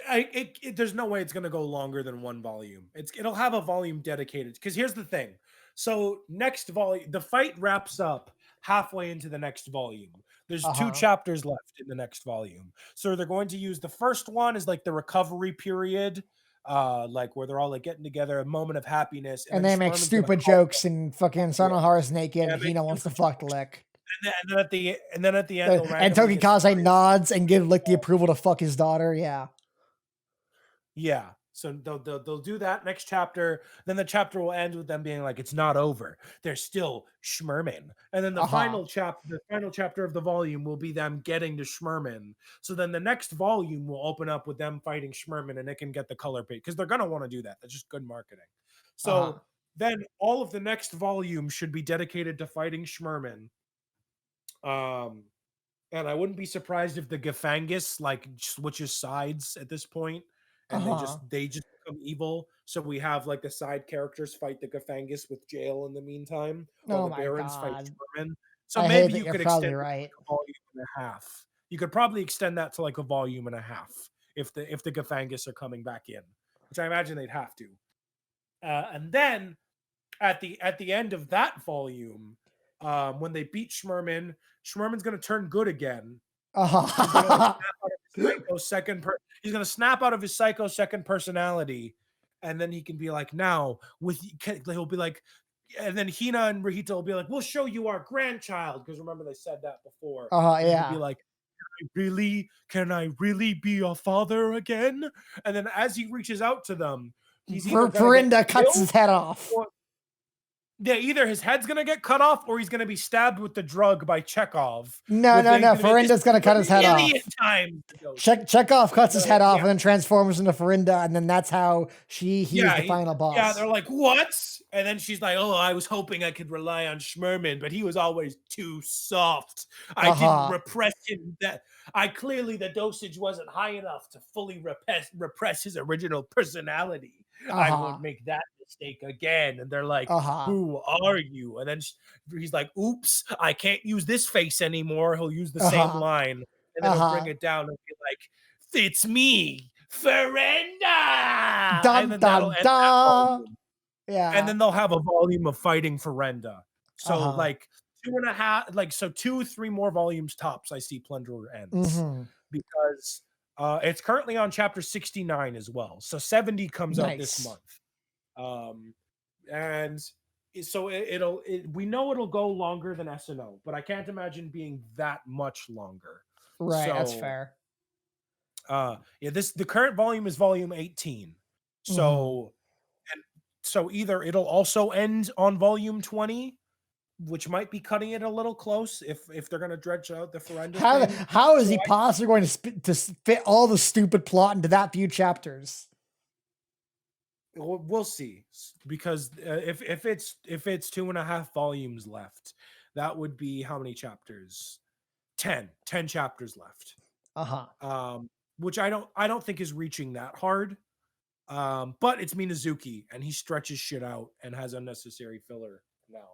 there's no way it's going to go longer than 1 volume. It'll have a volume dedicated, because here's the thing. So next volume, the fight wraps up halfway into the next volume. There's 2 Uh-huh. chapters left in the next volume. So they're going to use the first one as like the recovery period, like where they're all like getting together, a moment of happiness, and And then they make Schmerman's going to stupid call. jokes and fucking Yeah, Sanohara's naked yeah, and make Hina wants to stupid fuck jokes. Lick. And then at the end they'll And randomly get Tokikaze separated. nods and give Lick the approval to fuck his daughter. Yeah. Yeah. So they'll do that next chapter. Then the chapter will end with them being like, it's not over. There's still Schmerman. And then the Uh-huh. final chapter of the volume will be them getting to Schmerman. So then the next volume will open up with them fighting Schmerman, and it can get the color page, because they're gonna want to do that. That's just good marketing. Uh-huh. So then all of the next volume should be dedicated to fighting Schmerman. Um, and I wouldn't be surprised if the Gafangus like switches sides at this point, and Uh-huh. they just become evil. So we have like the side characters fight the Gafangus with Jail in the meantime, while Oh the my Barons fight god. Sherman. So I hate maybe that you you're could probably extend it to right. like a volume and a half. You could probably extend that to like a volume and a half if the Gafangus are coming back in, which I imagine they'd have to. And then at the end of that volume, when they beat Schmerman, Schmerman's going to turn good again. He's going to like Uh-huh. snap out of his he's going to snap out of his psycho second personality, and then he can be like, now with he'll be like, and then Hina and Rahita will be like, we'll show you our grandchild, because remember they said that before, Uh-huh, and he'll be yeah. like, really, can I really be your father again? And then as he reaches out to them, he's either going to get Verinda cuts killed his head off. or yeah, either his head's gonna get cut off or he's gonna be stabbed with the drug by Chekhov. No, With no, no. this Verinda's gonna a cut his head million off. times the dosage. Chekhov cuts his head off Yeah, and then transforms into Verinda, and then that's how he is yeah, the final yeah. boss. They're like, what? And then she's like, oh, I was hoping I could rely on Schmerman, but he was always too soft. I didn't Uh-huh. repress him. That I clearly the dosage wasn't high enough to fully repress his original personality. I Uh-huh. won't make that mistake again. And they're like, Uh-huh. who are you? And then he's like, oops, I can't use this face anymore. He'll use the same Uh-huh. line, and then he'll bring Uh-huh. it down and be like, it's me, Ferenda. And Dun then that'll dun end that dun. volume. And Yeah. then they'll have a volume of fighting Ferenda. So Uh-huh. like two and a half, like so 2, 3 more volumes tops. I see Plunderer ends Mm-hmm. because it's currently on chapter 69 as well. So 70 comes out this Nice. month. Um, and so we know it'll go longer than SNO, but I can't imagine being that much longer. Right, that's So fair. yeah, the current volume is volume 18. Mm-hmm. So and so either it'll also end on volume 20, which might be cutting it a little close if they're gonna dredge out the Ferenda thing. How is So he possibly going to fit all the stupid plot into that few chapters? we'll see, because if it's 2.5 volumes left, that would be how many chapters? 10 chapters left. Uh-huh. Which I don't think is reaching that hard. But it's Minazuki, and he stretches shit out and has unnecessary filler now.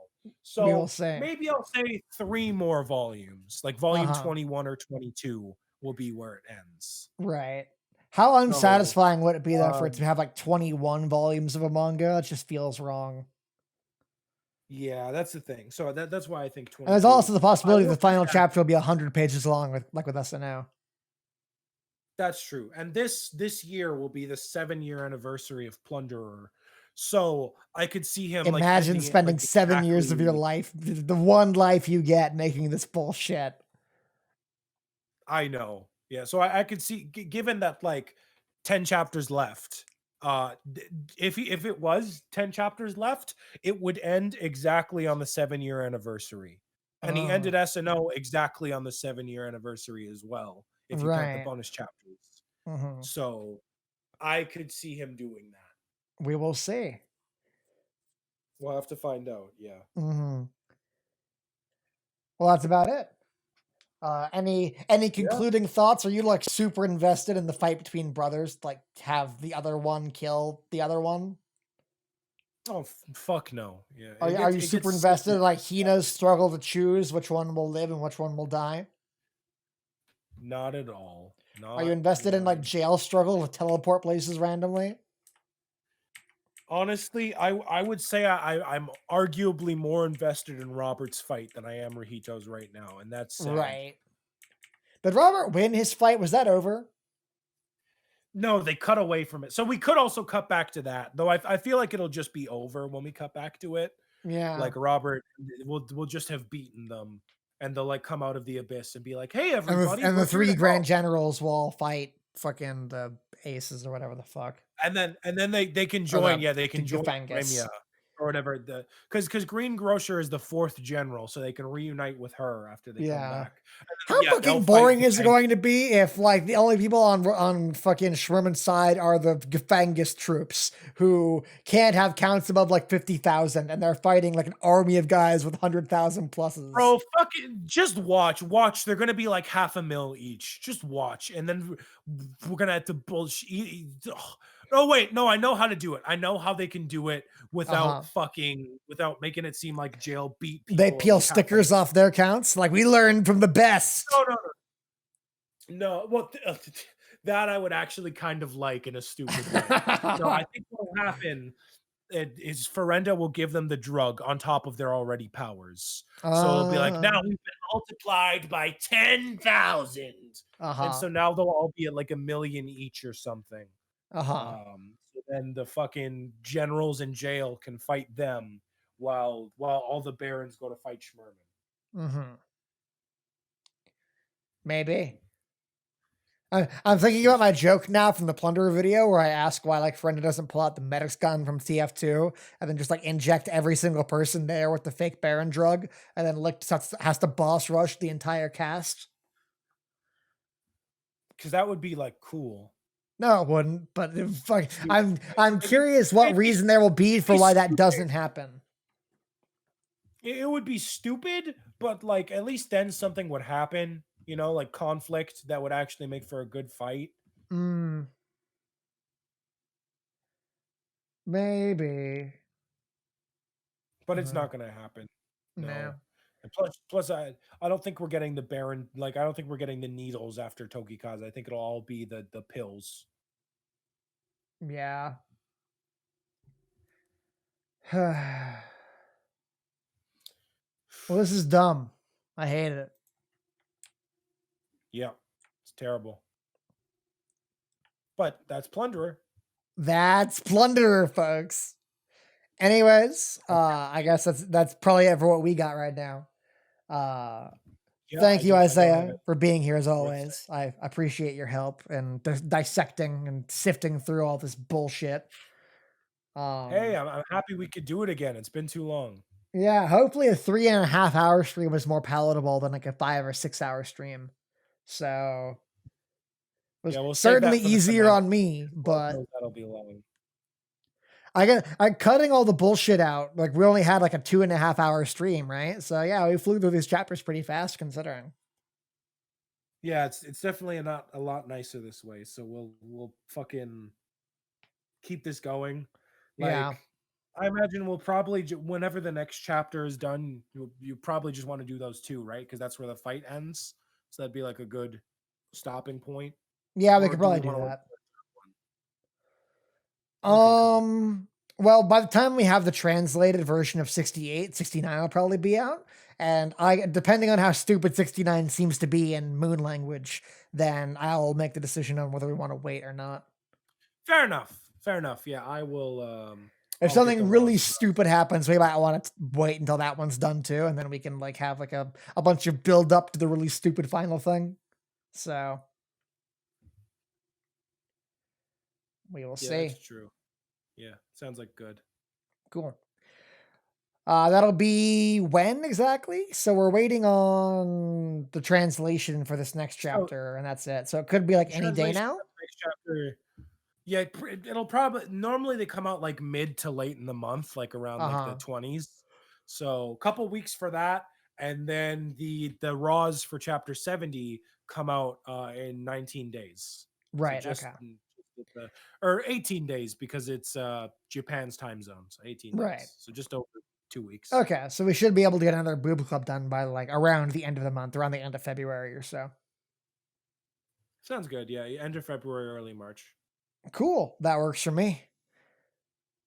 We will So say. maybe I'll say 3 more volumes, like volume Uh-huh. 21 or 22 will be where it ends. Right. How So, unsatisfying would it be though for it um, to have like 21 volumes of a manga? It just feels wrong. yeah, that's the thing. So that's why I think And there's 22. also the I possibility will the say final that chapter will be 100 pages long, with SNO. that's true. And this year will be the 7-year anniversary of Plunderer. So I could see him like Imagine ending it like spending 7 years of your exactly. life, the one life you get, making this bullshit. I know. Yeah, so I could see given that like 10 chapters left. If it was 10 chapters left, it would end exactly on the 7-year anniversary. And he Oh, ended SNO exactly on the 7-year anniversary as well, if you count the right. bonus chapters. Hmm. So I could see him doing that. We will see. We'll have to find out. Yeah. Hmm. Well, that's about it. Any Yeah. concluding thoughts? Are you like super invested in the fight between brothers? Like have the other one kill the other one? Oh fuck no. Yeah. Are you It super gets invested silly. in like Hina's struggle to choose which one will live and which one will die? Not at all. Are you Not invested in like one. jail struggle to teleport places randomly? Honestly, I would say I'm arguably more invested in Robert's fight than I am Rahito's right now, and that's sad. Right. Did Robert win his fight? Was that over? No, they cut away from it. So we could also cut back to that, though I feel like it'll just be over when we cut back to it. Yeah. Like Robert will just have beaten them, and they'll like come out of the abyss and be like, "Hey everybody, And we're the here to three help." grand generals will all fight fucking the aces or whatever the fuck. And then they can Or join, yeah, they the can join Remya. Gafangus. or whatever. The because Green Grocer is the fourth general, so they can reunite with her after they come Yeah. back. And then, How yeah, they'll fucking fight boring is it Fang. going to be if like the only people on fucking Schwimmen's side are the Gefangis troops who can't have counts above like 50,000 and they're fighting like an army of guys with 100,000 pluses. Bro, fucking just watch, watch. They're gonna be like half a mil each. Just watch, and then we're gonna have to bullshit. Oh wait, no, I know how to do it. I know how they can do it without Uh-huh. fucking without making it seem like jail beat They people peel like half a. stickers off their counts like we learned from the best. No, no, no. Well, that I would actually kind of like in a stupid way. No, I think what'll happen is Ferenda will give them the drug on top of their already powers. So it'll be like, uh, now we've been multiplied by 10,000. And uh-huh. so now they'll all be at like a million each or something. Uh-huh. So then the fucking generals in jail can fight them while all the barons go to fight Schmerman. Mhm. Maybe. I'm We'll thinking see. about my joke now from the Plunderer video where I ask why like Frenda doesn't pull out the medics gun from TF2 and then just like inject every single person there with the fake Baron drug and then has to boss rush the entire cast. Because that would be like cool. No, it wouldn't. But fuck, You- I'm It'd be, curious what it'd be, reason there will be it'd for be why that stupid. doesn't happen. It would be stupid, but like at least then something would happen, like conflict that would actually make for a good fight. Mm, maybe. But it's Mhm. not gonna happen. No. No. And plus I don't think we're getting the Baron like I don't think we're getting the needles after Tokikaze. I think it'll all be the pills. Yeah. Well, this is dumb. I hate it. Yeah. It's terrible. But that's Plunderer. That's Plunderer, folks. Anyways, I'm I guess that's probably it for what we got right now. Uh, Yeah, thank you, I don't have Isaiah, it for being here as worth saying. always. I appreciate your help and dissecting and sifting through all this bullshit. Hey, Um, I'm happy we could do it again. It's been too long. yeah, hopefully a 3.5 hour stream is more palatable than like a 5 or 6 hour stream. So it was Yeah, we'll save certainly that for the easier finale. on me, Lord but knows that'll be long. I cutting all the bullshit out. Like we only had like a 2.5 hour stream, right? So yeah, we flew through these chapters pretty fast considering. Yeah, it's definitely not a lot nicer this way. So we'll fucking keep this going. Yeah. Like I imagine we'll probably whenever the next chapter is done, you probably just want to do those two, right? Because that's where the fight ends. So that'd be like a good stopping point. Yeah, we Or could do we probably do want to wait that. for one? Okay, cool. Um, well, by the time we have the translated version of 68, 69 will probably be out. And I depending on how stupid 69 seems to be in moon language, then I'll make the decision on whether we want to wait or not. Fair enough. Fair enough. Yeah, I will. If I'll get the something really Raws done. stupid happens, we might want to wait until that one's done too, and then we can like have like a bunch of build up to the really stupid final thing. So we will Yeah, that's see. true. Yeah, sounds like good. Cool. That'll be when exactly? So we're waiting on the translation for this next So chapter, and that's it. So it could be like the any day translation now. for the next chapter. Yeah, it'll probably normally they come out like mid to late in the month, like around Uh like the huh. 20s. So a couple weeks for that, and then the Raws for chapter 70 come out in 19 days. So Right. just Okay. or 18 days because it's Japan's time zone. So 18 Right. days. So just over 2 weeks. Okay. So we should be able to get another boob club done by like around the end of the month, around the end of February or so. Sounds good. Yeah, end of February, early March. Cool. That works for me.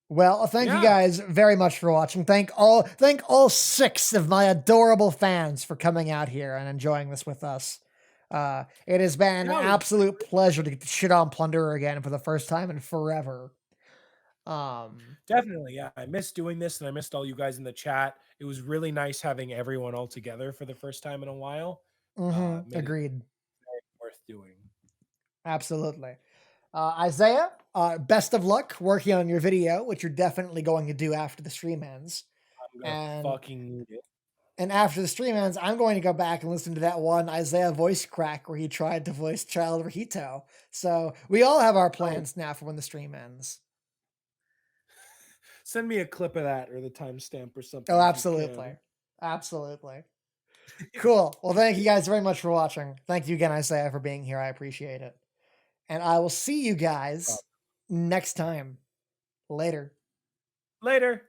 Well, thank you Yeah. guys very much for watching. Thank all 6 of my adorable fans for coming out here and enjoying this with us. It has been an Yeah, it was absolute pleasure to get to shit on Plunderer again for the first time in forever. Um, definitely, yeah. I missed doing this and I missed all you guys in the chat. It was really nice having everyone all together for the first time in a while. Made it agreed. worth doing. Absolutely. Isaiah, Best of luck working on your video, which you're definitely going to do after the stream ends. I'm gonna And fucking need it. after the stream ends, I'm going to go back and listen to that one Isaiah voice crack where he tried to voice Child Rihito. So we all have our Oh, plans now for when the stream ends. send me a clip of that or the timestamp or Oh, something if you absolutely. can. Absolutely. Cool. Well, thank you guys very much for watching. Thank you again, Isaiah, for being here. I appreciate it. And I will see you guys next time. Later. Later.